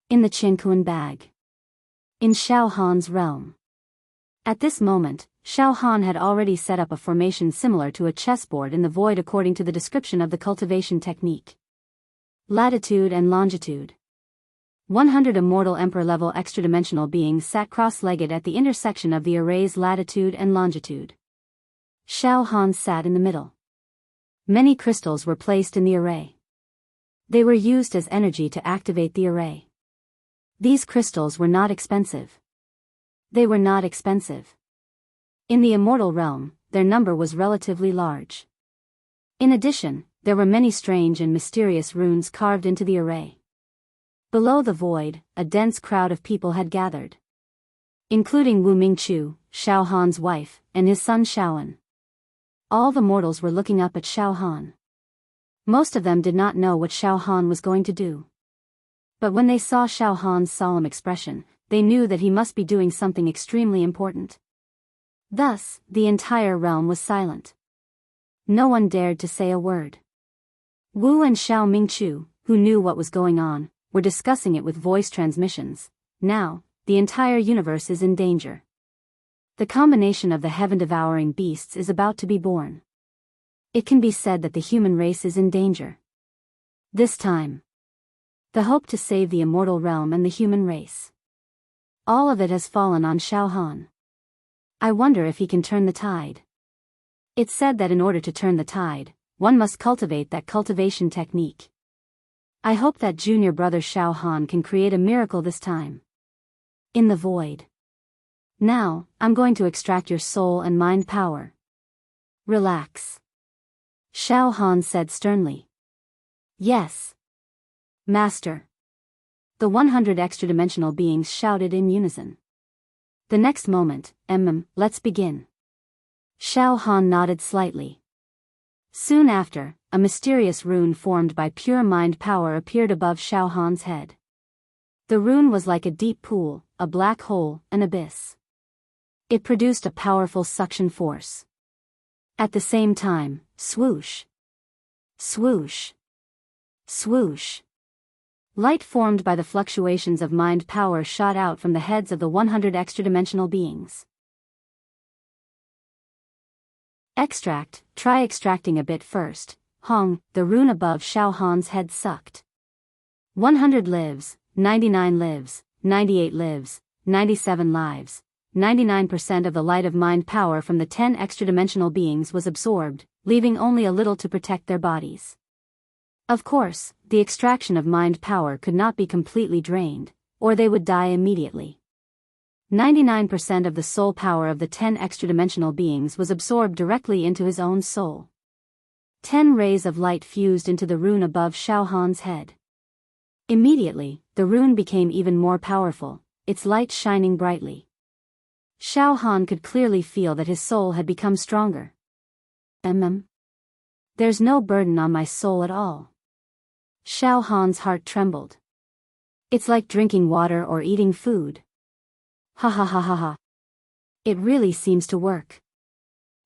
S1: In the Qinquan bag. In Xiao Han's realm. At this moment, Xiao Han had already set up a formation similar to a chessboard in the void according to the description of the cultivation technique. Latitude and longitude. 100 immortal emperor-level extra-dimensional beings sat cross-legged at the intersection of the array's latitude and longitude. Xiao Han sat in the middle. Many crystals were placed in the array. They were used as energy to activate the array. These crystals were not expensive. They were not expensive. In the immortal realm, their number was relatively large. In addition, there were many strange and mysterious runes carved into the array. Below the void, a dense crowd of people had gathered. Including Wu Mingqiu, Xiao Han's wife, and his son Xiaoan. All the mortals were looking up at Xiao Han. Most of them did not know what Xiao Han was going to do. But when they saw Xiao Han's solemn expression, they knew that he must be doing something extremely important. Thus, the entire realm was silent. No one dared to say a word. Wu and Xiao Mingqiu, who knew what was going on, were discussing it with voice transmissions. Now, the entire universe is in danger. The combination of the heaven-devouring beasts is about to be born. It can be said that the human race is in danger. This time. The hope to save the immortal realm and the human race. All of it has fallen on Xiao Han. I wonder if he can turn the tide. It's said that in order to turn the tide, one must cultivate that cultivation technique. I hope that junior brother Xiao Han can create a miracle this time. In the void. Now, I'm going to extract your soul and mind power. Relax. Xiao Han said sternly. Yes. Master. The 100 extra-dimensional beings shouted in unison. The next moment, let's begin. Xiao Han nodded slightly. Soon after, a mysterious rune formed by pure mind power appeared above Xiao Han's head. The rune was like a deep pool, a black hole, an abyss. It produced a powerful suction force. At the same time, swoosh. Swoosh. Swoosh. Light formed by the fluctuations of mind power shot out from the heads of the 100 extra-dimensional beings. Extract. Try extracting a bit first. Hong, the rune above Xiao Han's head sucked. 100 lives, 99 lives, 98 lives, 97 lives. 99% of the light of mind power from the 10 extra-dimensional beings was absorbed, leaving only a little to protect their bodies. Of course, the extraction of mind power could not be completely drained, or they would die immediately. 99% of the soul power of the 10 extra-dimensional beings was absorbed directly into his own soul. 10 rays of light fused into the rune above Xiao Han's head. Immediately, the rune became even more powerful, its light shining brightly. Xiao Han could clearly feel that his soul had become stronger. There's no burden on my soul at all. Xiao Han's heart trembled. It's like drinking water or eating food. Ha ha ha ha ha. It really seems to work.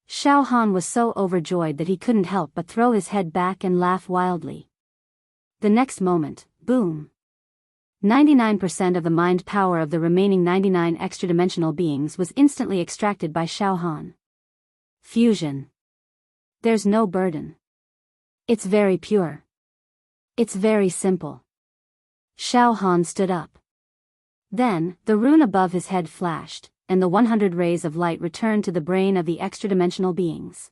S1: Xiao Han was so overjoyed that he couldn't help but throw his head back and laugh wildly. The next moment, boom. 99% of the mind power of the remaining 99 extra-dimensional beings was instantly extracted by Xiao Han. Fusion. There's no burden. It's very pure. It's very simple. Xiao Han stood up. Then, the rune above his head flashed, and the 100 rays of light returned to the brain of the extra-dimensional beings.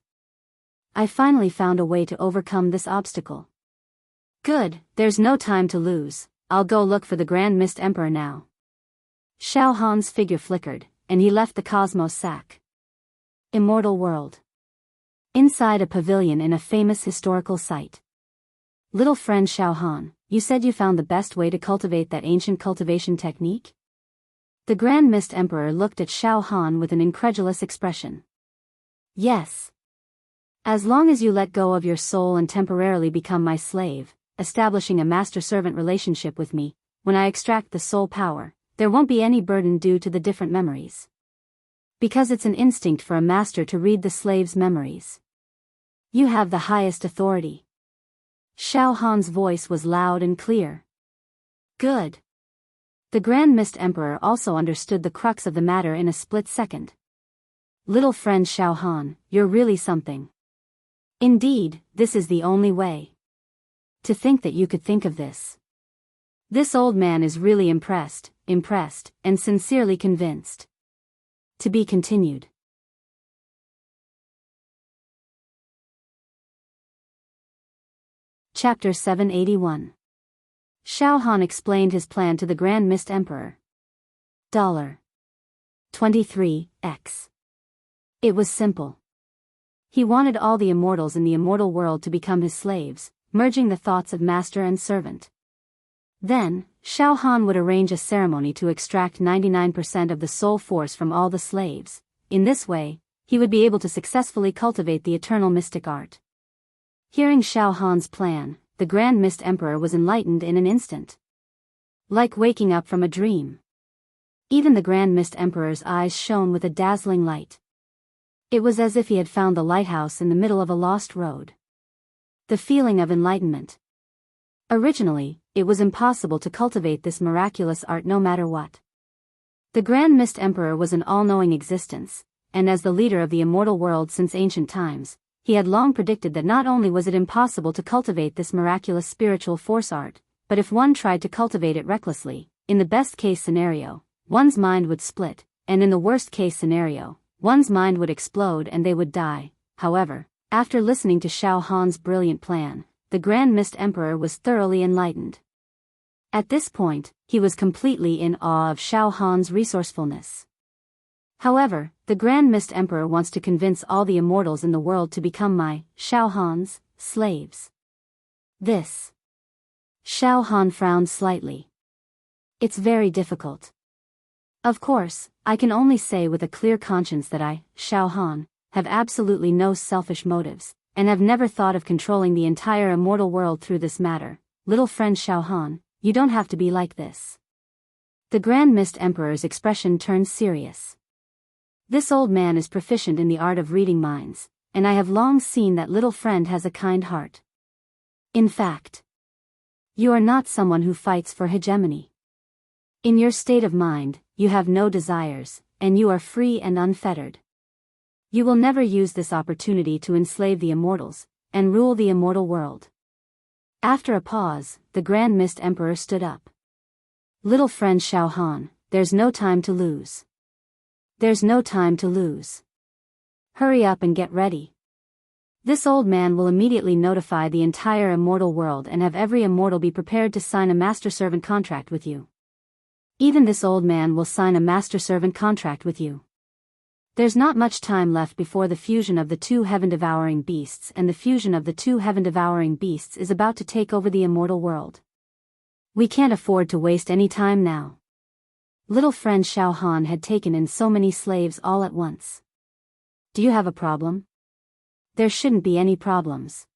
S1: I finally found a way to overcome this obstacle. Good, there's no time to lose. I'll go look for the Grand Mist Emperor now. Xiao Han's figure flickered, and he left the Cosmos sack. Immortal world. Inside a pavilion in a famous historical site. Little friend Xiao Han, you said you found the best way to cultivate that ancient cultivation technique? The Grand Mist Emperor looked at Xiao Han with an incredulous expression. Yes. As long as you let go of your soul and temporarily become my slave, establishing a master-servant relationship with me, when I extract the soul power, there won't be any burden due to the different memories. Because it's an instinct for a master to read the slave's memories. You have the highest authority. Xiao Han's voice was loud and clear. Good. The Grand Mist Emperor also understood the crux of the matter in a split second. Little friend Xiao Han, you're really something. Indeed, this is the only way. To think that you could think of this. This old man is really impressed, and sincerely convinced. To be continued. Chapter 781. Xiao Han explained his plan to the Grand Mist Emperor. $23x. It was simple. He wanted all the immortals in the immortal world to become his slaves, merging the thoughts of master and servant. Then, Xiao Han would arrange a ceremony to extract 99% of the soul force from all the slaves. In this way, he would be able to successfully cultivate the eternal mystic art. Hearing Xiao Han's plan, the Grand Mist Emperor was enlightened in an instant. Like waking up from a dream. Even the Grand Mist Emperor's eyes shone with a dazzling light. It was as if he had found the lighthouse in the middle of a lost road. The feeling of enlightenment. Originally, it was impossible to cultivate this miraculous art no matter what. The Grand Mist Emperor was an all-knowing existence, and as the leader of the immortal world since ancient times, he had long predicted that not only was it impossible to cultivate this miraculous spiritual force art, but if one tried to cultivate it recklessly, in the best-case scenario, one's mind would split, and in the worst-case scenario, one's mind would explode and they would die. However, after listening to Xiao Han's brilliant plan, the Grand Mist Emperor was thoroughly enlightened. At this point, he was completely in awe of Xiao Han's resourcefulness. However, the Grand Mist Emperor wants to convince all the immortals in the world to become my, Xiao Han's, slaves. This. Xiao Han frowned slightly. It's very difficult. Of course, I can only say with a clear conscience that I, Xiao Han, have absolutely no selfish motives, and have never thought of controlling the entire immortal world through this matter. Little friend Xiao Han, you don't have to be like this. The Grand Mist Emperor's expression turned serious. This old man is proficient in the art of reading minds, and I have long seen that little friend has a kind heart. In fact, you are not someone who fights for hegemony. In your state of mind, you have no desires, and you are free and unfettered. You will never use this opportunity to enslave the immortals, and rule the immortal world. After a pause, the Grand Mist Emperor stood up. Little friend Xiao Han, there's no time to lose. There's no time to lose. Hurry up and get ready. This old man will immediately notify the entire immortal world and have every immortal be prepared to sign a master-servant contract with you. Even this old man will sign a master-servant contract with you. There's not much time left before the fusion of the two heaven-devouring beasts, and the fusion of the two heaven-devouring beasts is about to take over the immortal world. We can't afford to waste any time now. Little friend Xiao Han had taken in so many slaves all at once. Do you have a problem? There shouldn't be any problems.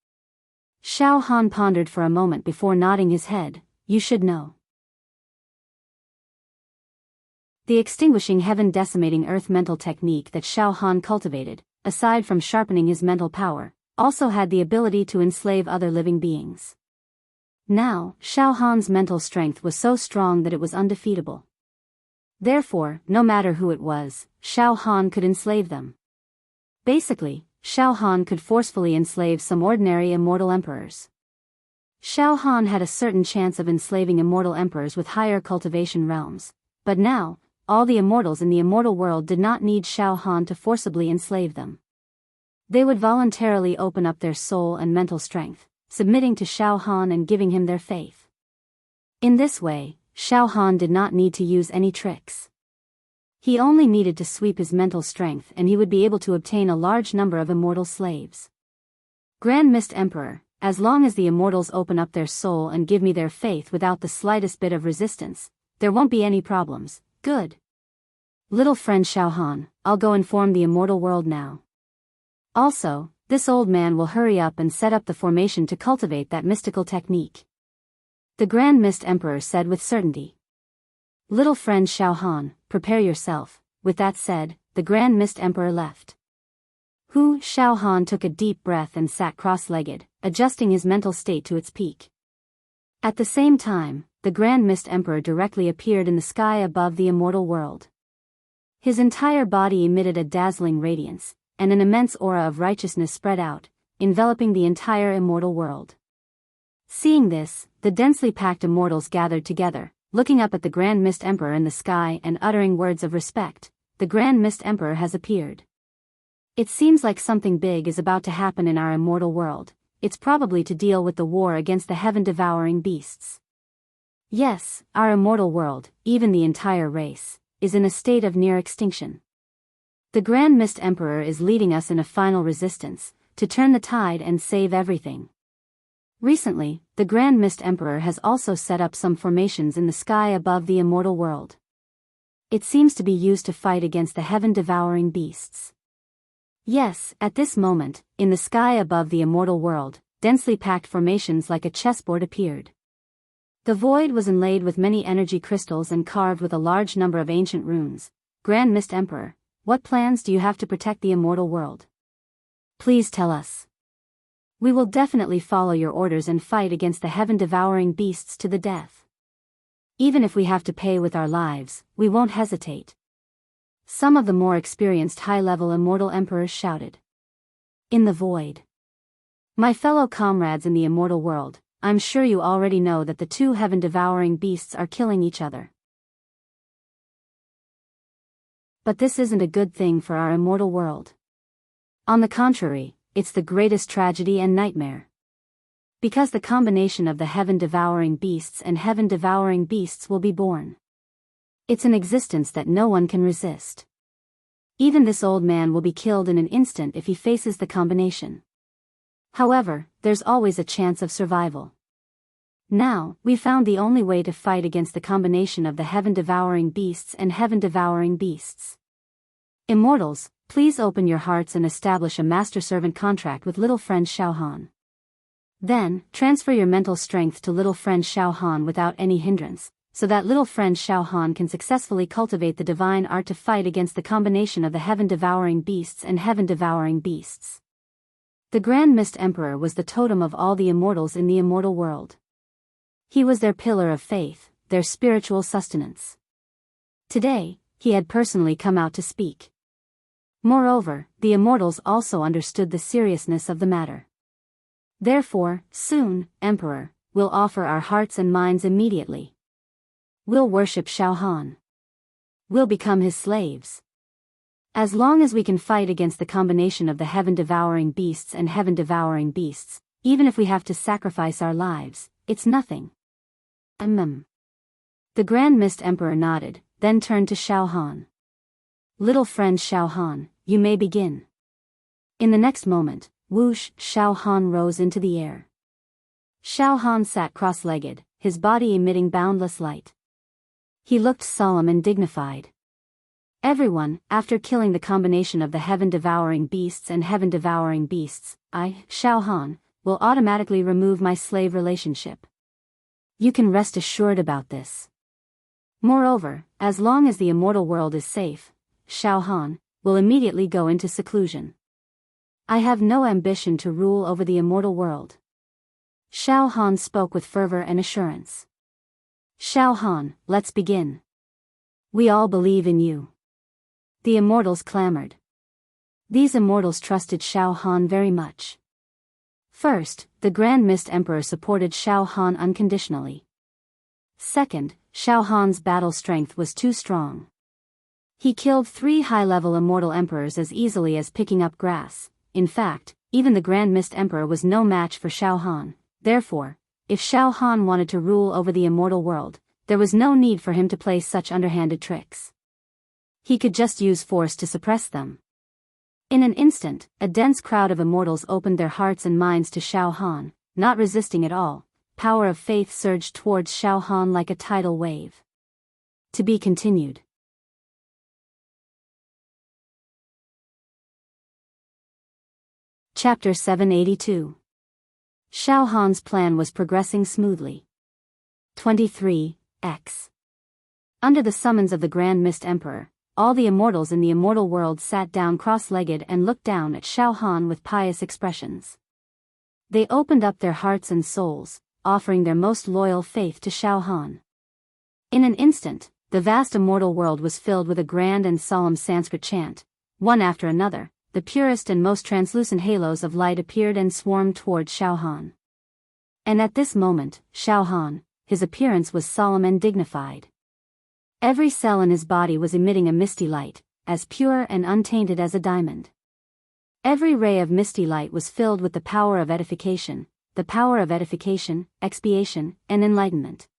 S1: Xiao Han pondered for a moment before nodding his head. You should know. The extinguishing heaven decimating earth mental technique that Xiao Han cultivated, aside from sharpening his mental power, also had the ability to enslave other living beings. Now, Xiao Han's mental strength was so strong that it was undefeatable. Therefore, no matter who it was, Xiao Han could enslave them. Basically, Xiao Han could forcefully enslave some ordinary immortal emperors. Xiao Han had a certain chance of enslaving immortal emperors with higher cultivation realms, but now, all the immortals in the immortal world did not need Xiao Han to forcibly enslave them. They would voluntarily open up their soul and mental strength, submitting to Xiao Han and giving him their faith. In this way, Xiao Han did not need to use any tricks. He only needed to sweep his mental strength and he would be able to obtain a large number of immortal slaves. Grand Mist Emperor, as long as the immortals open up their soul and give me their faith without the slightest bit of resistance, there won't be any problems. Good. Little friend Xiao Han, I'll go inform the immortal world now. Also, this old man will hurry up and set up the formation to cultivate that mystical technique. The Grand Mist Emperor said with certainty. Little friend Xiao Han, prepare yourself. With that said, the Grand Mist Emperor left. Xiao Han took a deep breath and sat cross-legged, adjusting his mental state to its peak. At the same time, the Grand Mist Emperor directly appeared in the sky above the immortal world. His entire body emitted a dazzling radiance, and an immense aura of righteousness spread out, enveloping the entire immortal world. Seeing this, the densely packed immortals gathered together, looking up at the Grand Mist Emperor in the sky and uttering words of respect. The Grand Mist Emperor has appeared. It seems like something big is about to happen in our immortal world. It's probably to deal with the war against the heaven-devouring beasts. Yes, our immortal world, even the entire race, is in a state of near extinction. The Grand Mist Emperor is leading us in a final resistance, to turn the tide and save everything. Recently, the Grand Mist Emperor has also set up some formations in the sky above the immortal world. It seems to be used to fight against the heaven-devouring beasts. Yes, at this moment, in the sky above the immortal world, densely packed formations like a chessboard appeared. The void was inlaid with many energy crystals and carved with a large number of ancient runes. Grand Mist Emperor, what plans do you have to protect the immortal world? Please tell us. We will definitely follow your orders and fight against the heaven-devouring beasts to the death. Even if we have to pay with our lives, we won't hesitate. Some of the more experienced high-level immortal emperors shouted. In the void. My fellow comrades in the immortal world, I'm sure you already know that the two heaven-devouring beasts are killing each other. But this isn't a good thing for our immortal world. On the contrary, it's the greatest tragedy and nightmare. Because the combination of the heaven-devouring beasts and heaven-devouring beasts will be born. It's an existence that no one can resist. Even this old man will be killed in an instant if he faces the combination. However, there's always a chance of survival. Now, we found the only way to fight against the combination of the heaven-devouring beasts and heaven-devouring beasts. Immortals, please open your hearts and establish a master-servant contract with little friend Xiao Han. Then, transfer your mental strength to little friend Xiao Han without any hindrance, so that little friend Xiao Han can successfully cultivate the divine art to fight against the combination of the heaven-devouring beasts and heaven-devouring beasts. The Grand Mist Emperor was the totem of all the immortals in the immortal world. He was their pillar of faith, their spiritual sustenance. Today, he had personally come out to speak. Moreover, the immortals also understood the seriousness of the matter. Therefore, soon, Emperor, we'll offer our hearts and minds immediately. We'll worship Xiao Han. We'll become his slaves. As long as we can fight against the combination of the heaven-devouring beasts and heaven-devouring beasts, even if we have to sacrifice our lives, it's nothing. The Grand Mist Emperor nodded, then turned to Xiao Han. Little friend Xiao Han, you may begin. In the next moment, whoosh, Xiao Han rose into the air. Xiao Han sat cross-legged, his body emitting boundless light. He looked solemn and dignified. Everyone, after killing the combination of the heaven-devouring beasts and heaven-devouring beasts, I, Xiao Han, will automatically remove my slave relationship. You can rest assured about this. Moreover, as long as the immortal world is safe, Xiao Han will immediately go into seclusion. I have no ambition to rule over the immortal world. Xiao Han spoke with fervor and assurance. Xiao Han, let's begin. We all believe in you. The immortals clamored. These immortals trusted Xiao Han very much. First, the Grand Mist Emperor supported Xiao Han unconditionally. Second, Xiao Han's battle strength was too strong. He killed 3 high-level immortal emperors as easily as picking up grass. In fact, even the Grand Mist Emperor was no match for Xiao Han. Therefore, if Xiao Han wanted to rule over the immortal world, there was no need for him to play such underhanded tricks. He could just use force to suppress them. In an instant, a dense crowd of immortals opened their hearts and minds to Xiao Han. not resisting at all, power of faith surged towards Xiao Han like a tidal wave. To be continued. Chapter 782. Xiao Han's plan was progressing smoothly. 23x. Under the summons of the Grand Mist Emperor, all the immortals in the immortal world sat down cross-legged and looked down at Xiao Han with pious expressions. They opened up their hearts and souls, offering their most loyal faith to Xiao Han. In an instant, the vast immortal world was filled with a grand and solemn Sanskrit chant. One after another, the purest and most translucent halos of light appeared and swarmed toward Xiao Han. And at this moment, Xiao Han, his appearance was solemn and dignified. Every cell in his body was emitting a misty light, as pure and untainted as a diamond. Every ray of misty light was filled with the power of edification, expiation, and enlightenment.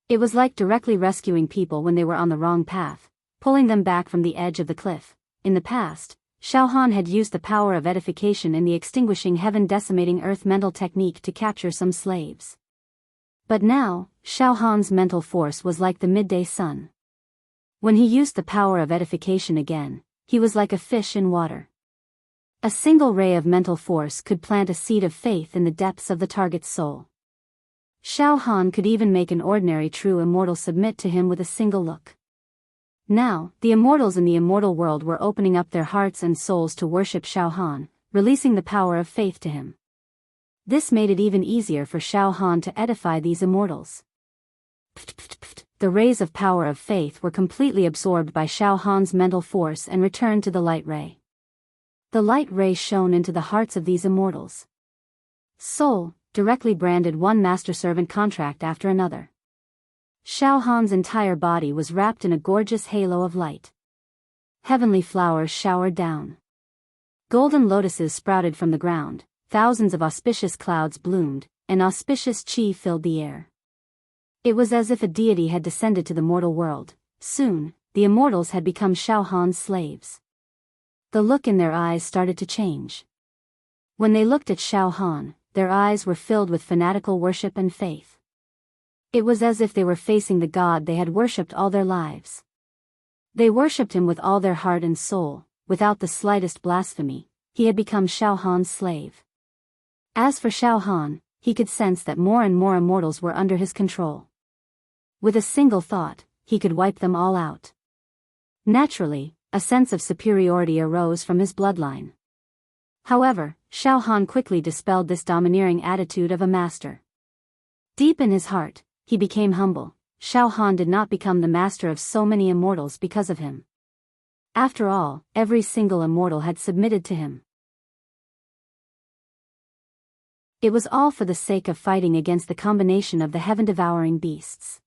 S1: It was like directly rescuing people when they were on the wrong path, pulling them back from the edge of the cliff. In the past, Xiao Han had used the power of edification in the extinguishing heaven decimating earth mental technique to capture some slaves. But now, Xiao Han's mental force was like the midday sun. When he used the power of edification again, he was like a fish in water. A single ray of mental force could plant a seed of faith in the depths of the target's soul. Xiao Han could even make an ordinary true immortal submit to him with a single look. Now, the immortals in the immortal world were opening up their hearts and souls to worship Xiao Han, releasing the power of faith to him. This made it even easier for Xiao Han to edify these immortals. The rays of power of faith were completely absorbed by Xiao Han's mental force and returned to the light ray. The light ray shone into the hearts of these immortals. Soul, directly branded one master-servant contract after another. Xiao Han's entire body was wrapped in a gorgeous halo of light. Heavenly flowers showered down. Golden lotuses sprouted from the ground, thousands of auspicious clouds bloomed, and auspicious qi filled the air. It was as if a deity had descended to the mortal world. Soon, the immortals had become Xiao Han's slaves. The look in their eyes started to change. When they looked at Xiao Han, their eyes were filled with fanatical worship and faith. It was as if they were facing the God they had worshipped all their lives. They worshipped him with all their heart and soul, without the slightest blasphemy. He had become Xiao Han's slave. As for Xiao Han, he could sense that more and more immortals were under his control. With a single thought, he could wipe them all out. Naturally, a sense of superiority arose from his bloodline. However, Xiao Han quickly dispelled this domineering attitude of a master. Deep in his heart, he became humble. Xiao Han did not become the master of so many immortals because of him. After all, every single immortal had submitted to him. It was all for the sake of fighting against the combination of the heaven-devouring beasts.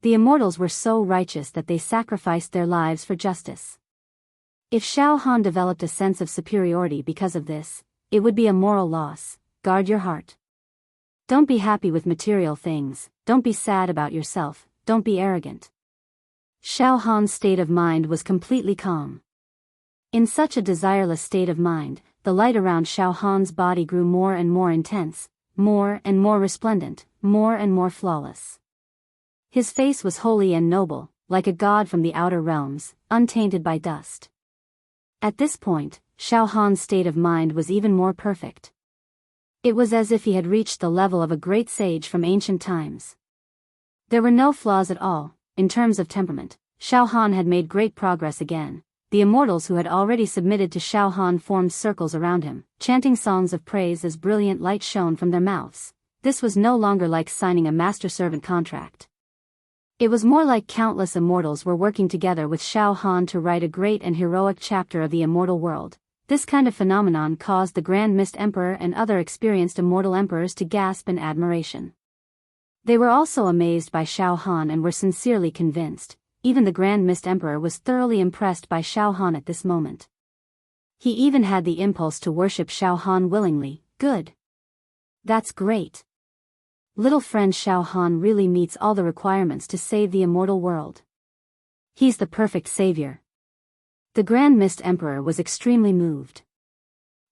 S1: The immortals were so righteous that they sacrificed their lives for justice. If Xiao Han developed a sense of superiority because of this, it would be a moral loss. Guard your heart. Don't be happy with material things, don't be sad about yourself, don't be arrogant. Xiao Han's state of mind was completely calm. In such a desireless state of mind, the light around Xiao Han's body grew more and more intense, more and more resplendent, more and more flawless. His face was holy and noble, like a god from the outer realms, untainted by dust. At this point, Xiao Han's state of mind was even more perfect. It was as if he had reached the level of a great sage from ancient times. There were no flaws at all. In terms of temperament, Xiao Han had made great progress again. The immortals who had already submitted to Xiao Han formed circles around him, chanting songs of praise as brilliant light shone from their mouths. This was no longer like signing a master-servant contract. It was more like countless immortals were working together with Xiao Han to write a great and heroic chapter of the immortal world. This kind of phenomenon caused the Grand Mist Emperor and other experienced immortal emperors to gasp in admiration. They were also amazed by Xiao Han and were sincerely convinced. Even the Grand Mist Emperor was thoroughly impressed by Xiao Han at this moment. He even had the impulse to worship Xiao Han willingly. Good. That's great. Little friend Xiao Han really meets all the requirements to save the immortal world. He's the perfect savior. The Grand Mist Emperor was extremely moved.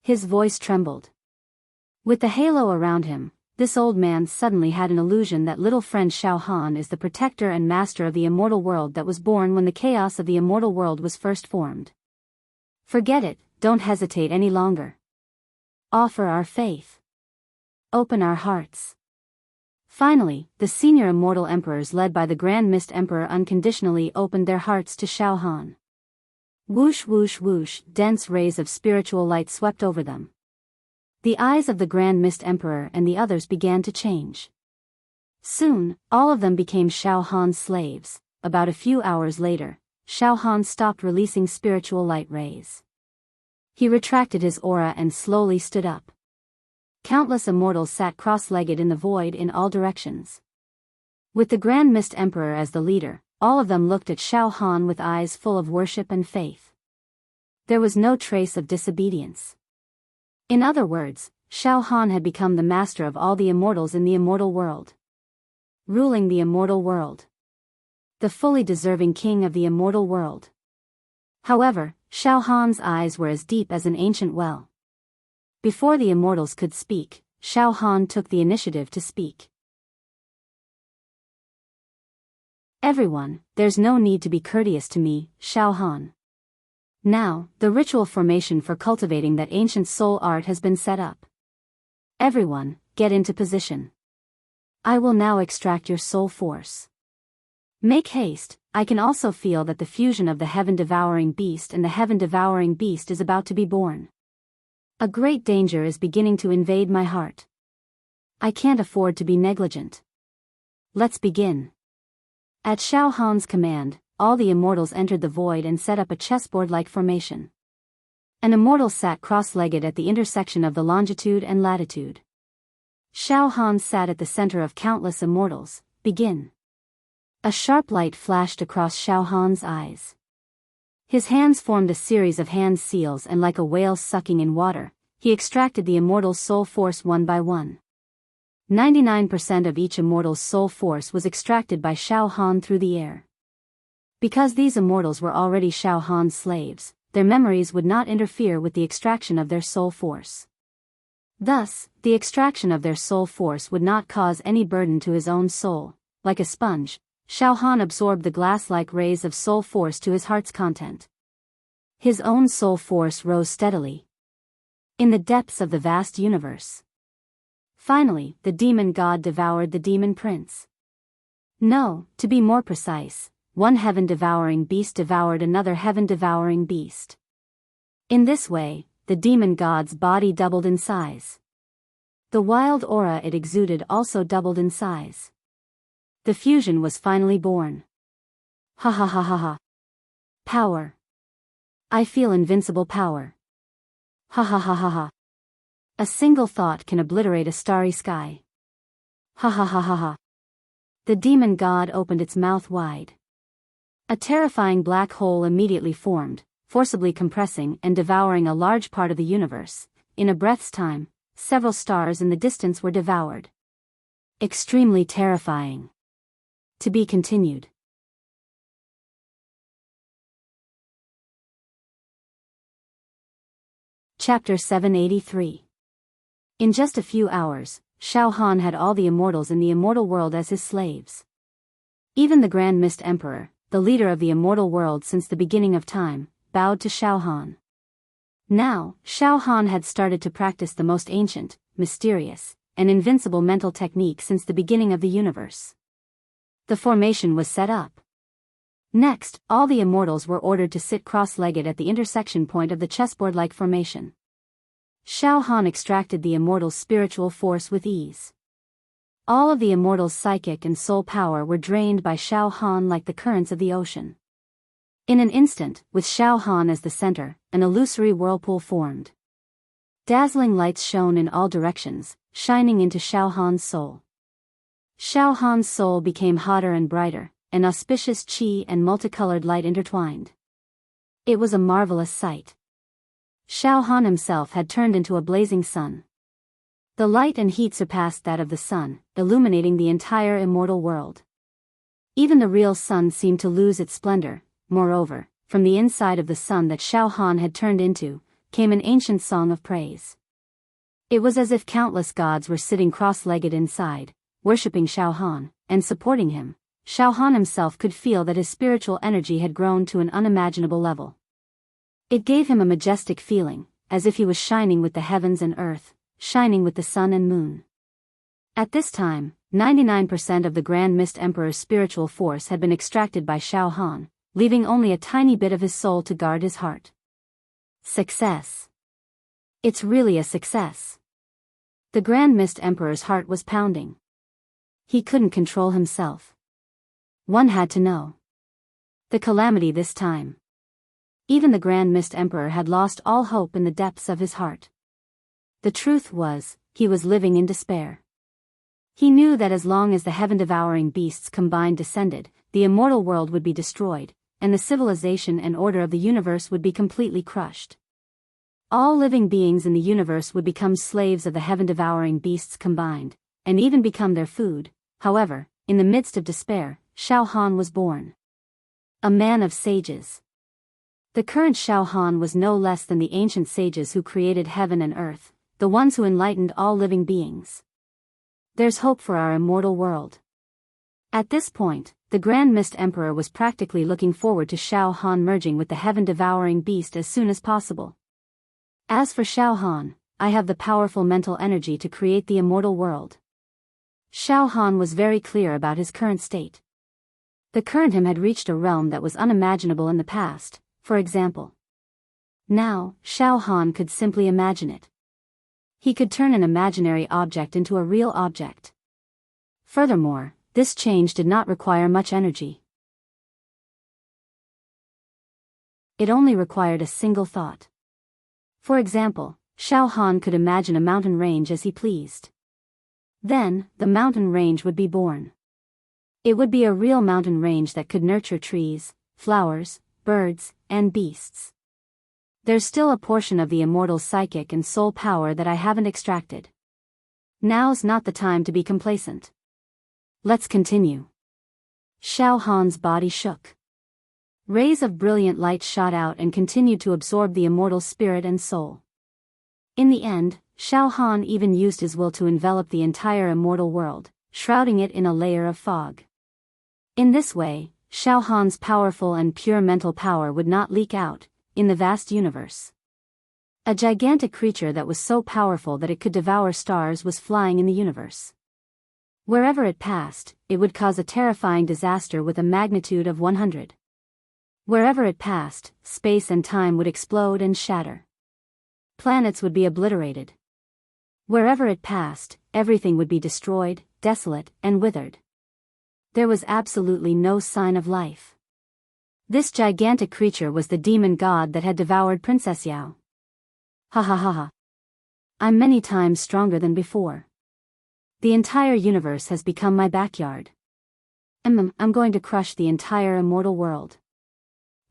S1: His voice trembled. With the halo around him, this old man suddenly had an illusion that little friend Shao Han is the protector and master of the immortal world that was born when the chaos of the immortal world was first formed. Forget it, don't hesitate any longer. Offer our faith. Open our hearts. Finally, the senior immortal emperors led by the Grand Mist Emperor unconditionally opened their hearts to Shao Han. Whoosh whoosh whoosh, dense rays of spiritual light swept over them. The eyes of the Grand Mist Emperor and the others began to change. Soon, all of them became Shao Han's slaves. About a few hours later, Shao Han stopped releasing spiritual light rays. He retracted his aura and slowly stood up. Countless immortals sat cross-legged in the void in all directions. With the Grand Mist Emperor as the leader, all of them looked at Shao Han with eyes full of worship and faith. There was no trace of disobedience. In other words, Shao Han had become the master of all the immortals in the immortal world. Ruling the immortal world. The fully deserving king of the immortal world. However, Shao Han's eyes were as deep as an ancient well. Before the immortals could speak, Shao Han took the initiative to speak. Everyone, there's no need to be courteous to me, Shao Han. Now, the ritual formation for cultivating that ancient soul art has been set up. Everyone, get into position. I will now extract your soul force. Make haste, I can also feel that the fusion of the heaven-devouring beast and the heaven-devouring beast is about to be born. A great danger is beginning to invade my heart. I can't afford to be negligent. Let's begin. At Shao Han's command, all the immortals entered the void and set up a chessboard-like formation. An immortal sat cross-legged at the intersection of the longitude and latitude. Shao Han sat at the center of countless immortals. Begin. A sharp light flashed across Shao Han's eyes. His hands formed a series of hand seals and like a whale sucking in water, he extracted the immortal's soul force one by one. 99% of each immortal's soul force was extracted by Shao Han through the air. Because these immortals were already Shao Han's slaves, their memories would not interfere with the extraction of their soul force. Thus, the extraction of their soul force would not cause any burden to his own soul. Like a sponge, Shao Han absorbed the glass-like rays of soul force to his heart's content. His own soul force rose steadily. In the depths of the vast universe. Finally, the demon god devoured the demon prince. No, to be more precise, one heaven-devouring beast devoured another heaven-devouring beast. In this way, the demon god's body doubled in size. The wild aura it exuded also doubled in size. The fusion was finally born. Ha ha ha ha ha. Power. I feel invincible power. Ha ha ha ha ha. A single thought can obliterate a starry sky. Ha ha ha ha ha. The demon god opened its mouth wide. A terrifying black hole immediately formed, forcibly compressing and devouring a large part of the universe. In a breath's time, several stars in the distance were devoured. Extremely terrifying. To be continued. Chapter 783. In just a few hours, Shao Han had all the immortals in the immortal world as his slaves. Even the Grand Mist Emperor, the leader of the immortal world since the beginning of time, bowed to Shao Han. Now, Shao Han had started to practice the most ancient, mysterious, and invincible mental technique since the beginning of the universe. The formation was set up. Next, all the immortals were ordered to sit cross-legged at the intersection point of the chessboard-like formation. Shao Han extracted the immortal's spiritual force with ease. All of the immortal's psychic and soul power were drained by Shao Han like the currents of the ocean. In an instant, with Shao Han as the center, an illusory whirlpool formed. Dazzling lights shone in all directions, shining into Shao Han's soul. Shao Han's soul became hotter and brighter, an auspicious qi and multicolored light intertwined. It was a marvelous sight. Shao Han himself had turned into a blazing sun. The light and heat surpassed that of the sun, illuminating the entire immortal world. Even the real sun seemed to lose its splendor. Moreover, from the inside of the sun that Shao Han had turned into, came an ancient song of praise. It was as if countless gods were sitting cross-legged inside, worshipping Xiao Han, and supporting him. Xiao Han himself could feel that his spiritual energy had grown to an unimaginable level. It gave him a majestic feeling, as if he was shining with the heavens and earth, shining with the sun and moon. At this time, 99% of the Grand Mist Emperor's spiritual force had been extracted by Xiao Han, leaving only a tiny bit of his soul to guard his heart. Success. It's really a success. The Grand Mist Emperor's heart was pounding. He couldn't control himself. One had to know. The calamity this time. Even the Grand Mist Emperor had lost all hope in the depths of his heart. The truth was, he was living in despair. He knew that as long as the heaven-devouring beasts combined descended, the immortal world would be destroyed, and the civilization and order of the universe would be completely crushed. All living beings in the universe would become slaves of the heaven-devouring beasts combined, and even become their food. However, in the midst of despair, Xiao Han was born. A man of sages. The current Xiao Han was no less than the ancient sages who created heaven and earth, the ones who enlightened all living beings. There's hope for our immortal world. At this point, the Grand Mist Emperor was practically looking forward to Xiao Han merging with the heaven-devouring beast as soon as possible. As for Xiao Han, I have the powerful mental energy to create the immortal world. Xiao Han was very clear about his current state. The current him had reached a realm that was unimaginable in the past, for example. Now, Xiao Han could simply imagine it. He could turn an imaginary object into a real object. Furthermore, this change did not require much energy. It only required a single thought. For example, Xiao Han could imagine a mountain range as he pleased. Then, the mountain range would be born. It would be a real mountain range that could nurture trees, flowers, birds, and beasts. There's still a portion of the immortal psychic and soul power that I haven't extracted. Now's not the time to be complacent. Let's continue. Xiao Han's body shook. Rays of brilliant light shot out and continued to absorb the immortal spirit and soul. In the end, Xiao Han even used his will to envelop the entire immortal world, shrouding it in a layer of fog. In this way, Xiao Han's powerful and pure mental power would not leak out, in the vast universe. A gigantic creature that was so powerful that it could devour stars was flying in the universe. Wherever it passed, it would cause a terrifying disaster with a magnitude of 100. Wherever it passed, space and time would explode and shatter. Planets would be obliterated. Wherever it passed, everything would be destroyed, desolate, and withered. There was absolutely no sign of life. This gigantic creature was the demon god that had devoured Princess Yao. Ha ha ha ha. I'm many times stronger than before. The entire universe has become my backyard. I'm going to crush the entire immortal world.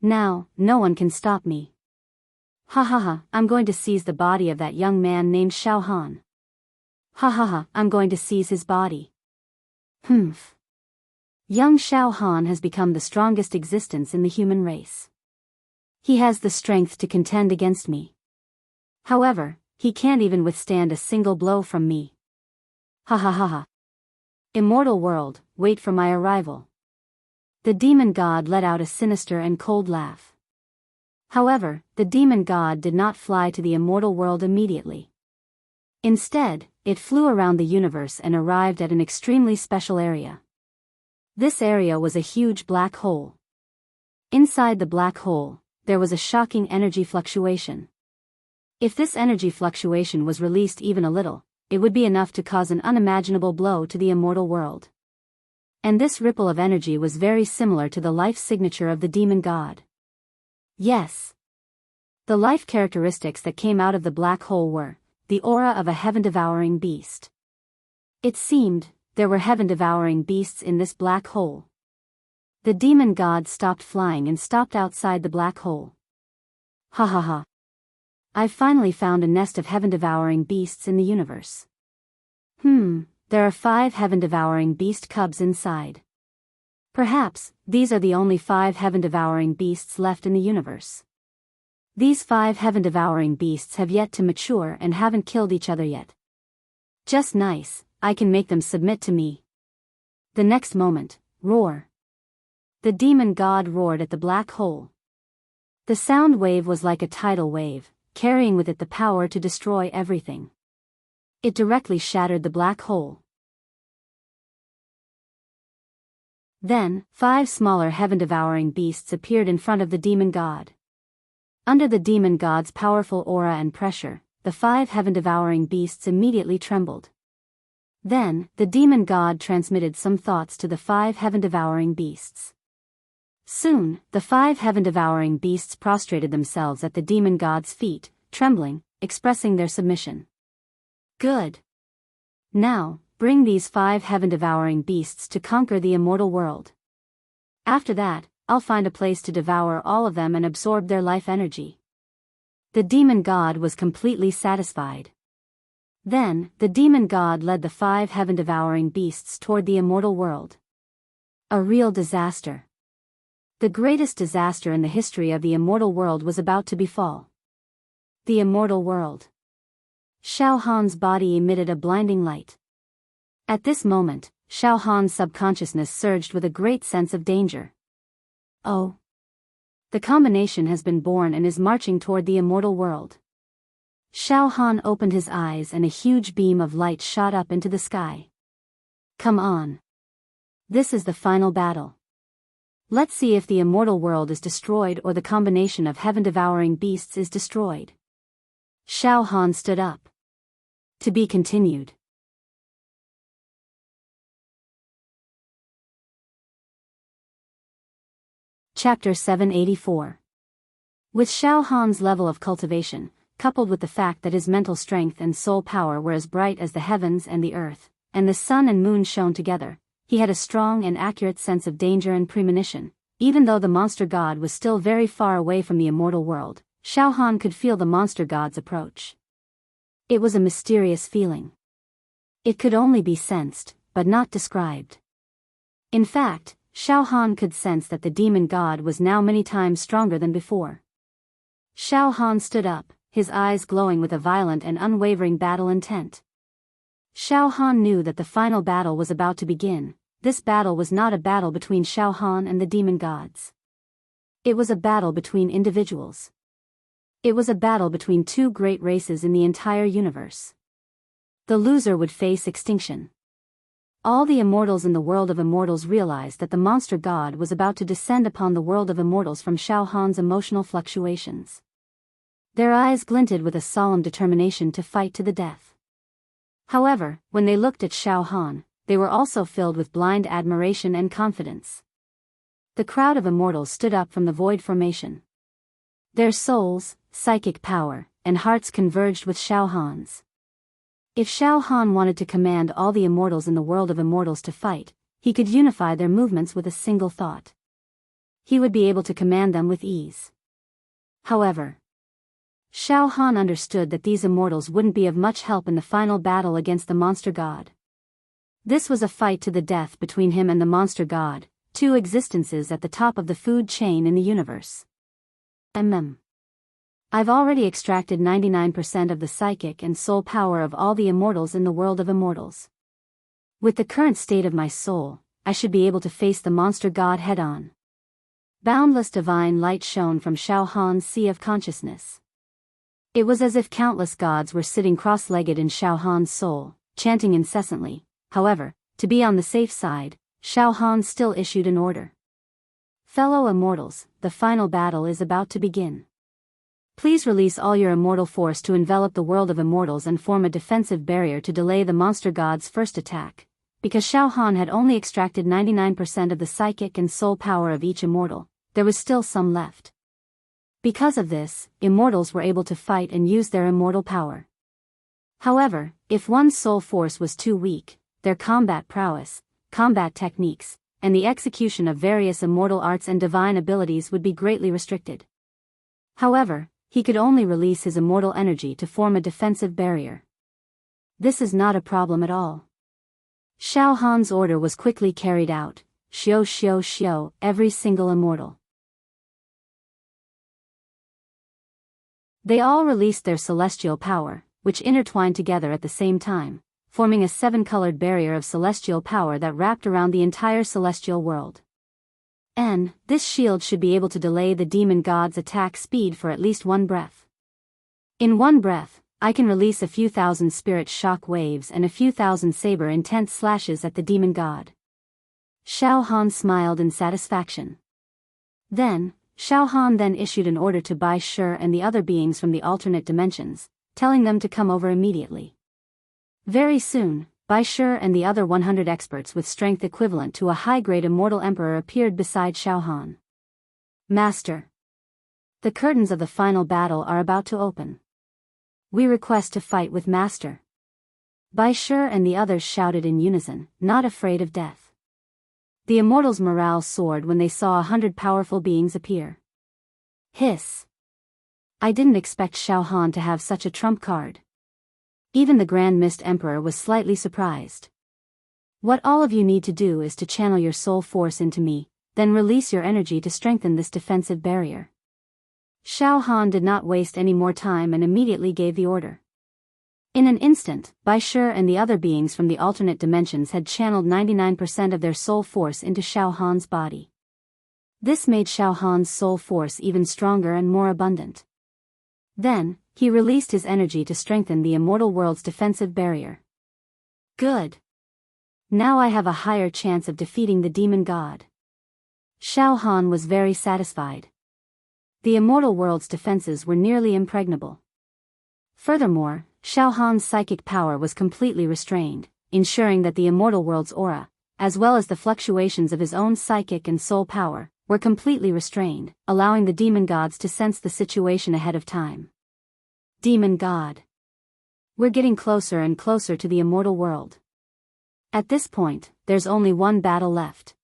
S1: Now, no one can stop me. Ha ha ha, I'm going to seize the body of that young man named Xiao Han. Ha ha ha, I'm going to seize his body. Humph. Young Xiao Han has become the strongest existence in the human race. He has the strength to contend against me. However, he can't even withstand a single blow from me. Ha ha ha ha. Immortal world, wait for my arrival. The demon god let out a sinister and cold laugh. However, the demon god did not fly to the immortal world immediately. Instead, it flew around the universe and arrived at an extremely special area. This area was a huge black hole. Inside the black hole, there was a shocking energy fluctuation. If this energy fluctuation was released even a little, it would be enough to cause an unimaginable blow to the immortal world. And this ripple of energy was very similar to the life signature of the demon god. Yes. The life characteristics that came out of the black hole were the aura of a heaven-devouring beast. It seemed there were heaven-devouring beasts in this black hole. The demon god stopped flying and stopped outside the black hole. Ha ha ha. I've finally found a nest of heaven-devouring beasts in the universe. There are 5 heaven-devouring beast cubs inside. Perhaps, these are the only 5 heaven-devouring beasts left in the universe. These 5 heaven-devouring beasts have yet to mature and haven't killed each other yet. Just nice, I can make them submit to me. The next moment, roar. The demon god roared at the black hole. The sound wave was like a tidal wave, carrying with it the power to destroy everything. It directly shattered the black hole. Then, 5 smaller heaven-devouring beasts appeared in front of the demon god. Under the demon god's powerful aura and pressure, the 5 heaven-devouring beasts immediately trembled. Then, the demon god transmitted some thoughts to the 5 heaven-devouring beasts. Soon, the 5 heaven-devouring beasts prostrated themselves at the demon god's feet, trembling, expressing their submission. Good. Now, bring these 5 heaven-devouring beasts to conquer the immortal world. After that, I'll find a place to devour all of them and absorb their life energy. The demon god was completely satisfied. Then, the demon god led the 5 heaven-devouring beasts toward the immortal world. A real disaster. The greatest disaster in the history of the immortal world was about to befall. The immortal world. Xiao Han's body emitted a blinding light. At this moment, Xiao Han's subconsciousness surged with a great sense of danger. Oh. The combination has been born and is marching toward the immortal world. Xiao Han opened his eyes and a huge beam of light shot up into the sky. Come on. This is the final battle. Let's see if the immortal world is destroyed or the combination of heaven-devouring beasts is destroyed. Xiao Han stood up. To be continued. Chapter 784. With Xiao Han's level of cultivation, coupled with the fact that his mental strength and soul power were as bright as the heavens and the earth, and the sun and moon shone together, he had a strong and accurate sense of danger and premonition. Even though the monster god was still very far away from the immortal world, Xiao Han could feel the monster god's approach. It was a mysterious feeling. It could only be sensed, but not described. In fact, Xiao Han could sense that the demon god was now many times stronger than before. Xiao Han stood up, his eyes glowing with a violent and unwavering battle intent. Xiao Han knew that the final battle was about to begin. This battle was not a battle between Xiao Han and the demon gods. It was a battle between individuals. It was a battle between 2 great races in the entire universe. The loser would face extinction. All the immortals in the world of immortals realized that the monster god was about to descend upon the world of immortals from Xiao Han's emotional fluctuations. Their eyes glinted with a solemn determination to fight to the death. However, when they looked at Xiao Han, they were also filled with blind admiration and confidence. The crowd of immortals stood up from the void formation. Their souls, psychic power, and hearts converged with Xiao Han's. If Xiao Han wanted to command all the immortals in the world of immortals to fight, he could unify their movements with a single thought. He would be able to command them with ease. However, Xiao Han understood that these immortals wouldn't be of much help in the final battle against the monster god. This was a fight to the death between him and the monster god, 2 existences at the top of the food chain in the universe. I've already extracted 99% of the psychic and soul power of all the immortals in the world of immortals. With the current state of my soul, I should be able to face the monster god head-on. Boundless divine light shone from Xiao Han's sea of consciousness. It was as if countless gods were sitting cross-legged in Xiao Han's soul, chanting incessantly. However, to be on the safe side, Xiao Han still issued an order. Fellow immortals, the final battle is about to begin. Please release all your immortal force to envelop the world of immortals and form a defensive barrier to delay the monster god's first attack. Because Xiao Han had only extracted 99% of the psychic and soul power of each immortal, there was still some left. Because of this, immortals were able to fight and use their immortal power. However, if one's soul force was too weak, their combat prowess, combat techniques, and the execution of various immortal arts and divine abilities would be greatly restricted. However, he could only release his immortal energy to form a defensive barrier. This is not a problem at all. Xiao Han's order was quickly carried out. Xiao xiao xiao, every single immortal. They all released their celestial power, which intertwined together at the same time, forming a seven-colored barrier of celestial power that wrapped around the entire celestial world. This shield should be able to delay the demon god's attack speed for at least one breath. In one breath, I can release a few thousand spirit shock waves and a few thousand saber intense slashes at the demon god. Xiao Han smiled in satisfaction. Xiao Han then issued an order to Bai Shi and the other beings from the alternate dimensions, telling them to come over immediately. Very soon, Bai Shi and the other 100 experts with strength equivalent to a high-grade immortal emperor appeared beside Xiao Han. Master. The curtains of the final battle are about to open. We request to fight with Master. Bai Shi and the others shouted in unison, not afraid of death. The immortals' morale soared when they saw 100 powerful beings appear. Hiss. I didn't expect Xiao Han to have such a trump card. Even the Grand Mist Emperor was slightly surprised. What all of you need to do is to channel your soul force into me, then release your energy to strengthen this defensive barrier. Xiao Han did not waste any more time and immediately gave the order. In an instant, Bai Shi and the other beings from the alternate dimensions had channeled 99% of their soul force into Xiao Han's body. This made Xiao Han's soul force even stronger and more abundant. Then, he released his energy to strengthen the immortal world's defensive barrier. Good. Now I have a higher chance of defeating the demon god. Xiao Han was very satisfied. The immortal world's defenses were nearly impregnable. Furthermore, Xiao Han's psychic power was completely restrained, ensuring that the immortal world's aura, as well as the fluctuations of his own psychic and soul power, were completely restrained, allowing the demon gods to sense the situation ahead of time. Demon god. We're getting closer and closer to the immortal world. At this point, there's only one battle left.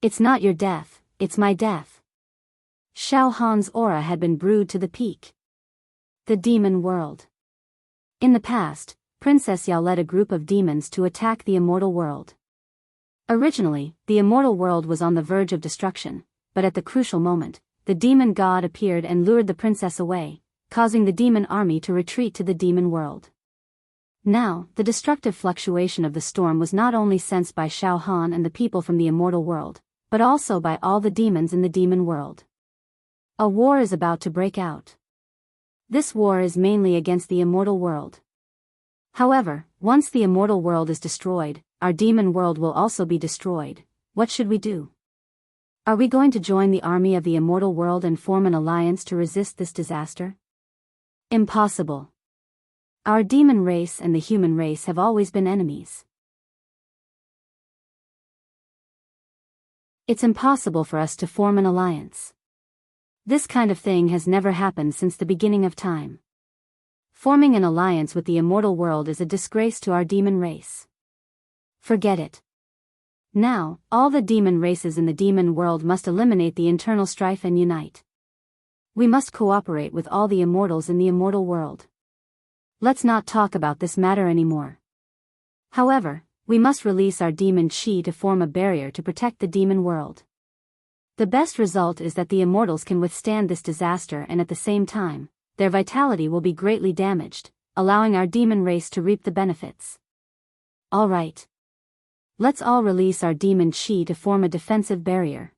S1: It's not your death, it's my death. Xiao Han's aura had been brewed to the peak. The demon world. In the past, Princess Yao led a group of demons to attack the immortal world. Originally, the immortal world was on the verge of destruction, but at the crucial moment, the demon god appeared and lured the princess away, causing the demon army to retreat to the demon world. Now, the destructive fluctuation of the storm was not only sensed by Xiao Han and the people from the immortal world, but also by all the demons in the demon world. A war is about to break out. This war is mainly against the immortal world. However, once the immortal world is destroyed, our demon world will also be destroyed. What should we do? Are we going to join the army of the immortal world and form an alliance to resist this disaster? Impossible. Our demon race and the human race have always been enemies. It's impossible for us to form an alliance. This kind of thing has never happened since the beginning of time. Forming an alliance with the immortal world is a disgrace to our demon race. Forget it. Now, all the demon races in the demon world must eliminate the internal strife and unite. We must cooperate with all the immortals in the immortal world. Let's not talk about this matter anymore. However, we must release our demon chi to form a barrier to protect the demon world. The best result is that the immortals can withstand this disaster, and at the same time, their vitality will be greatly damaged, allowing our demon race to reap the benefits. All right. Let's all release our demon chi to form a defensive barrier.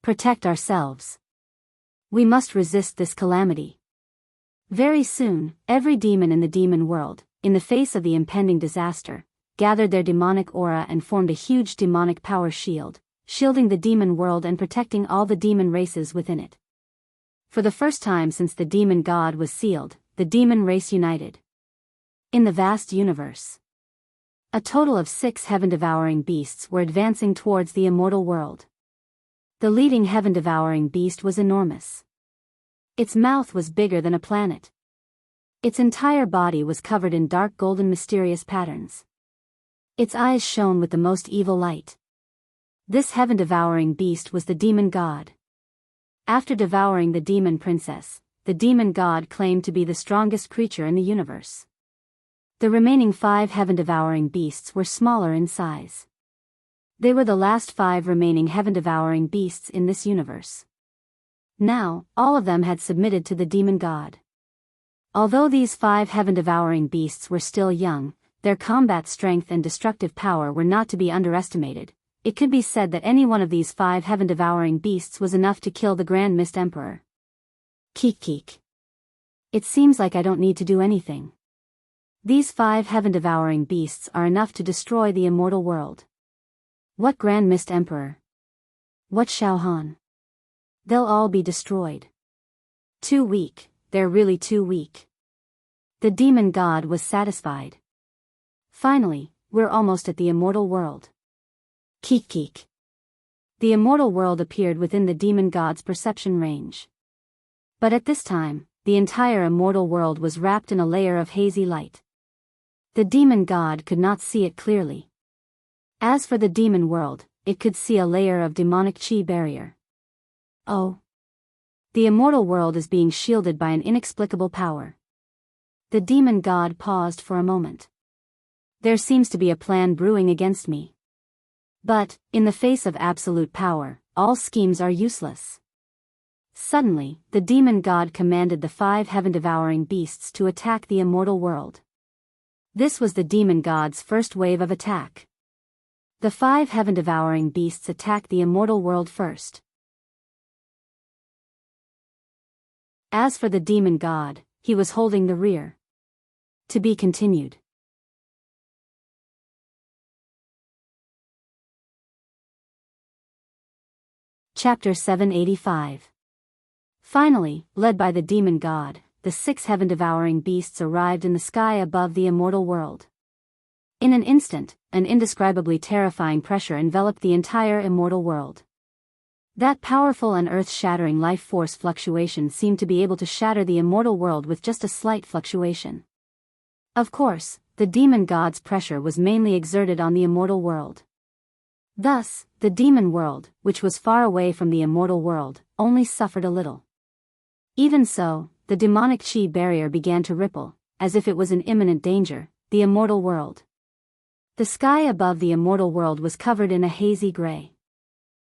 S1: Protect ourselves. We must resist this calamity. Very soon, every demon in the demon world, in the face of the impending disaster, gathered their demonic aura and formed a huge demonic power shield, shielding the demon world and protecting all the demon races within it. For the first time since the demon god was sealed, the demon race united. In the vast universe, a total of 6 heaven-devouring beasts were advancing towards the immortal world. The leading heaven-devouring beast was enormous. Its mouth was bigger than a planet. Its entire body was covered in dark golden mysterious patterns. Its eyes shone with the most evil light. This heaven-devouring beast was the demon god. After devouring the demon princess, the demon god claimed to be the strongest creature in the universe. The remaining 5 heaven-devouring beasts were smaller in size. They were the last 5 remaining heaven-devouring beasts in this universe. Now, all of them had submitted to the demon god. Although these 5 heaven-devouring beasts were still young, their combat strength and destructive power were not to be underestimated. It could be said that any one of these 5 heaven-devouring beasts was enough to kill the Grand Mist Emperor. Keek. It seems like I don't need to do anything. These 5 heaven-devouring beasts are enough to destroy the immortal world. What Grand Mist Emperor? What Shao Han? They'll all be destroyed. Too weak, they're really too weak. The demon god was satisfied. Finally, we're almost at the immortal world. Keek. The immortal world appeared within the demon god's perception range. But at this time, the entire immortal world was wrapped in a layer of hazy light. The demon god could not see it clearly. As for the demon world, it could see a layer of demonic chi barrier. Oh. The immortal world is being shielded by an inexplicable power. The demon god paused for a moment. There seems to be a plan brewing against me. But, in the face of absolute power, all schemes are useless. Suddenly, the demon god commanded the 5 heaven-devouring beasts to attack the immortal world. This was the demon god's first wave of attack. The 5 heaven-devouring beasts attacked the immortal world first. As for the demon god, he was holding the rear. To be continued. Chapter 785. Finally, led by the demon god, the 6 heaven-devouring beasts arrived in the sky above the immortal world. In an instant, an indescribably terrifying pressure enveloped the entire immortal world. That powerful and earth-shattering life force fluctuation seemed to be able to shatter the immortal world with just a slight fluctuation. Of course, the demon god's pressure was mainly exerted on the immortal world. Thus, the demon world, which was far away from the immortal world, only suffered a little. Even so, the demonic chi barrier began to ripple, as if it was in imminent danger, the immortal world. The sky above the immortal world was covered in a hazy gray.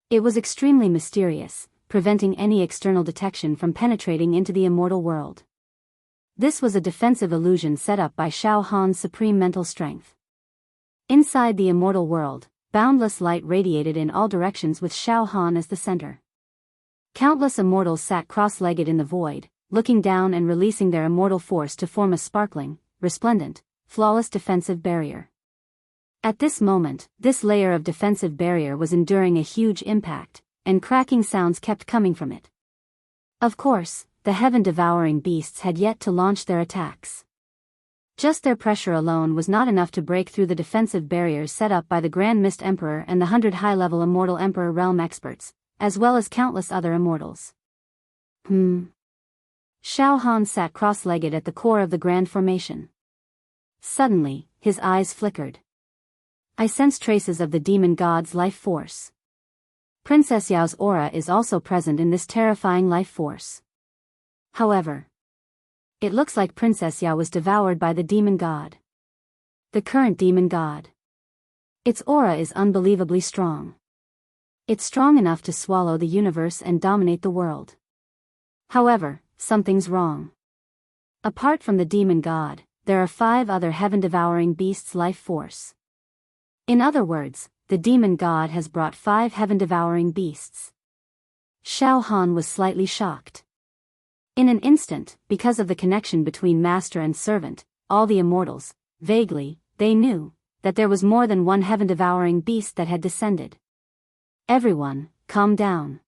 S1: It was extremely mysterious, preventing any external detection from penetrating into the immortal world. This was a defensive illusion set up by Shao Han's supreme mental strength. Inside the immortal world, boundless light radiated in all directions with Shao Han as the center. Countless immortals sat cross-legged in the void, looking down and releasing their immortal force to form a sparkling, resplendent, flawless defensive barrier. At this moment, this layer of defensive barrier was enduring a huge impact, and cracking sounds kept coming from it. Of course, the heaven-devouring beasts had yet to launch their attacks. Just their pressure alone was not enough to break through the defensive barriers set up by the Grand Mist Emperor and the 100 high-level Immortal Emperor realm experts, as well as countless other immortals. Shao Han sat cross-legged at the core of the Grand Formation. Suddenly, his eyes flickered. I sense traces of the demon god's life force. Princess Yao's aura is also present in this terrifying life force. However, it looks like Princess Yao was devoured by the demon god. The current demon god. Its aura is unbelievably strong. It's strong enough to swallow the universe and dominate the world. However, something's wrong. Apart from the demon god, there are 5 other heaven-devouring beasts' life force. In other words, the demon god has brought 5 heaven-devouring beasts. Shao Han was slightly shocked. In an instant, because of the connection between master and servant, all the immortals, vaguely, they knew that there was more than one heaven-devouring beast that had descended. Everyone, calm down.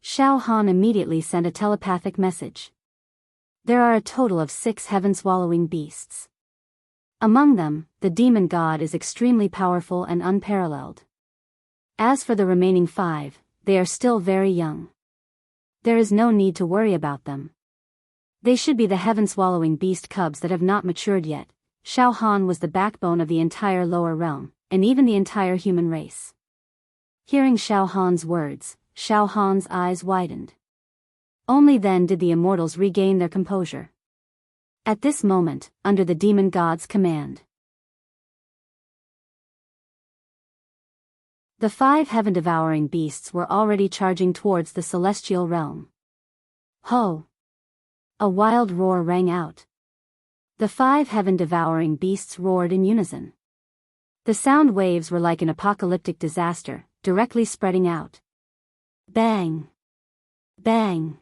S1: Shao Han immediately sent a telepathic message. There are a total of 6 heaven-swallowing beasts. Among them, the demon god is extremely powerful and unparalleled. As for the remaining 5, they are still very young. There is no need to worry about them. They should be the heaven-swallowing beast cubs that have not matured yet. Shao Han was the backbone of the entire lower realm, and even the entire human race. Hearing Shao Han's words, Shao Han's eyes widened. Only then did the immortals regain their composure. At this moment, under the demon god's command, the 5 heaven-devouring beasts were already charging towards the celestial realm. Ho! A wild roar rang out. The 5 heaven-devouring beasts roared in unison. The sound waves were like an apocalyptic disaster, directly spreading out. Bang! Bang!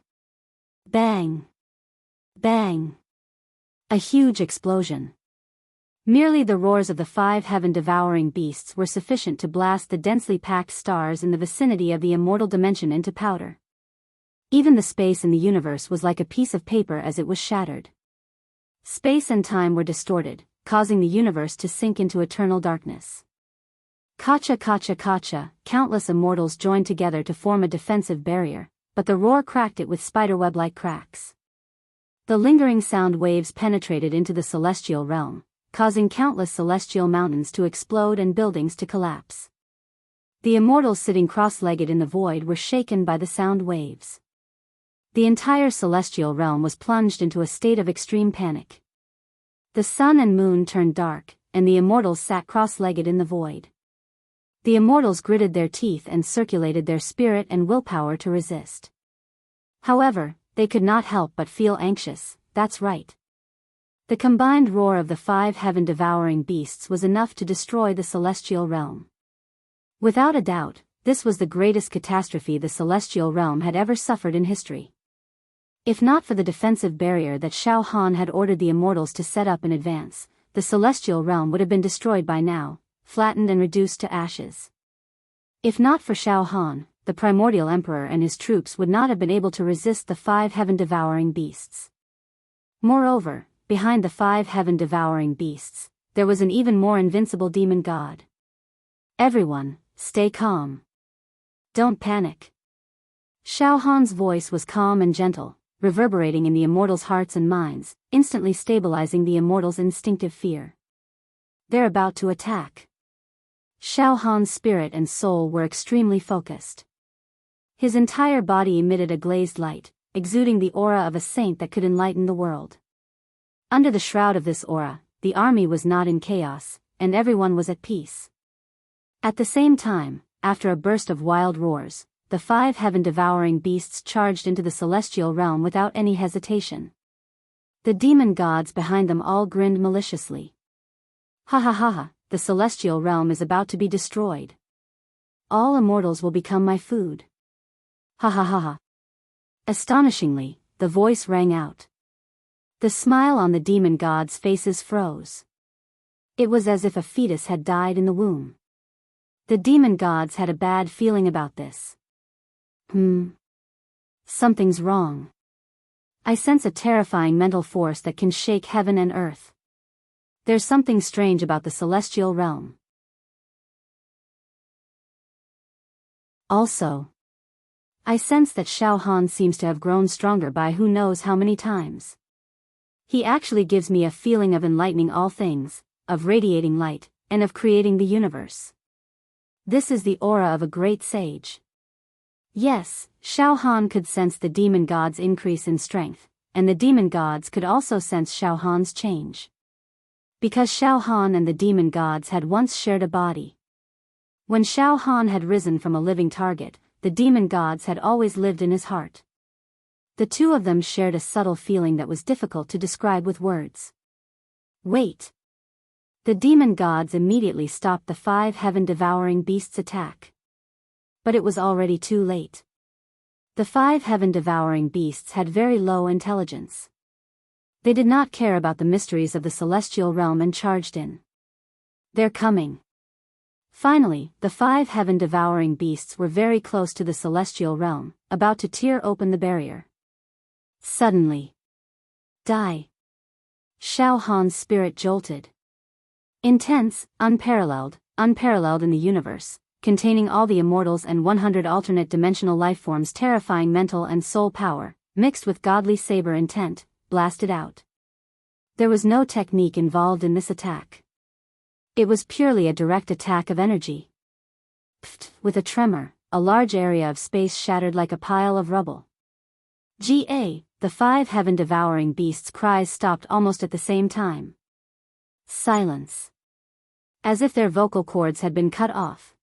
S1: Bang! Bang! A huge explosion. Merely the roars of the 5 heaven-devouring beasts were sufficient to blast the densely packed stars in the vicinity of the immortal dimension into powder. Even the space in the universe was like a piece of paper as it was shattered. Space and time were distorted, causing the universe to sink into eternal darkness. Kacha kacha kacha, countless immortals joined together to form a defensive barrier, but the roar cracked it with spiderweb-like cracks. The lingering sound waves penetrated into the celestial realm, causing countless celestial mountains to explode and buildings to collapse. The immortals sitting cross-legged in the void were shaken by the sound waves. The entire celestial realm was plunged into a state of extreme panic. The sun and moon turned dark, and the immortals sat cross-legged in the void. The immortals gritted their teeth and circulated their spirit and willpower to resist. However, they could not help but feel anxious, that's right. The combined roar of the 5 heaven-devouring beasts was enough to destroy the celestial realm. Without a doubt, this was the greatest catastrophe the celestial realm had ever suffered in history. If not for the defensive barrier that Shao Han had ordered the immortals to set up in advance, the celestial realm would have been destroyed by now, flattened and reduced to ashes. If not for Shao Han, the primordial emperor and his troops would not have been able to resist the 5 heaven-devouring beasts. Moreover, behind the 5 heaven-devouring beasts, there was an even more invincible demon god. Everyone, stay calm. Don't panic. Shao Han's voice was calm and gentle, reverberating in the immortals' hearts and minds, instantly stabilizing the immortals' instinctive fear. They're about to attack. Shao Han's spirit and soul were extremely focused. His entire body emitted a glazed light, exuding the aura of a saint that could enlighten the world. Under the shroud of this aura, the army was not in chaos, and everyone was at peace. At the same time, after a burst of wild roars, the 5 heaven-devouring beasts charged into the celestial realm without any hesitation. The demon gods behind them all grinned maliciously. Ha ha ha ha, the celestial realm is about to be destroyed. All immortals will become my food. Ha ha ha ha. Astonishingly, the voice rang out. The smile on the demon gods' faces froze. It was as if a fetus had died in the womb. The demon gods had a bad feeling about this. Something's wrong. I sense a terrifying mental force that can shake heaven and earth. There's something strange about the celestial realm. Also, I sense that Shao Han seems to have grown stronger by who knows how many times. He actually gives me a feeling of enlightening all things, of radiating light, and of creating the universe. This is the aura of a great sage. Yes, Shao Han could sense the demon gods' increase in strength, and the demon gods could also sense Shao Han's change. Because Shao Han and the demon gods had once shared a body. When Shao Han had risen from a living target, the demon gods had always lived in his heart. The two of them shared a subtle feeling that was difficult to describe with words. Wait. The demon gods immediately stopped the 5 heaven-devouring beasts' attack. But it was already too late. The 5 heaven-devouring beasts had very low intelligence. They did not care about the mysteries of the celestial realm and charged in. They're coming. Finally, the 5 heaven-devouring beasts were very close to the celestial realm, about to tear open the barrier. Suddenly. Die. Shao Han's spirit jolted. Intense, unparalleled in the universe, containing all the immortals and 100 alternate dimensional lifeforms' terrifying mental and soul power, mixed with godly saber intent, blasted out. There was no technique involved in this attack. It was purely a direct attack of energy. Pfft, with a tremor, a large area of space shattered like a pile of rubble. The 5 heaven-devouring beasts' cries stopped almost at the same time. Silence. As if their vocal cords had been cut off.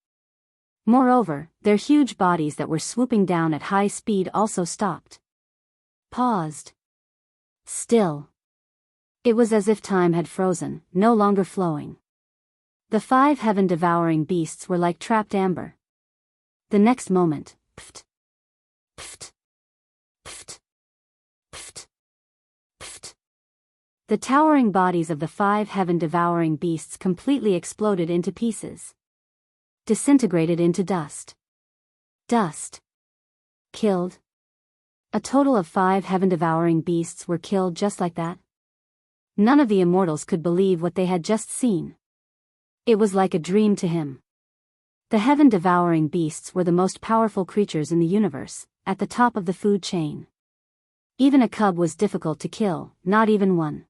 S1: Moreover, their huge bodies that were swooping down at high speed also stopped. Paused. Still. It was as if time had frozen, no longer flowing. The 5 heaven-devouring beasts were like trapped amber. The next moment, pft, pft, pft, pft, pft. The towering bodies of the 5 heaven-devouring beasts completely exploded into pieces. Disintegrated into dust. Dust. Killed. A total of 5 heaven-devouring beasts were killed just like that. None of the immortals could believe what they had just seen. It was like a dream to him. The heaven-devouring beasts were the most powerful creatures in the universe, at the top of the food chain. Even a cub was difficult to kill, not even one.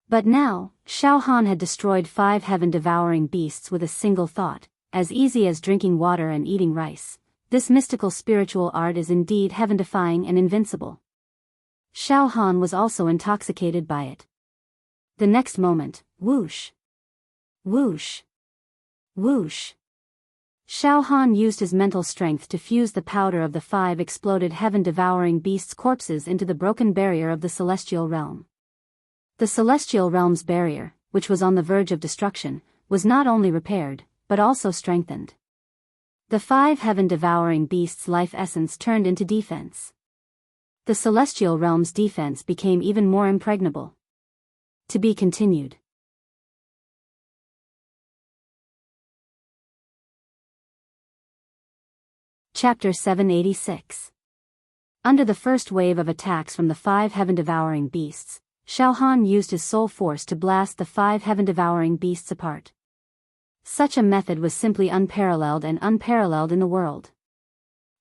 S1: But now, Xiao Han had destroyed 5 heaven-devouring beasts with a single thought, as easy as drinking water and eating rice. This mystical spiritual art is indeed heaven-defying and invincible. Xiao Han was also intoxicated by it. The next moment, whoosh! Whoosh! Whoosh! Xiao Han used his mental strength to fuse the powder of the 5 exploded heaven-devouring beasts' corpses into the broken barrier of the celestial realm. The celestial realm's barrier, which was on the verge of destruction, was not only repaired, but also strengthened. The 5 heaven-devouring beasts' life essence turned into defense. The celestial realm's defense became even more impregnable. To be continued. Chapter 786. Under the first wave of attacks from the 5 heaven-devouring beasts, Xiao Han used his soul force to blast the 5 heaven-devouring beasts apart. Such a method was simply unparalleled in the world.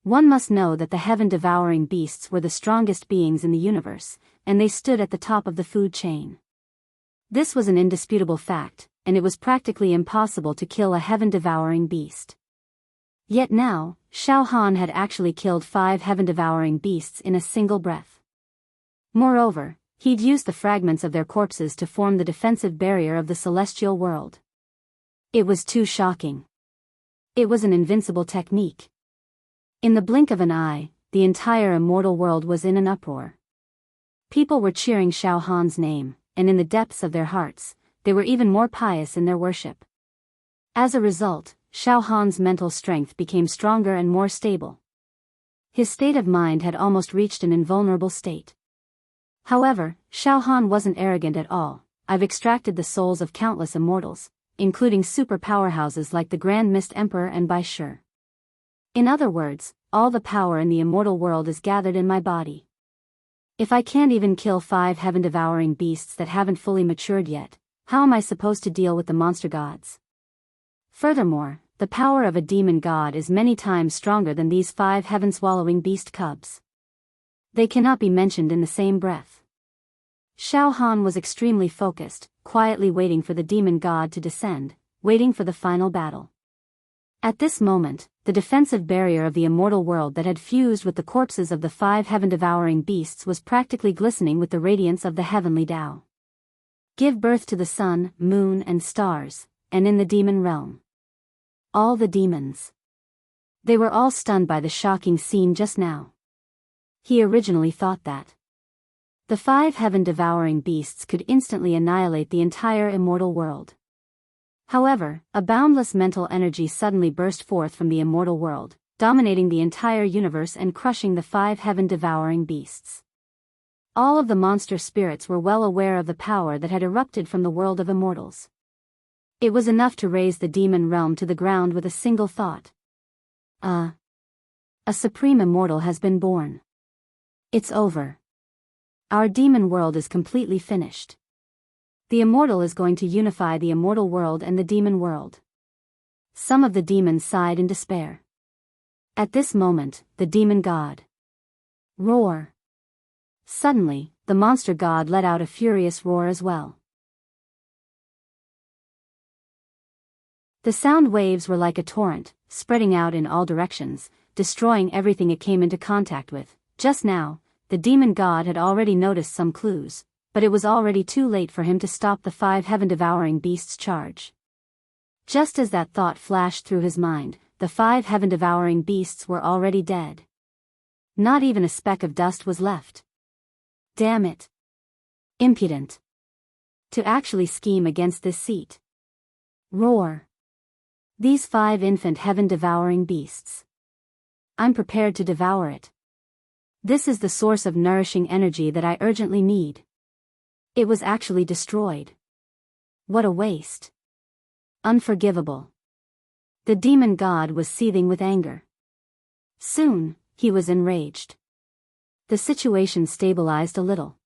S1: One must know that the heaven-devouring beasts were the strongest beings in the universe, and they stood at the top of the food chain. This was an indisputable fact, and it was practically impossible to kill a heaven-devouring beast. Yet now, Xiao Han had actually killed 5 heaven-devouring beasts in a single breath. Moreover, he'd used the fragments of their corpses to form the defensive barrier of the celestial world. It was too shocking. It was an invincible technique. In the blink of an eye, the entire immortal world was in an uproar. People were cheering Xiao Han's name, and in the depths of their hearts, they were even more pious in their worship. As a result, Xiao Han's mental strength became stronger and more stable. His state of mind had almost reached an invulnerable state. However, Xiao Han wasn't arrogant at all. I've extracted the souls of countless immortals, including super powerhouses like the Grand Mist Emperor and Bai Shi. In other words, all the power in the immortal world is gathered in my body. If I can't even kill 5 heaven-devouring beasts that haven't fully matured yet, how am I supposed to deal with the monster gods? Furthermore, the power of a demon god is many times stronger than these 5 heaven-swallowing beast cubs. They cannot be mentioned in the same breath. Xiao Han was extremely focused, quietly waiting for the demon god to descend, waiting for the final battle. At this moment, the defensive barrier of the immortal world that had fused with the corpses of the 5 heaven-devouring beasts was practically glistening with the radiance of the heavenly Tao. Give birth to the sun, moon and stars, and in the demon realm. All the demons. They were all stunned by the shocking scene just now. He originally thought that the 5 heaven-devouring beasts could instantly annihilate the entire immortal world. However, a boundless mental energy suddenly burst forth from the immortal world, dominating the entire universe and crushing the 5 heaven-devouring beasts. All of the monster spirits were well aware of the power that had erupted from the world of immortals. It was enough to raze the demon realm to the ground with a single thought. A supreme immortal has been born. It's over. Our demon world is completely finished. The immortal is going to unify the immortal world and the demon world. Some of the demons sighed in despair. At this moment, the demon god. Roar. Suddenly, the monster god let out a furious roar as well. The sound waves were like a torrent, spreading out in all directions, destroying everything it came into contact with. Just now, the demon god had already noticed some clues, but it was already too late for him to stop the 5 heaven-devouring beasts' charge. Just as that thought flashed through his mind, the 5 heaven-devouring beasts were already dead. Not even a speck of dust was left. Damn it. Impudent. To actually scheme against this seat. Roar. These 5 infant heaven-devouring beasts. I'm prepared to devour it. This is the source of nourishing energy that I urgently need. It was actually destroyed. What a waste. Unforgivable. The demon god was seething with anger. Soon, he was enraged. The situation stabilized a little.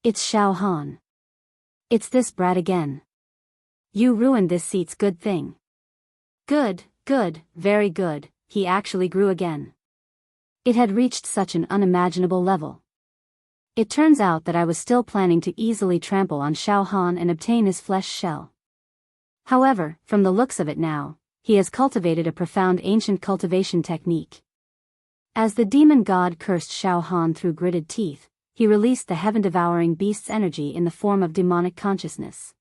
S1: It's Xiao Han. It's this brat again. You ruined this seat's good thing. Good, very good, he actually grew again. It had reached such an unimaginable level. It turns out that I was still planning to easily trample on Xiao Han and obtain his flesh shell. However, from the looks of it now, he has cultivated a profound ancient cultivation technique. As the demon god cursed Xiao Han through gritted teeth, he released the heaven-devouring beast's energy in the form of demonic consciousness.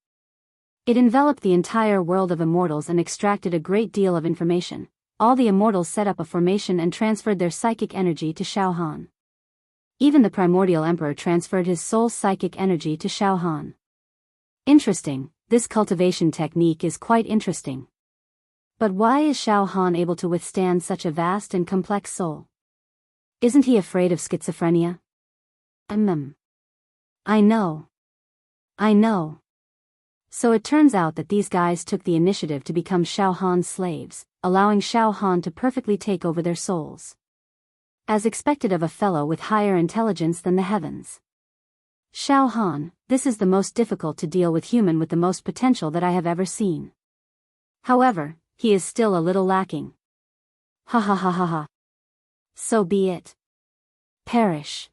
S1: It enveloped the entire world of immortals and extracted a great deal of information. All the immortals set up a formation and transferred their psychic energy to Xiao Han. Even the primordial emperor transferred his soul's psychic energy to Xiao Han. Interesting, this cultivation technique is quite interesting. But why is Xiao Han able to withstand such a vast and complex soul? Isn't he afraid of schizophrenia? I know. So it turns out that these guys took the initiative to become Xiao Han's slaves, allowing Xiao Han to perfectly take over their souls. As expected of a fellow with higher intelligence than the heavens. Xiao Han, this is the most difficult to deal with human with the most potential that I have ever seen. However, he is still a little lacking. Ha ha ha ha ha. So be it. Perish.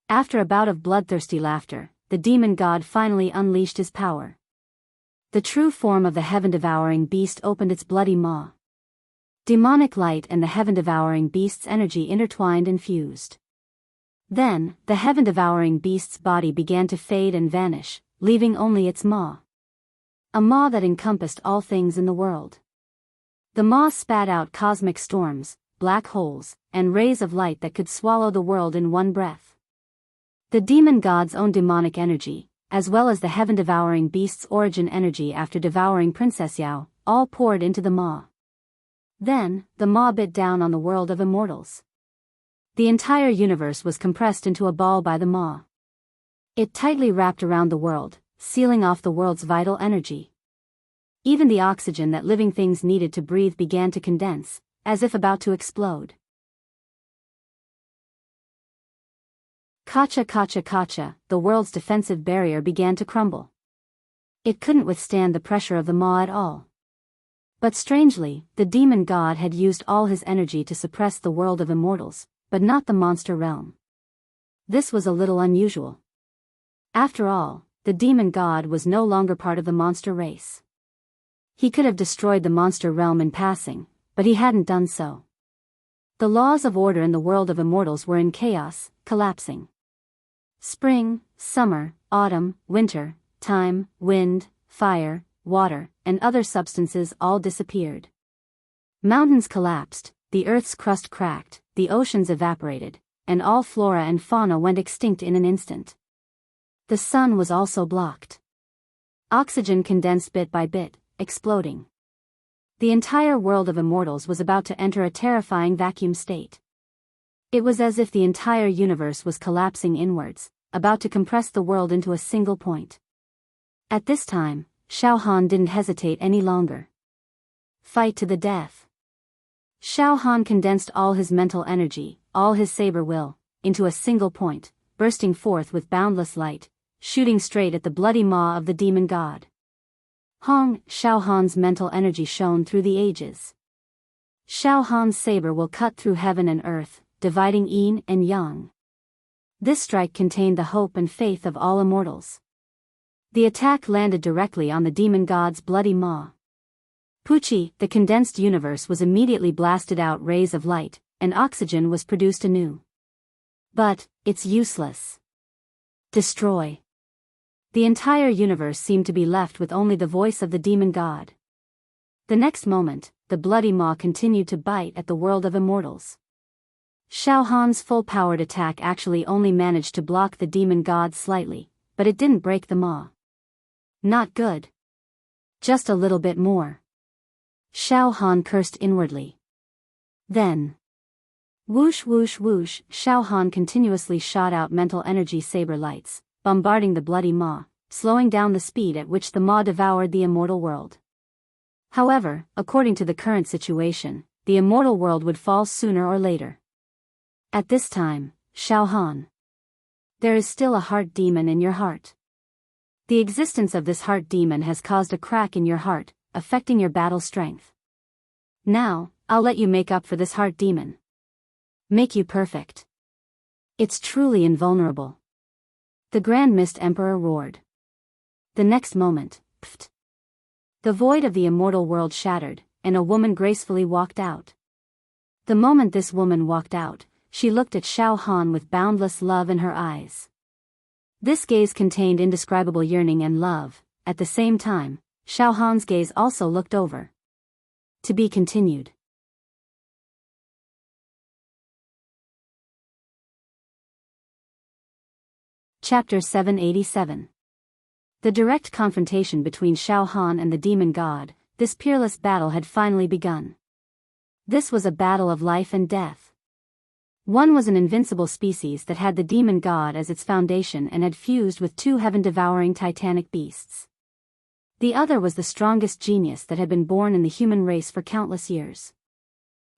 S1: After a bout of bloodthirsty laughter, the demon god finally unleashed his power. The true form of the heaven-devouring beast opened its bloody maw. Demonic light and the heaven-devouring beast's energy intertwined and fused. Then, the heaven-devouring beast's body began to fade and vanish, leaving only its maw. A maw that encompassed all things in the world. The maw spat out cosmic storms, black holes, and rays of light that could swallow the world in one breath. The demon god's own demonic energy, as well as the heaven-devouring beast's origin energy after devouring Princess Yao, all poured into the maw. Then, the maw bit down on the world of immortals. The entire universe was compressed into a ball by the maw. It tightly wrapped around the world, sealing off the world's vital energy. Even the oxygen that living things needed to breathe began to condense, as if about to explode. Kacha, the world's defensive barrier began to crumble. It couldn't withstand the pressure of the maw at all. But strangely, the demon god had used all his energy to suppress the world of immortals, but not the monster realm. This was a little unusual. After all, the demon god was no longer part of the monster race. He could have destroyed the monster realm in passing, but he hadn't done so. The laws of order in the world of immortals were in chaos, collapsing. Spring, summer, autumn, winter, time, wind, fire, water, and other substances all disappeared. Mountains collapsed, the earth's crust cracked, the oceans evaporated, and all flora and fauna went extinct in an instant. The sun was also blocked. Oxygen condensed bit by bit, exploding. The entire world of immortals was about to enter a terrifying vacuum state. It was as if the entire universe was collapsing inwards, about to compress the world into a single point. At this time, Xiao Han didn't hesitate any longer. Fight to the death. Xiao Han condensed all his mental energy, all his saber will, into a single point, bursting forth with boundless light, shooting straight at the bloody maw of the demon god. Xiao Han's mental energy shone through the ages. Xiao Han's saber will cut through heaven and earth, dividing yin and yang. This strike contained the hope and faith of all immortals. The attack landed directly on the demon god's bloody maw. Pucci, the condensed universe was immediately blasted out rays of light, and oxygen was produced anew. But, it's useless. Destroy. The entire universe seemed to be left with only the voice of the demon god. The next moment, the bloody maw continued to bite at the world of immortals. Xiao Han's full-powered attack actually only managed to block the demon god slightly, but it didn't break the maw. Not good. Just a little bit more. Xiao Han cursed inwardly. Then, whoosh whoosh whoosh, Xiao Han continuously shot out mental energy saber lights, bombarding the bloody maw, slowing down the speed at which the maw devoured the immortal world. However, according to the current situation, the immortal world would fall sooner or later. At this time, Xiao Han, there is still a heart demon in your heart. The existence of this heart demon has caused a crack in your heart, affecting your battle strength. Now, I'll let you make up for this heart demon. Make you perfect. It's truly invulnerable. The Grand Mist Emperor roared. The next moment, pfft. The void of the immortal world shattered, and a woman gracefully walked out. The moment this woman walked out, she looked at Xiao Han with boundless love in her eyes. This gaze contained indescribable yearning and love. At the same time, Xiao Han's gaze also looked over. To be continued. Chapter 787. The direct confrontation between Xiao Han and the demon god, this peerless battle had finally begun. This was a battle of life and death. One was an invincible species that had the demon god as its foundation and had fused with two heaven-devouring titanic beasts. The other was the strongest genius that had been born in the human race for countless years.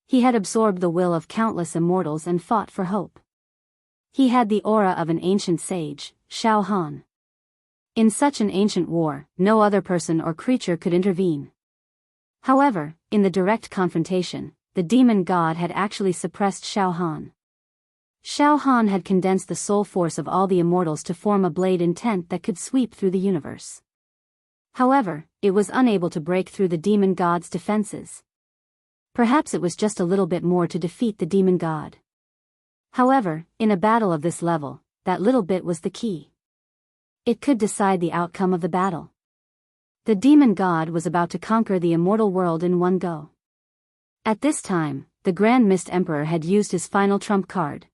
S1: He had absorbed the will of countless immortals and fought for hope. He had the aura of an ancient sage, Xiao Han. In such an ancient war, no other person or creature could intervene. However, in the direct confrontation, the demon god had actually suppressed Xiao Han. Xiao Han had condensed the soul force of all the immortals to form a blade intent that could sweep through the universe. However, it was unable to break through the demon god's defenses. Perhaps it was just a little bit more to defeat the demon god. However, in a battle of this level, that little bit was the key. It could decide the outcome of the battle. The demon god was about to conquer the immortal world in one go. At this time, the Grand Mist Emperor had used his final trump card.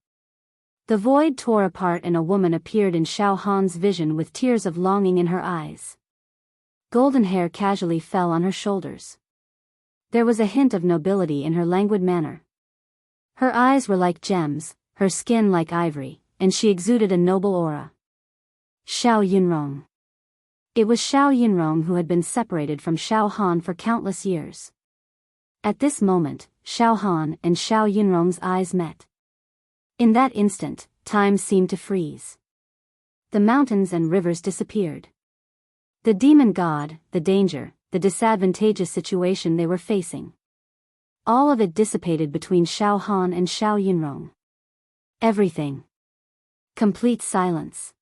S1: The void tore apart and a woman appeared in Xiao Han's vision with tears of longing in her eyes. Golden hair casually fell on her shoulders. There was a hint of nobility in her languid manner. Her eyes were like gems, her skin like ivory, and she exuded a noble aura. Xiao Yunrong. It was Xiao Yunrong who had been separated from Xiao Han for countless years. At this moment, Xiao Han and Xiao Yunrong's eyes met. In that instant, time seemed to freeze. The mountains and rivers disappeared. The demon god, the danger, the disadvantageous situation they were facing. All of it dissipated between Xiao Han and Xiao Yunrong. Everything. Complete silence.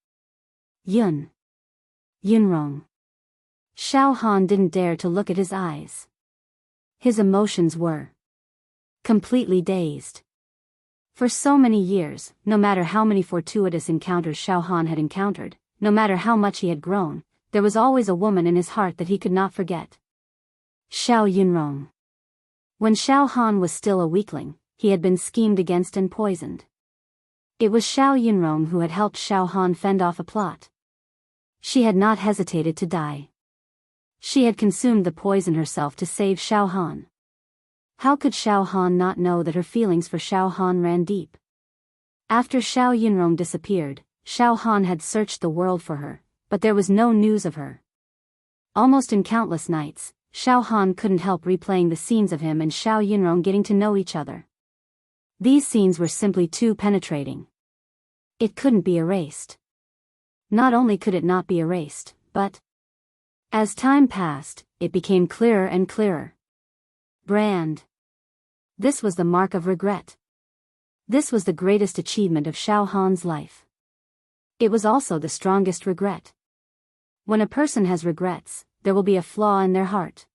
S1: Yunrong. Xiao Han didn't dare to look at his eyes. His emotions were completely dazed. For so many years, no matter how many fortuitous encounters Xiao Han had encountered, no matter how much he had grown, there was always a woman in his heart that he could not forget. Xiao Yunrong. When Xiao Han was still a weakling, he had been schemed against and poisoned. It was Xiao Yunrong who had helped Xiao Han fend off a plot. She had not hesitated to die. She had consumed the poison herself to save Xiao Han. How could Xiao Han not know that her feelings for Xiao Han ran deep? After Xiao Yunrong disappeared, Xiao Han had searched the world for her, but there was no news of her. Almost in countless nights, Xiao Han couldn't help replaying the scenes of him and Xiao Yunrong getting to know each other. These scenes were simply too penetrating. It couldn't be erased. Not only could it not be erased, but as time passed, it became clearer and clearer. Brand. This was the mark of regret. This was the greatest achievement of Xiao Han's life. It was also the strongest regret. When a person has regrets, there will be a flaw in their heart.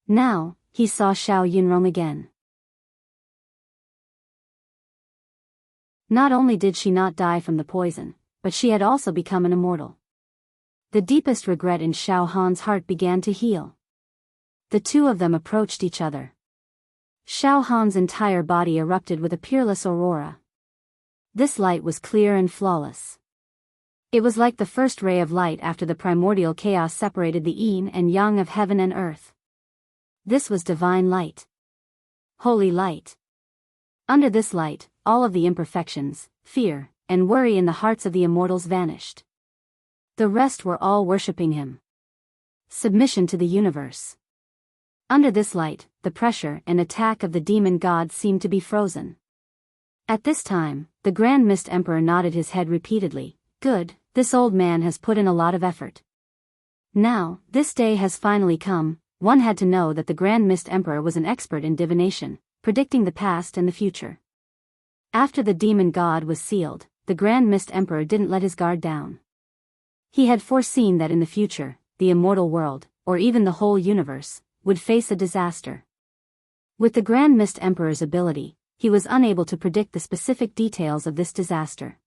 S1: Now, he saw Xiao Yunrong again. Not only did she not die from the poison, but she had also become an immortal. The deepest regret in Xiao Han's heart began to heal. The two of them approached each other. Xiao Han's entire body erupted with a peerless aurora. This light was clear and flawless. It was like the first ray of light after the primordial chaos separated the yin and yang of heaven and earth. This was divine light. Holy light. Under this light, all of the imperfections, fear, and worry in the hearts of the immortals vanished. The rest were all worshipping him. Submission to the universe. Under this light, the pressure and attack of the demon gods seemed to be frozen. At this time, the Grand Mist Emperor nodded his head repeatedly. Good, this old man has put in a lot of effort. Now, this day has finally come. One had to know that the Grand Mist Emperor was an expert in divination, predicting the past and the future. After the demon god was sealed, the Grand Mist Emperor didn't let his guard down. He had foreseen that in the future, the immortal world, or even the whole universe, would face a disaster. With the Grand Mist Emperor's ability, he was unable to predict the specific details of this disaster.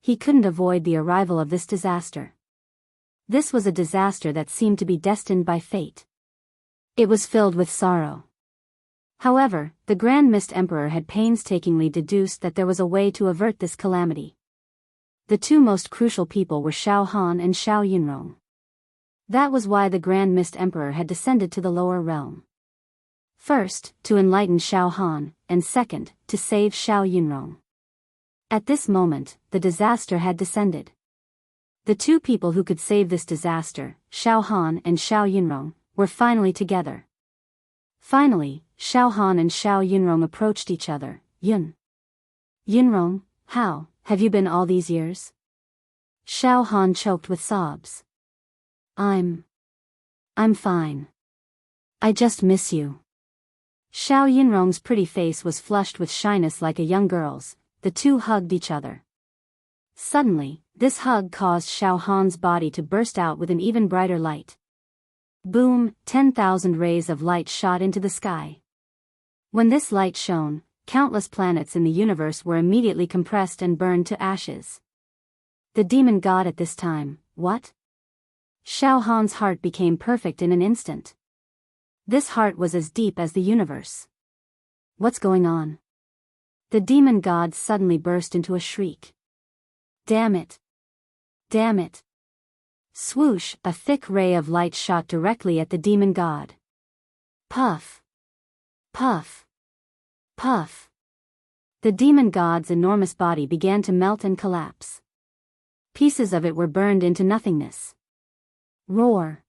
S1: He couldn't avoid the arrival of this disaster. This was a disaster that seemed to be destined by fate. It was filled with sorrow. However, the Grand Mist Emperor had painstakingly deduced that there was a way to avert this calamity. The two most crucial people were Xiao Han and Xiao Yunrong. That was why the Grand Mist Emperor had descended to the lower realm. First, to enlighten Xiao Han, and second, to save Xiao Yunrong. At this moment, the disaster had descended. The two people who could save this disaster, Xiao Han and Xiao Yunrong, were finally together. Finally, Xiao Han and Xiao Yunrong approached each other. Yunrong, how have you been all these years? Xiao Han choked with sobs. I'm fine. I just miss you. Xiao Yunrong's pretty face was flushed with shyness like a young girl's. The two hugged each other. Suddenly, this hug caused Xiao Han's body to burst out with an even brighter light. Boom, 10,000 rays of light shot into the sky. When this light shone, countless planets in the universe were immediately compressed and burned to ashes. The demon god at this time, what? Xiao Han's heart became perfect in an instant. This heart was as deep as the universe. What's going on? The demon god suddenly burst into a shriek. Damn it! Damn it! Swoosh, a thick ray of light shot directly at the demon god. Puff! Puff! Puff! The demon god's enormous body began to melt and collapse. Pieces of it were burned into nothingness. Roar!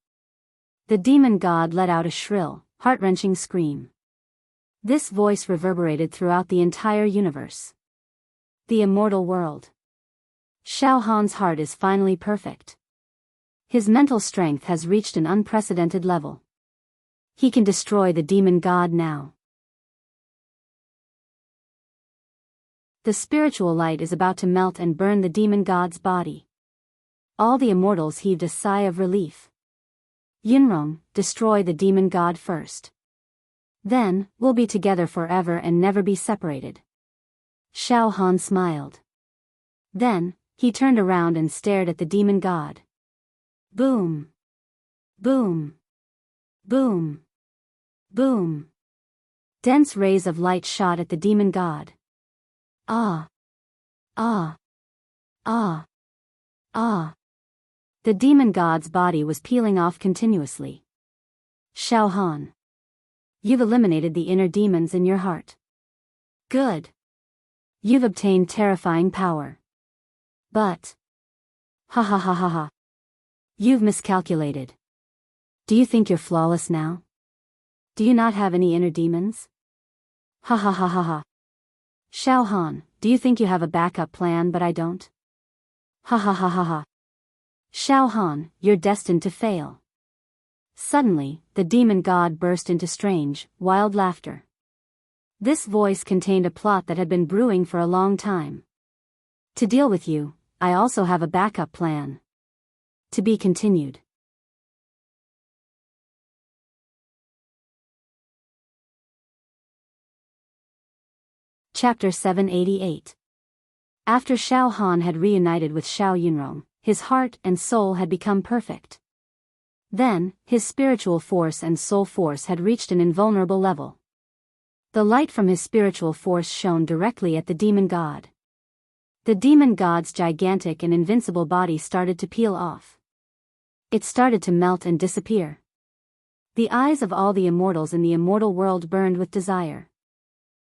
S1: The demon god let out a shrill, heart-wrenching scream. This voice reverberated throughout the entire universe. The immortal world. Xiao Han's heart is finally perfect. His mental strength has reached an unprecedented level. He can destroy the demon god now. The spiritual light is about to melt and burn the demon god's body. All the immortals heaved a sigh of relief. Yunrong, destroy the demon god first. Then, we'll be together forever and never be separated. Xiao Han smiled. Then, he turned around and stared at the demon god. Boom! Boom! Boom! Boom! Dense rays of light shot at the demon god. Ah! Ah! Ah! Ah! The demon god's body was peeling off continuously. Xiao Han. You've eliminated the inner demons in your heart. Good. You've obtained terrifying power. But... ha ha ha ha ha. You've miscalculated. Do you think you're flawless now? Do you not have any inner demons? Ha ha ha ha ha. Xiao Han, do you think you have a backup plan but I don't? Ha ha ha ha ha. Xiao Han, you're destined to fail. Suddenly, the demon god burst into strange, wild laughter. This voice contained a plot that had been brewing for a long time. To deal with you, I also have a backup plan. To be continued. Chapter 788. After Xiao Han had reunited with Xiao Yunrong, his heart and soul had become perfect. Then, his spiritual force and soul force had reached an invulnerable level. The light from his spiritual force shone directly at the demon god. The demon god's gigantic and invincible body started to peel off. It started to melt and disappear. The eyes of all the immortals in the immortal world burned with desire.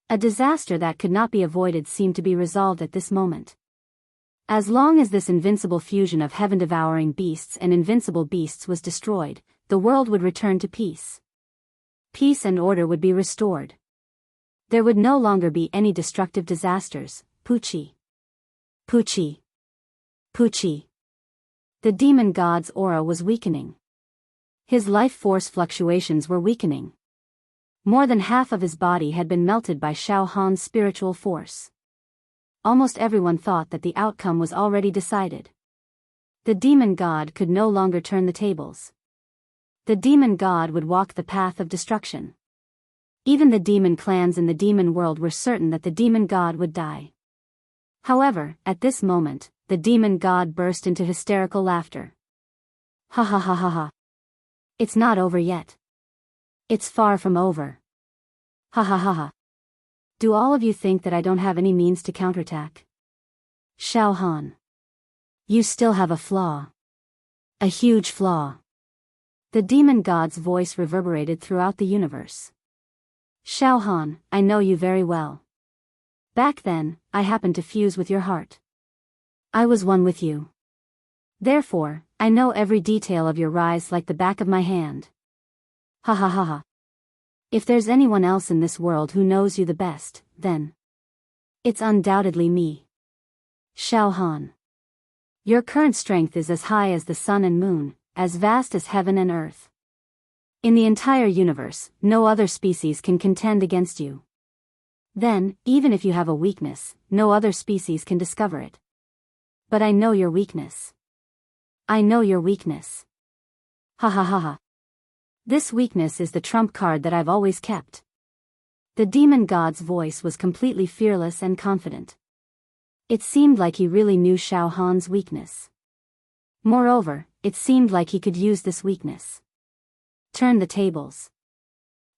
S1: A disaster that could not be avoided seemed to be resolved at this moment. As long as this invincible fusion of heaven-devouring beasts and invincible beasts was destroyed, the world would return to peace. Peace and order would be restored. There would no longer be any destructive disasters. Pucci. Pucci. Pucci. The demon god's aura was weakening. His life force fluctuations were weakening. More than half of his body had been melted by Xiao Han's spiritual force. Almost everyone thought that the outcome was already decided. The demon god could no longer turn the tables. The demon god would walk the path of destruction. Even the demon clans in the demon world were certain that the demon god would die. However, at this moment, the demon god burst into hysterical laughter. Ha ha ha ha ha. It's not over yet. It's far from over. Ha ha ha ha. Do all of you think that I don't have any means to counterattack? Xiao Han. You still have a flaw. A huge flaw. The demon god's voice reverberated throughout the universe. Xiao Han, I know you very well. Back then, I happened to fuse with your heart. I was one with you. Therefore, I know every detail of your rise like the back of my hand. Ha ha ha ha. If there's anyone else in this world who knows you the best, then it's undoubtedly me. Xiao Han. Your current strength is as high as the sun and moon, as vast as heaven and earth. In the entire universe, no other species can contend against you. Then, even if you have a weakness, no other species can discover it. But I know your weakness. I know your weakness. Ha ha ha ha. This weakness is the trump card that I've always kept. The demon god's voice was completely fearless and confident. It seemed like he really knew Xiao Han's weakness. Moreover, it seemed like he could use this weakness. Turn the tables.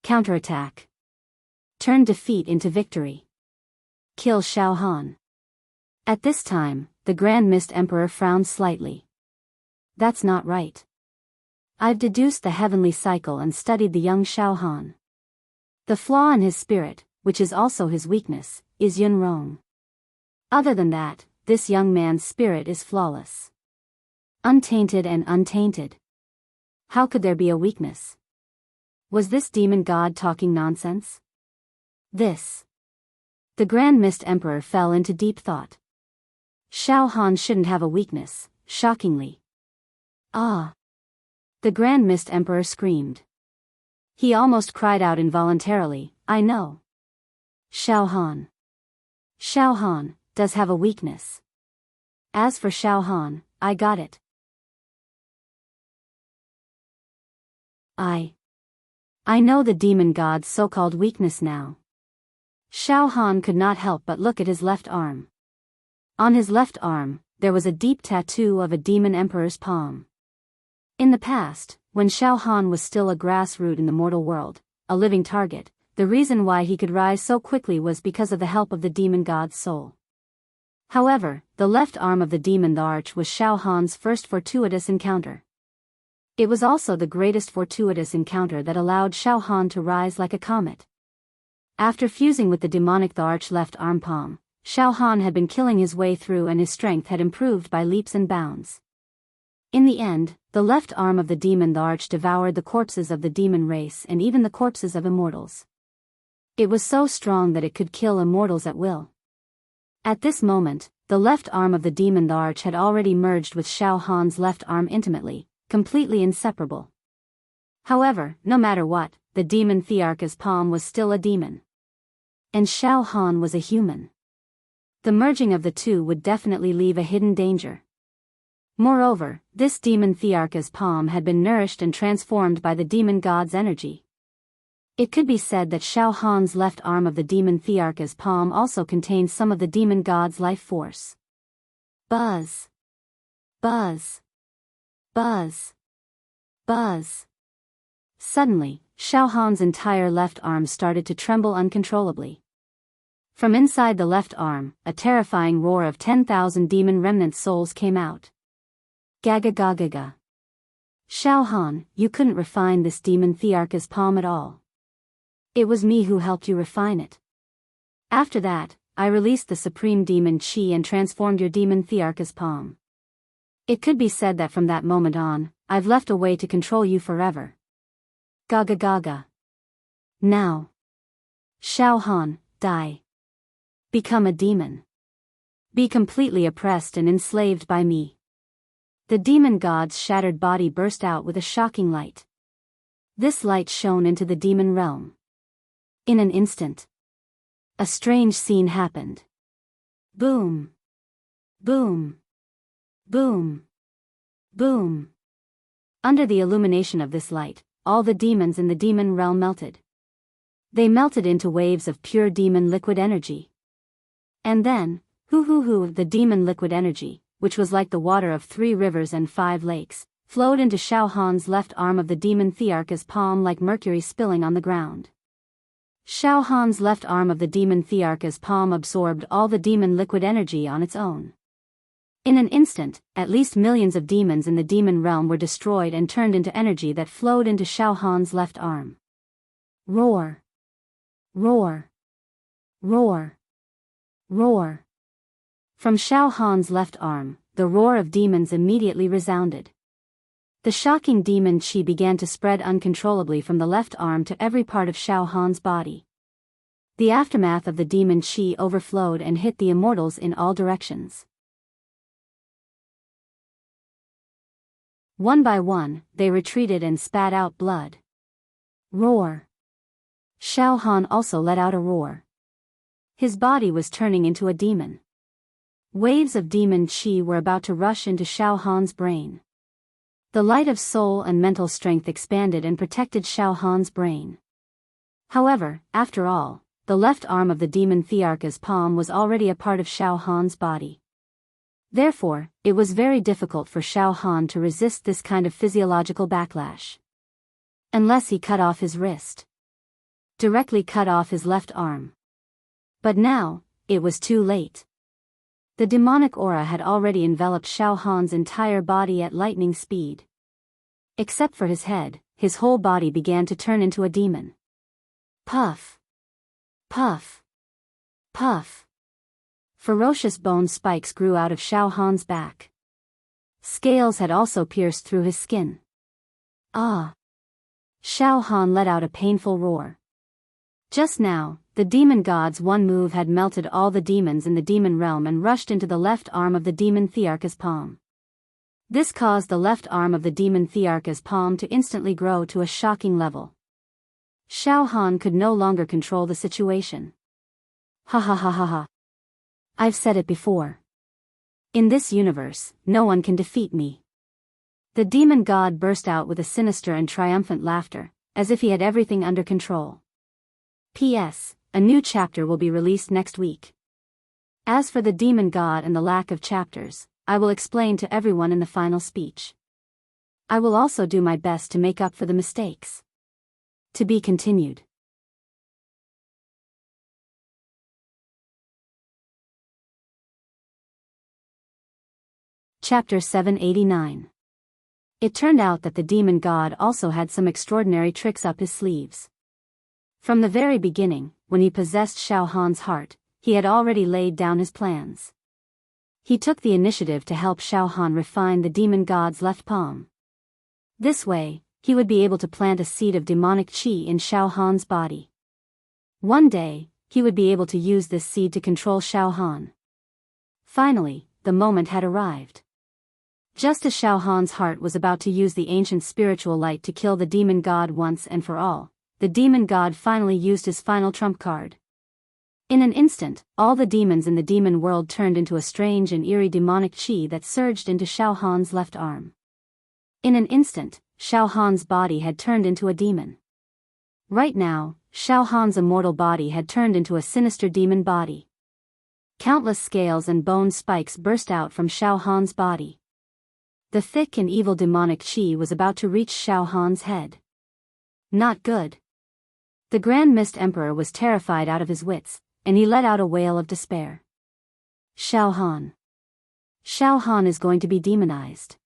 S1: Counterattack. Turn defeat into victory. Kill Xiao Han. At this time, the Grand Mist Emperor frowned slightly. That's not right. I've deduced the heavenly cycle and studied the young Xiao Han. The flaw in his spirit, which is also his weakness, is Yun Rong. Other than that, this young man's spirit is flawless. Untainted and untainted. How could there be a weakness? Was this demon god talking nonsense? This. The Grand Mist Emperor fell into deep thought. Xiao Han shouldn't have a weakness, shockingly. Ah! The Grand Mist Emperor screamed. He almost cried out involuntarily, I know. Xiao Han. Xiao Han does have a weakness. As for Xiao Han, I got it. I know the demon god's so-called weakness now. Xiao Han could not help but look at his left arm. On his left arm, there was a deep tattoo of a demon emperor's palm. In the past, when Xiao Han was still a grassroot in the mortal world, a living target, the reason why he could rise so quickly was because of the help of the demon god's soul. However, the left arm of the demon the Arch was Xiao Han's first fortuitous encounter. It was also the greatest fortuitous encounter that allowed Xiao Han to rise like a comet. After fusing with the demonic the Arch left arm palm, Xiao Han had been killing his way through and his strength had improved by leaps and bounds. In the end, the left arm of the demon the Arch devoured the corpses of the demon race and even the corpses of immortals. It was so strong that it could kill immortals at will. At this moment, the left arm of the demon the Arch had already merged with Xiao Han's left arm intimately, completely inseparable. However, no matter what, the demon Thearcha's palm was still a demon. And Xiao Han was a human. The merging of the two would definitely leave a hidden danger. Moreover, this demon Thearcha's palm had been nourished and transformed by the demon god's energy. It could be said that Xiao Han's left arm of the demon Thearcha's palm also contained some of the demon god's life force. Buzz. Buzz. Buzz. Buzz. Suddenly, Xiao Han's entire left arm started to tremble uncontrollably. From inside the left arm, a terrifying roar of 10,000 demon remnant souls came out. Gaga ga ga ga. Shao Han, you couldn't refine this demon Thearcha's palm at all. It was me who helped you refine it. After that, I released the supreme demon Qi and transformed your demon Thearcha's palm. It could be said that from that moment on, I've left a way to control you forever. Gaga gaga. Now. Shao Han, die. Become a demon. Be completely oppressed and enslaved by me. The demon god's shattered body burst out with a shocking light. This light shone into the demon realm. In an instant, a strange scene happened. Boom. Boom. Boom. Boom. Under the illumination of this light, all the demons in the demon realm melted. They melted into waves of pure demon liquid energy. And then, the demon liquid energy, which was like the water of 3 rivers and 5 lakes, flowed into Shao Han's left arm of the demon Thearcha's palm like mercury spilling on the ground. Shao Han's left arm of the demon Thearcha's palm absorbed all the demon liquid energy on its own. In an instant, at least millions of demons in the demon realm were destroyed and turned into energy that flowed into Shao Han's left arm. Roar. Roar. Roar. Roar. From Shao Han's left arm, the roar of demons immediately resounded. The shocking demon Qi began to spread uncontrollably from the left arm to every part of Shao Han's body. The aftermath of the demon Qi overflowed and hit the immortals in all directions. One by one, they retreated and spat out blood. Roar. Shao Han also let out a roar. His body was turning into a demon. Waves of demon Qi were about to rush into Shao Han's brain. The light of soul and mental strength expanded and protected Shao Han's brain. However, after all, the left arm of the demon Thearcha's palm was already a part of Shao Han's body. Therefore, it was very difficult for Shao Han to resist this kind of physiological backlash. Unless he cut off his wrist. Directly cut off his left arm. But now, it was too late. The demonic aura had already enveloped Shao Han's entire body at lightning speed. Except for his head, his whole body began to turn into a demon. Puff. Puff. Puff. Ferocious bone spikes grew out of Shao Han's back. Scales had also pierced through his skin. Ah! Shao Han let out a painful roar. Just now, the demon god's one move had melted all the demons in the demon realm and rushed into the left arm of the demon Thearcha's palm. This caused the left arm of the demon Thearcha's palm to instantly grow to a shocking level. Shao Han could no longer control the situation. Ha ha ha ha ha. I've said it before. In this universe, no one can defeat me. The demon god burst out with a sinister and triumphant laughter, as if he had everything under control. P.S. A new chapter will be released next week. As for the demon god and the lack of chapters, I will explain to everyone in the final speech. I will also do my best to make up for the mistakes. To be continued. Chapter 789. It turned out that the demon god also had some extraordinary tricks up his sleeves. From the very beginning, when he possessed Shao Han's heart, he had already laid down his plans. He took the initiative to help Shao Han refine the demon god's left palm. This way, he would be able to plant a seed of demonic qi in Shao Han's body. One day, he would be able to use this seed to control Shao Han. Finally, the moment had arrived. Just as Shao Han's heart was about to use the ancient spiritual light to kill the demon god once and for all, the demon god finally used his final trump card. In an instant, all the demons in the demon world turned into a strange and eerie demonic qi that surged into Shao Han's left arm. In an instant, Shao Han's body had turned into a demon. Right now, Shao Han's immortal body had turned into a sinister demon body. Countless scales and bone spikes burst out from Shao Han's body. The thick and evil demonic qi was about to reach Shao Han's head. Not good. The Grand Mist Emperor was terrified out of his wits, and he let out a wail of despair. Shao Han. Shao Han is going to be demonized.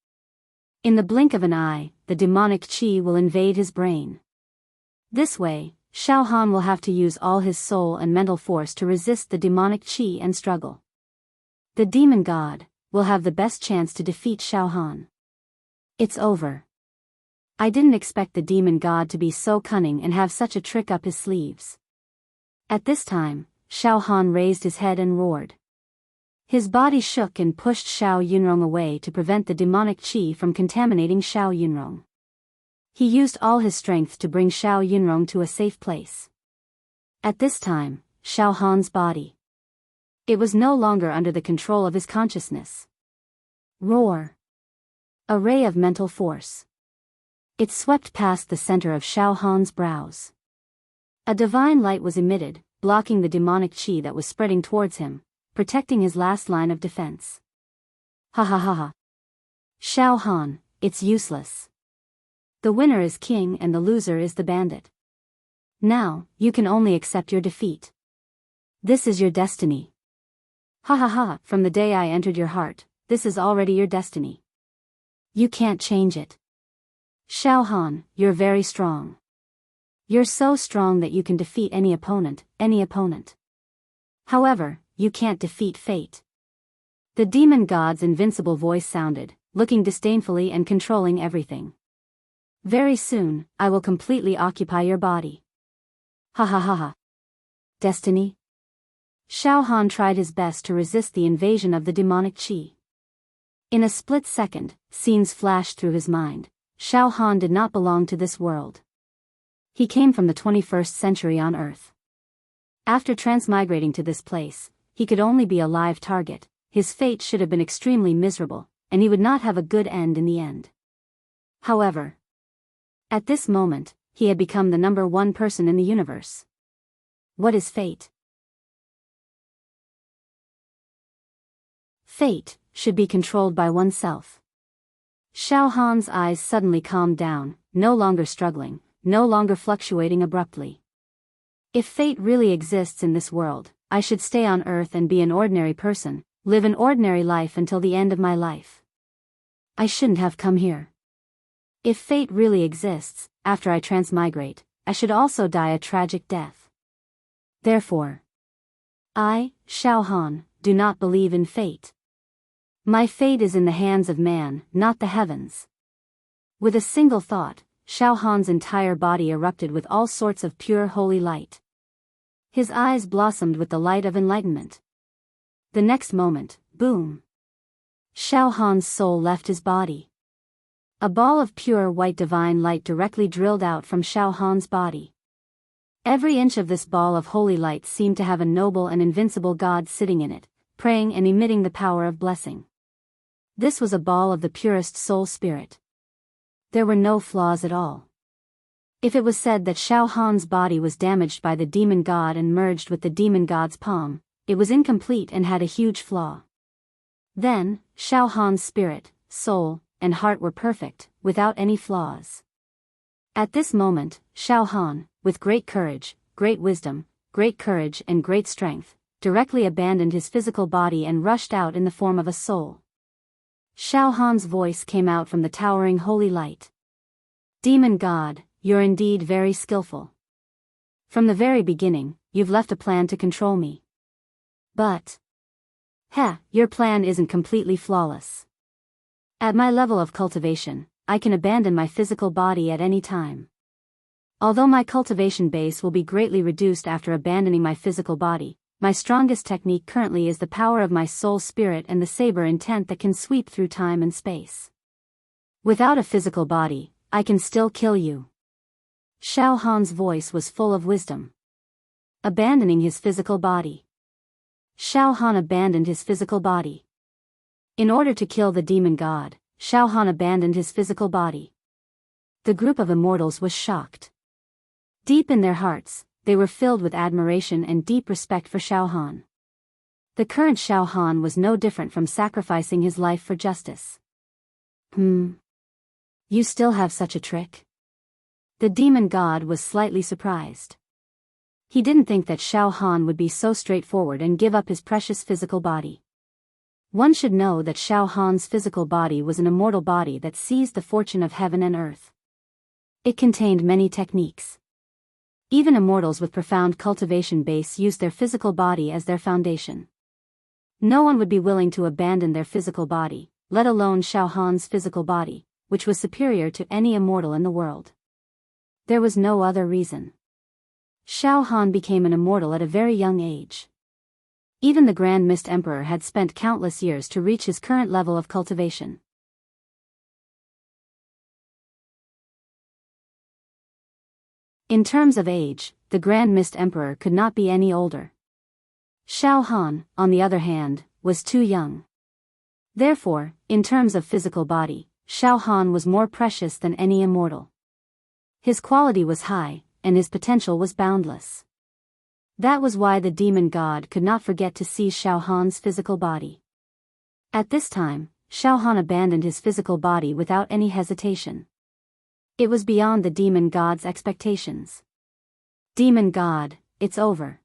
S1: In the blink of an eye, the demonic chi will invade his brain. This way, Shao Han will have to use all his soul and mental force to resist the demonic chi and struggle. The demon god will have the best chance to defeat Shao Han. It's over. I didn't expect the demon god to be so cunning and have such a trick up his sleeves. At this time, Shao Han raised his head and roared. His body shook and pushed Shao Yunrong away to prevent the demonic chi from contaminating Shao Yunrong. He used all his strength to bring Shao Yunrong to a safe place. At this time, Shao Han's body. It was no longer under the control of his consciousness. Roar. A ray of mental force. It swept past the center of Shao Han's brows. A divine light was emitted, blocking the demonic chi that was spreading towards him, protecting his last line of defense. Ha ha ha ha. Shao Han, it's useless. The winner is king and the loser is the bandit. Now, you can only accept your defeat. This is your destiny. Ha ha ha, from the day I entered your heart, this is already your destiny. You can't change it. Shao Han, you're very strong. You're so strong that you can defeat any opponent, any opponent. However, you can't defeat fate. The demon god's invincible voice sounded, looking disdainfully and controlling everything. Very soon, I will completely occupy your body. Ha ha ha ha. Destiny? Shao Han tried his best to resist the invasion of the demonic chi. In a split second, scenes flashed through his mind. Shao Han did not belong to this world. He came from the 21st century on Earth. After transmigrating to this place, he could only be a live target. His fate should have been extremely miserable, and he would not have a good end in the end. However, at this moment, he had become the number one person in the universe. What is fate? Fate should be controlled by oneself. Shao Han's eyes suddenly calmed down, no longer struggling, no longer fluctuating abruptly. If fate really exists in this world, I should stay on Earth and be an ordinary person, live an ordinary life until the end of my life. I shouldn't have come here. If fate really exists, after I transmigrate, I should also die a tragic death. Therefore, I, Shao Han, do not believe in fate. My fate is in the hands of man, not the heavens. With a single thought, Shao Han's entire body erupted with all sorts of pure holy light. His eyes blossomed with the light of enlightenment. The next moment, boom! Shao Han's soul left his body. A ball of pure white divine light directly drilled out from Shao Han's body. Every inch of this ball of holy light seemed to have a noble and invincible God sitting in it, praying and emitting the power of blessing. This was a ball of the purest soul spirit. There were no flaws at all. If it was said that Shao Han's body was damaged by the demon god and merged with the demon god's palm, it was incomplete and had a huge flaw. Then, Shao Han's spirit, soul, and heart were perfect, without any flaws. At this moment, Shao Han, with great courage, great wisdom, great courage and great strength, directly abandoned his physical body and rushed out in the form of a soul. Shao Han's voice came out from the towering holy light. Demon God, you're indeed very skillful. From the very beginning, you've left a plan to control me. But, your plan isn't completely flawless. At my level of cultivation, I can abandon my physical body at any time. Although my cultivation base will be greatly reduced after abandoning my physical body, my strongest technique currently is the power of my soul spirit and the saber intent that can sweep through time and space. Without a physical body, I can still kill you. Shao Han's voice was full of wisdom. Abandoning his physical body. Shao Han abandoned his physical body. In order to kill the demon god, Shao Han abandoned his physical body. The group of immortals was shocked. Deep in their hearts, they were filled with admiration and deep respect for Shao Han. The current Shao Han was no different from sacrificing his life for justice. You still have such a trick? The demon god was slightly surprised. He didn't think that Xiao Han would be so straightforward and give up his precious physical body. One should know that Xiao Han's physical body was an immortal body that seized the fortune of heaven and earth. It contained many techniques. Even immortals with profound cultivation base use their physical body as their foundation. No one would be willing to abandon their physical body, let alone Xiao Han's physical body, which was superior to any immortal in the world. There was no other reason. Xiao Han became an immortal at a very young age. Even the Grand Mist Emperor had spent countless years to reach his current level of cultivation. In terms of age, the Grand Mist Emperor could not be any older. Xiao Han, on the other hand, was too young. Therefore, in terms of physical body, Xiao Han was more precious than any immortal. His quality was high, and his potential was boundless. That was why the demon god could not forget to seize Xiao Han's physical body. At this time, Xiao Han abandoned his physical body without any hesitation. It was beyond the demon god's expectations. Demon god, it's over.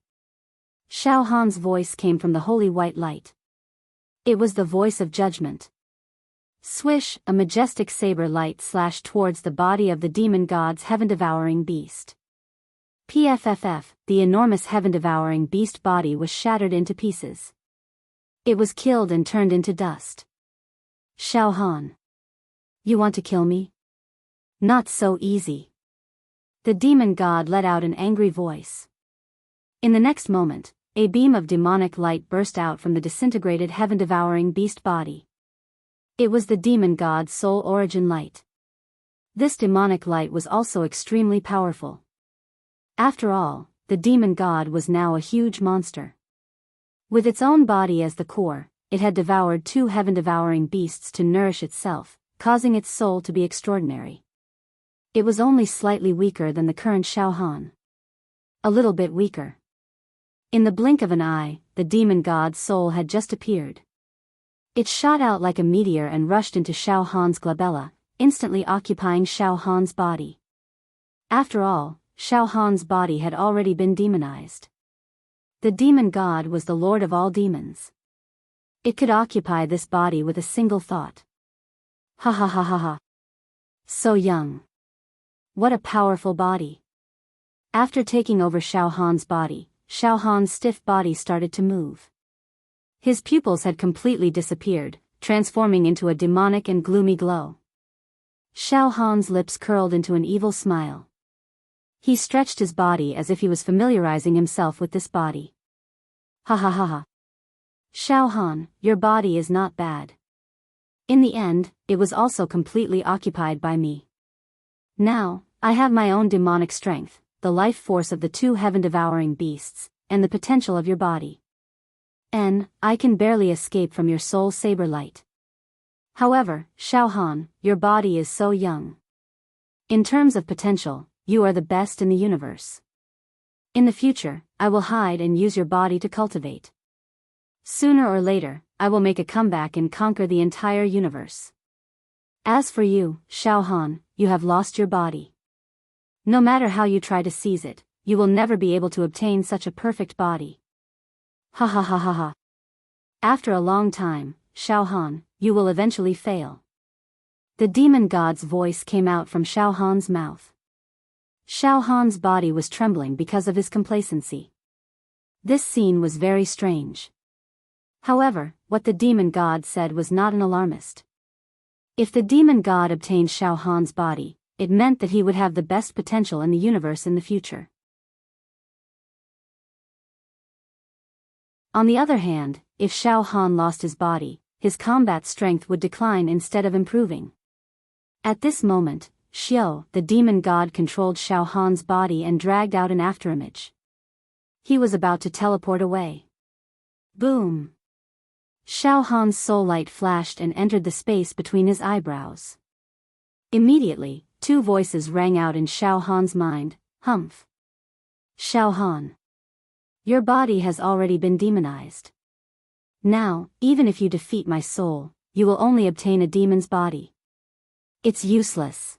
S1: Xiao Han's voice came from the holy white light. It was the voice of judgment. Swish, a majestic saber light slashed towards the body of the demon god's heaven-devouring beast. PFFF, the enormous heaven-devouring beast body was shattered into pieces. It was killed and turned into dust. Xiao Han. You want to kill me? Not so easy. The demon god let out an angry voice. In the next moment, a beam of demonic light burst out from the disintegrated heaven-devouring beast body. It was the demon god's soul origin light. This demonic light was also extremely powerful. After all, the demon god was now a huge monster. With its own body as the core, it had devoured two heaven-devouring beasts to nourish itself, causing its soul to be extraordinary. It was only slightly weaker than the current Xiao Han. A little bit weaker. In the blink of an eye, the demon god's soul had just appeared. It shot out like a meteor and rushed into Xiao Han's glabella, instantly occupying Xiao Han's body. After all, Xiao Han's body had already been demonized. The demon god was the lord of all demons. It could occupy this body with a single thought. Ha ha ha ha ha. So young. What a powerful body. After taking over Xiao Han's body, Xiao Han's stiff body started to move. His pupils had completely disappeared, transforming into a demonic and gloomy glow. Xiao Han's lips curled into an evil smile. He stretched his body as if he was familiarizing himself with this body. Ha ha ha ha. Xiao Han, your body is not bad. In the end, it was also completely occupied by me. Now, I have my own demonic strength, the life force of the two heaven-devouring beasts, and the potential of your body. And I can barely escape from your soul saber light. However, Xiao Han, your body is so young. In terms of potential, you are the best in the universe. In the future, I will hide and use your body to cultivate. Sooner or later, I will make a comeback and conquer the entire universe. As for you, Xiao Han, you have lost your body. No matter how you try to seize it, you will never be able to obtain such a perfect body. Ha ha ha ha ha. After a long time, Xiao Han, you will eventually fail. The demon god's voice came out from Xiao Han's mouth. Xiao Han's body was trembling because of his complacency. This scene was very strange. However, what the demon god said was not an alarmist. If the demon god obtained Xiao Han's body, it meant that he would have the best potential in the universe in the future. On the other hand, if Xiao Han lost his body, his combat strength would decline instead of improving. At this moment, Xiao, the demon god, controlled Xiao Han's body and dragged out an afterimage. He was about to teleport away. Boom! Xiao Han's soul light flashed and entered the space between his eyebrows. Immediately, two voices rang out in Xiao Han's mind, Humph! Xiao Han! Your body has already been demonized. Now, even if you defeat my soul, you will only obtain a demon's body. It's useless.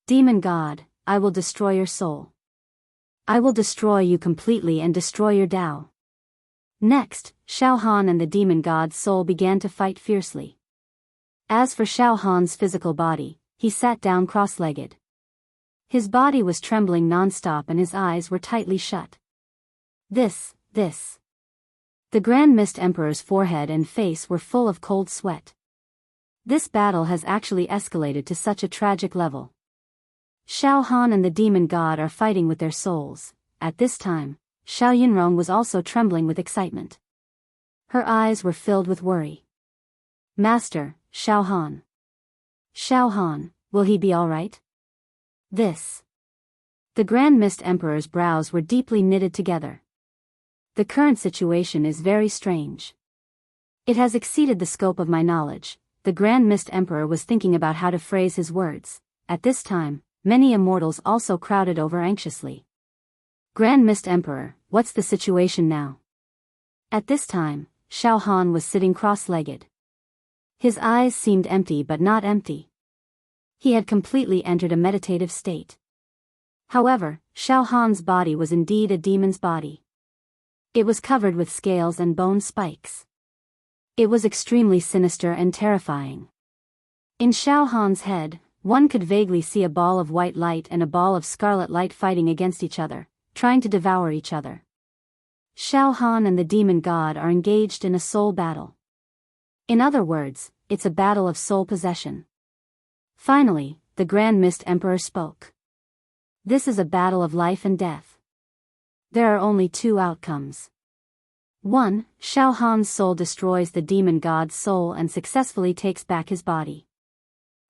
S1: Demon God, I will destroy your soul. I will destroy you completely and destroy your Tao. Next, Shao Han and the demon god's soul began to fight fiercely. As for Shao Han's physical body, he sat down cross-legged. His body was trembling non-stop and his eyes were tightly shut. This. The Grand Mist Emperor's forehead and face were full of cold sweat. This battle has actually escalated to such a tragic level. Shao Han and the demon god are fighting with their souls. At this time, Xiao Yunrong was also trembling with excitement. Her eyes were filled with worry. Master, Shao Han. Shao Han, will he be alright? The Grand Mist Emperor's brows were deeply knitted together. The current situation is very strange. It has exceeded the scope of my knowledge. The Grand Mist Emperor was thinking about how to phrase his words. At this time, many immortals also crowded over anxiously. Grand Mist Emperor, what's the situation now? At this time, Shao Han was sitting cross-legged. His eyes seemed empty but not empty. He had completely entered a meditative state. However, Shao Han's body was indeed a demon's body. It was covered with scales and bone spikes. It was extremely sinister and terrifying. In Shao Han's head, one could vaguely see a ball of white light and a ball of scarlet light fighting against each other, trying to devour each other. Shao Han and the demon god are engaged in a soul battle. In other words, it's a battle of soul possession. Finally, the Grand Mist Emperor spoke. This is a battle of life and death. There are only two outcomes. 1. Shao Han's soul destroys the demon god's soul and successfully takes back his body.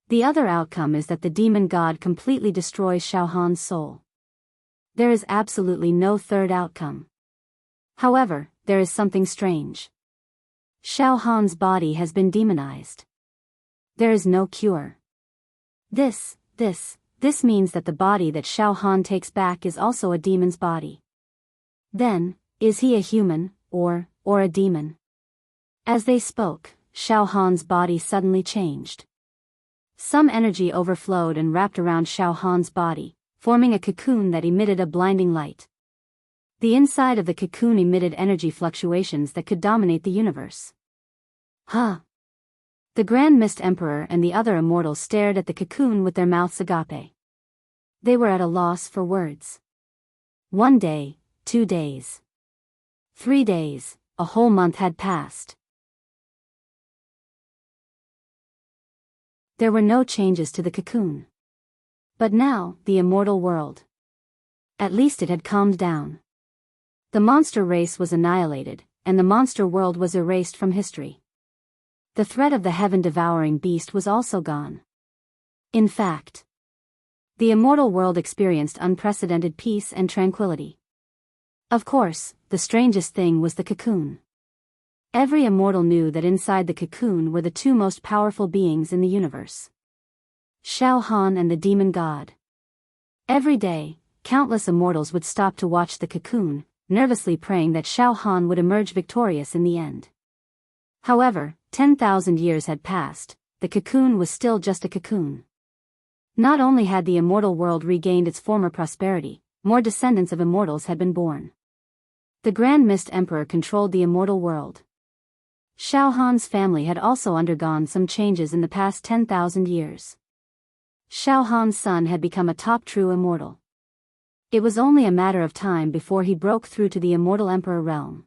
S1: The other outcome is that the demon god completely destroys Shao Han's soul. There is absolutely no third outcome. However, there is something strange. Shao Han's body has been demonized. There is no cure. This means that the body that Shao Han takes back is also a demon's body. Then, is he a human, or a demon? As they spoke, Shao Han's body suddenly changed. Some energy overflowed and wrapped around Shao Han's body, forming a cocoon that emitted a blinding light. The inside of the cocoon emitted energy fluctuations that could dominate the universe. The Grand Mist Emperor and the other immortals stared at the cocoon with their mouths agape. They were at a loss for words. 1 day, 2 days. 3 days, a whole month had passed. There were no changes to the cocoon. But now, the immortal world. At least it had calmed down. The monster race was annihilated, and the monster world was erased from history. The threat of the heaven-devouring beast was also gone. In fact, the immortal world experienced unprecedented peace and tranquility. Of course, the strangest thing was the cocoon. Every immortal knew that inside the cocoon were the two most powerful beings in the universe. Shao Han and the demon god. Every day, countless immortals would stop to watch the cocoon, nervously praying that Shao Han would emerge victorious in the end. However, 10,000 years had passed, the cocoon was still just a cocoon. Not only had the immortal world regained its former prosperity, more descendants of immortals had been born. The Grand Mist Emperor controlled the immortal world. Shao Han's family had also undergone some changes in the past 10,000 years. Shao Han's son had become a top true immortal. It was only a matter of time before he broke through to the immortal emperor realm.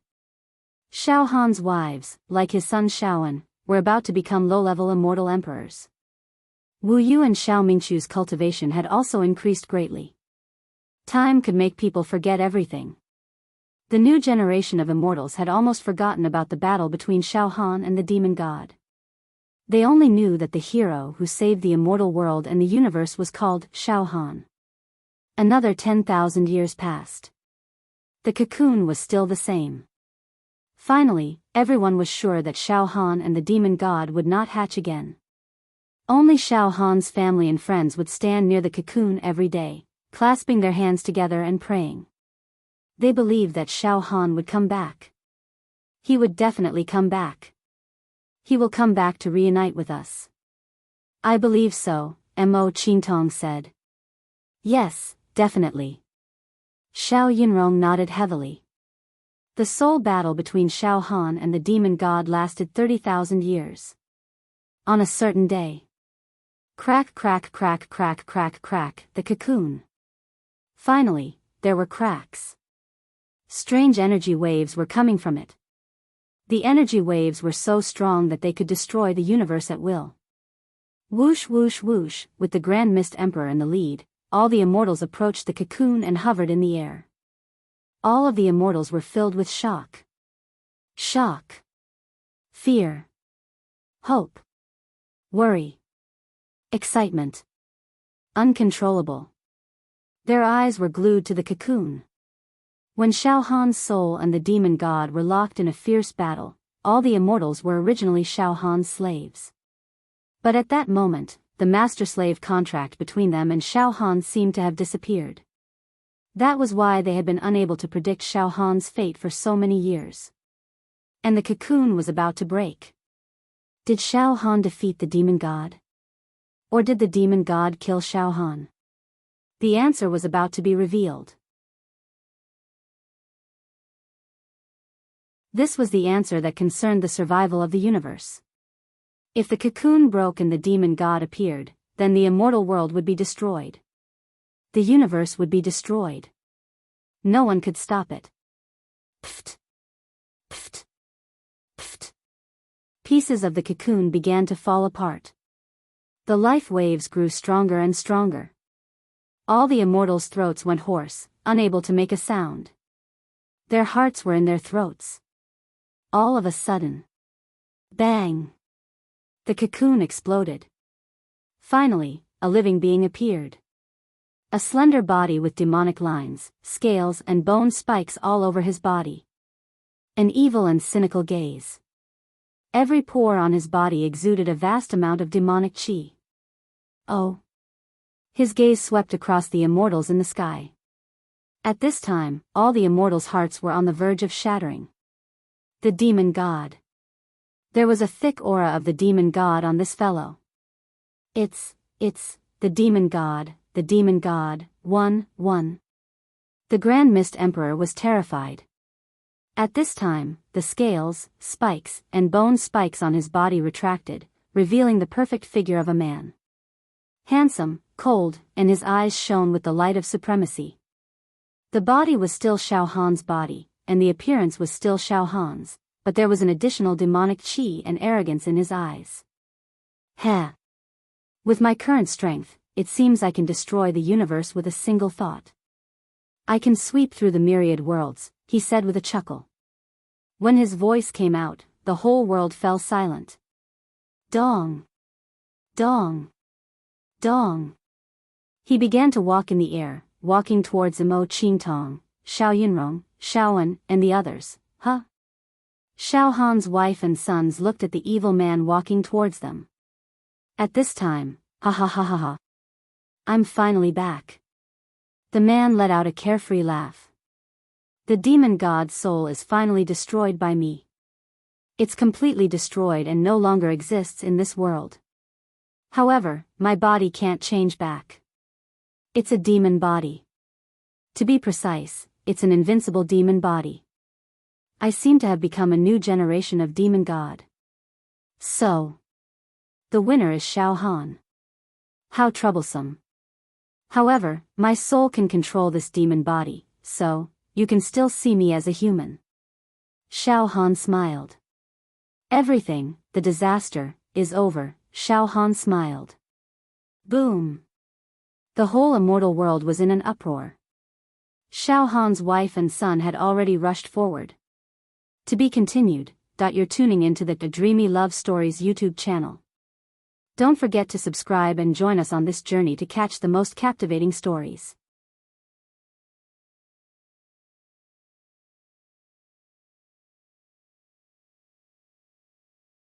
S1: Shao Han's wives, like his son Shaoan, were about to become low-level immortal emperors. Wu Yu and Xiao Mingchu's cultivation had also increased greatly. Time could make people forget everything. The new generation of immortals had almost forgotten about the battle between Shao Han and the demon god. They only knew that the hero who saved the immortal world and the universe was called Shao Han. Another 10,000 years passed. The cocoon was still the same. Finally, everyone was sure that Shao Han and the demon god would not hatch again. Only Shao Han's family and friends would stand near the cocoon every day, clasping their hands together and praying. They believed that Shao Han would come back. He would definitely come back. He will come back to reunite with us. I believe so, Mo Qintong said. Yes, definitely. Xiao Yunrong nodded heavily. The soul battle between Xiao Han and the demon god lasted 30,000 years. On a certain day. Crack crack crack crack crack crack, the cocoon. Finally, there were cracks. Strange energy waves were coming from it. The energy waves were so strong that they could destroy the universe at will. Whoosh whoosh whoosh, with the Grand Mist Emperor in the lead, all the immortals approached the cocoon and hovered in the air. All of the immortals were filled with shock. Shock. Fear. Hope. Worry. Excitement. Uncontrollable. Their eyes were glued to the cocoon. When Xiao Han's soul and the demon god were locked in a fierce battle, all the immortals were originally Xiao Han's slaves. But at that moment, the master-slave contract between them and Xiao Han seemed to have disappeared. That was why they had been unable to predict Xiao Han's fate for so many years. And the cocoon was about to break. Did Xiao Han defeat the demon god? Or did the demon god kill Xiao Han? The answer was about to be revealed. This was the answer that concerned the survival of the universe. If the cocoon broke and the demon god appeared, then the immortal world would be destroyed. The universe would be destroyed. No one could stop it. Pft. Pft. Pft. Pieces of the cocoon began to fall apart. The life waves grew stronger and stronger. All the immortals' throats went hoarse, unable to make a sound. Their hearts were in their throats. All of a sudden. Bang! The cocoon exploded. Finally, a living being appeared. A slender body with demonic lines, scales and bone spikes all over his body. An evil and cynical gaze. Every pore on his body exuded a vast amount of demonic chi. Oh! His gaze swept across the immortals in the sky. At this time, all the immortals' hearts were on the verge of shattering. The demon god. There was a thick aura of the demon god on this fellow. It's the demon god, 1. The Grand Mist Emperor was terrified. At this time, the scales, spikes, and bone spikes on his body retracted, revealing the perfect figure of a man. Handsome, cold, and his eyes shone with the light of supremacy. The body was still Xiao Han's body, and the appearance was still Xiao Han's, but there was an additional demonic chi and arrogance in his eyes. Heh! With my current strength, it seems I can destroy the universe with a single thought. I can sweep through the myriad worlds, he said with a chuckle. When his voice came out, the whole world fell silent. Dong! Dong! Dong! He began to walk in the air, walking towards Mo Qingtong, Xiao Yunrong, Xiaoan, and the others. Huh? Xiao Han's wife and sons looked at the evil man walking towards them. At this time, ha ha ha ha ha. I'm finally back. The man let out a carefree laugh. The demon god's soul is finally destroyed by me. It's completely destroyed and no longer exists in this world. However, my body can't change back. It's a demon body. To be precise, it's an invincible demon body. I seem to have become a new generation of demon god. So, the winner is Xiao Han. How troublesome. However, my soul can control this demon body, so, you can still see me as a human. Xiao Han smiled. Everything, the disaster, is over, Xiao Han smiled. Boom. The whole immortal world was in an uproar. Xiao Han's wife and son had already rushed forward. To be continued. You're tuning into the Dreamy Love Stories YouTube channel. Don't forget to subscribe and join us on this journey to catch the most captivating stories.